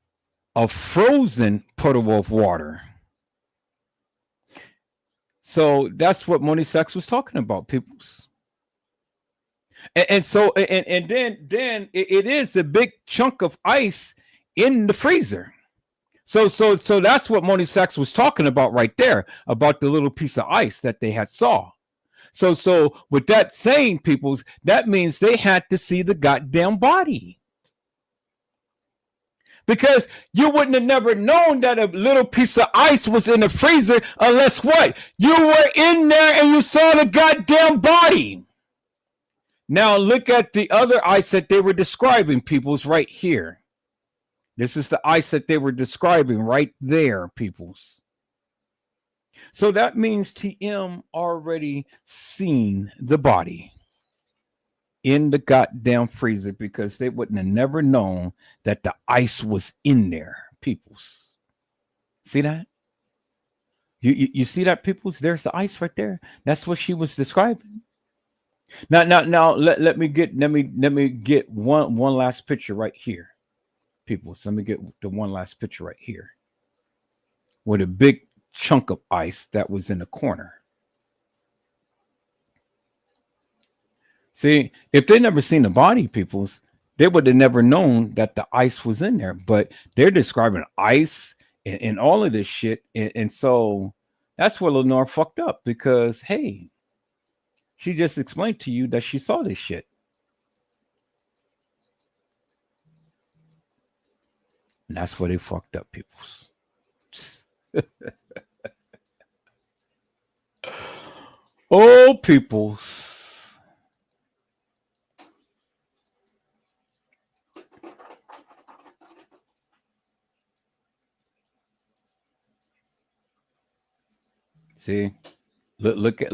Speaker 1: a frozen puddle of water. So that's what Monty Sachs was talking about, peoples. And so then it is a big chunk of ice in the freezer. So that's what Monty Sachs was talking about right there, about the little piece of ice that they had saw. So with that saying, peoples, that means they had to see the goddamn body. Because you wouldn't have never known that a little piece of ice was in the freezer unless what? You were in there and you saw the goddamn body. Now look at the other ice that they were describing, peoples, right here. This is the ice that they were describing right there, peoples. So that means TM already seen the body in the goddamn freezer because they wouldn't have never known that the ice was in there, peoples. See that? You see that, peoples? There's the ice right there. That's what she was describing. Now let me get one last picture right here, peoples. Let me get the one last picture right here with a big chunk of ice that was in the corner. See, if they never seen the body, peoples, they would have never known that the ice was in there. But they're describing ice and all of this shit. And so that's where Lenore fucked up because, hey, she just explained to you that she saw this shit. And that's where they fucked up, peoples. Oh, peoples. See, look at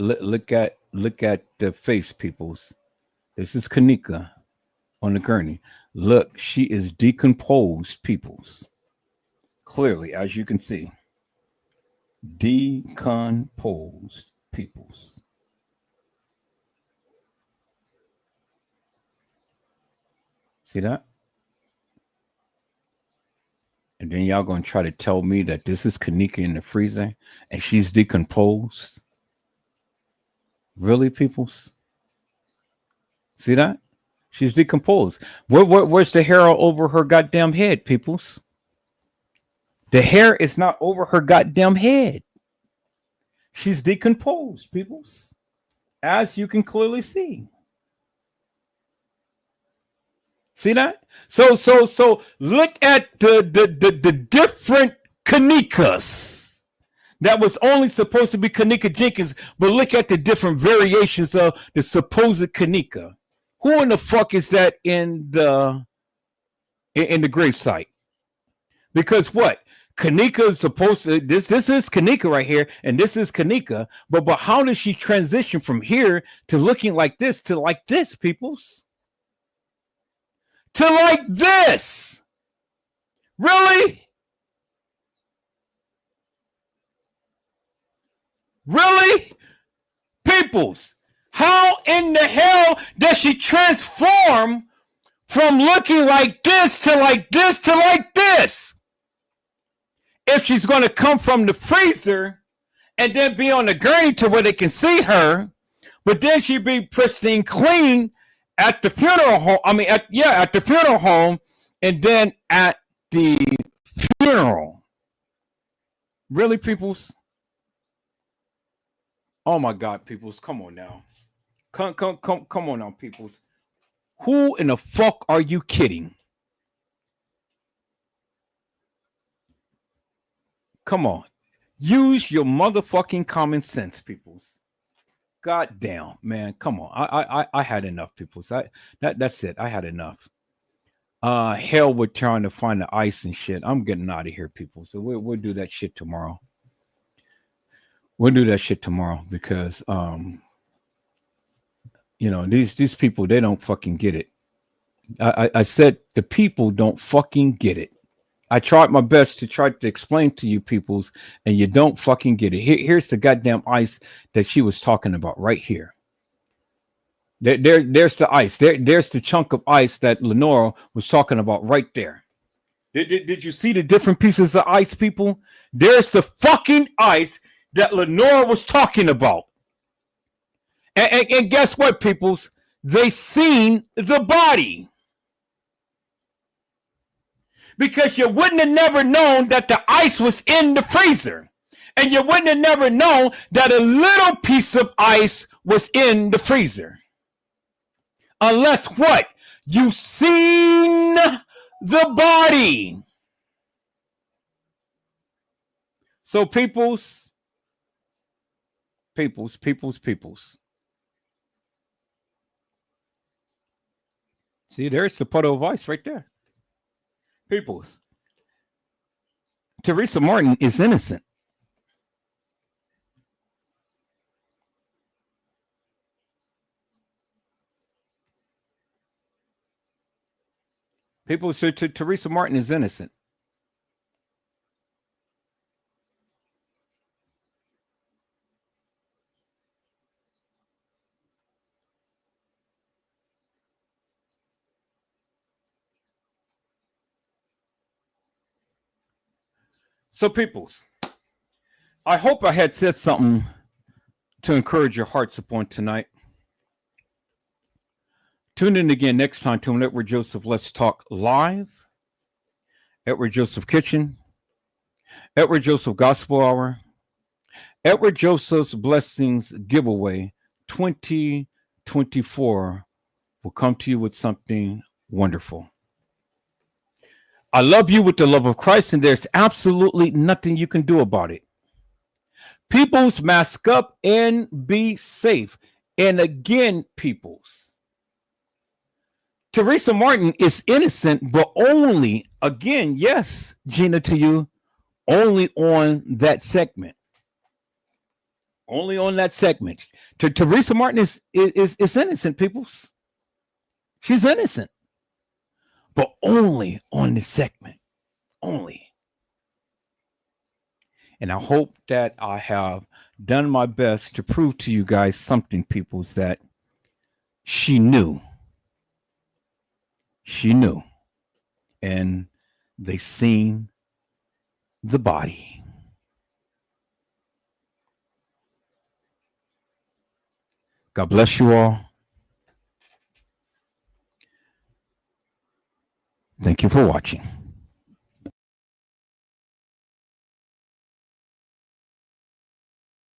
Speaker 1: the face, peoples. This is Kenneka on the gurney. Look, she is decomposed, peoples. Clearly, as you can see, decomposed peoples. See that? And then y'all gonna try to tell me that this is Kenneka in the freezer and she's decomposed? Really, peoples? See that? She's decomposed. Where's the hair all over her goddamn head, peoples? The hair is not over her goddamn head. She's decomposed, peoples. As you can clearly see. See that? So look at the different Kennekas. That was only supposed to be Kenneka Jenkins, but look at the different variations of the supposed Kenneka. Who in the fuck is that in the gravesite? Because what? Kenneka is supposed to this is Kenneka right here, and this is Kenneka, but how does she transition from here to looking like this to like this, peoples? To like this? Really? Really? Peoples, how in the hell does she transform from looking like this to like this to like this? If she's going to come from the freezer and then be on the gurney to where they can see her, but then she'd be pristine clean at the funeral home. I mean, at the funeral home, and then at the funeral. Really, peoples? Oh my God, peoples! Come on now, come on now, peoples. Who in the fuck are you kidding? Come on, use your motherfucking common sense, peoples. God damn, man, come on. I had enough, peoples. That's it. I had enough. Hell, we're trying to find the ice and shit. I'm getting out of here, people. So we'll do that shit tomorrow. We'll do that shit tomorrow because these people, they don't fucking get it. I said the people don't fucking get it. I tried my best to try to explain to you peoples, and you don't fucking get it. Here's the goddamn ice that she was talking about right here. There's the ice. There's the chunk of ice that Lenora was talking about right there. Did you see the different pieces of ice, people? There's the fucking ice that Lenora was talking about. And guess what, peoples? They seen the body. Because you wouldn't have never known that the ice was in the freezer. And you wouldn't have never known that a little piece of ice was in the freezer. Unless what? You seen the body. So peoples. See, there's the puddle of ice right there. Peoples. Teresa Martin is innocent. People say Teresa Martin is innocent. So, peoples, I hope I had said something to encourage your hearts upon tonight. Tune in again next time to Edward Joseph Let's Talk Live, Edward Joseph Kitchen, Edward Joseph Gospel Hour, Edward Joseph's Blessings Giveaway 2024 will come to you with something wonderful. I love you with the love of Christ, and there's absolutely nothing you can do about it. Peoples, mask up and be safe. And again, peoples, Teresa Martin is innocent, but only, again, yes, Gina, to you, only on that segment. Only on that segment. Teresa Martin is innocent, peoples. She's innocent. But only on this segment. Only. And I hope that I have done my best to prove to you guys something, peoples, that she knew. She knew. And they seen the body. God bless you all. Thank you for watching.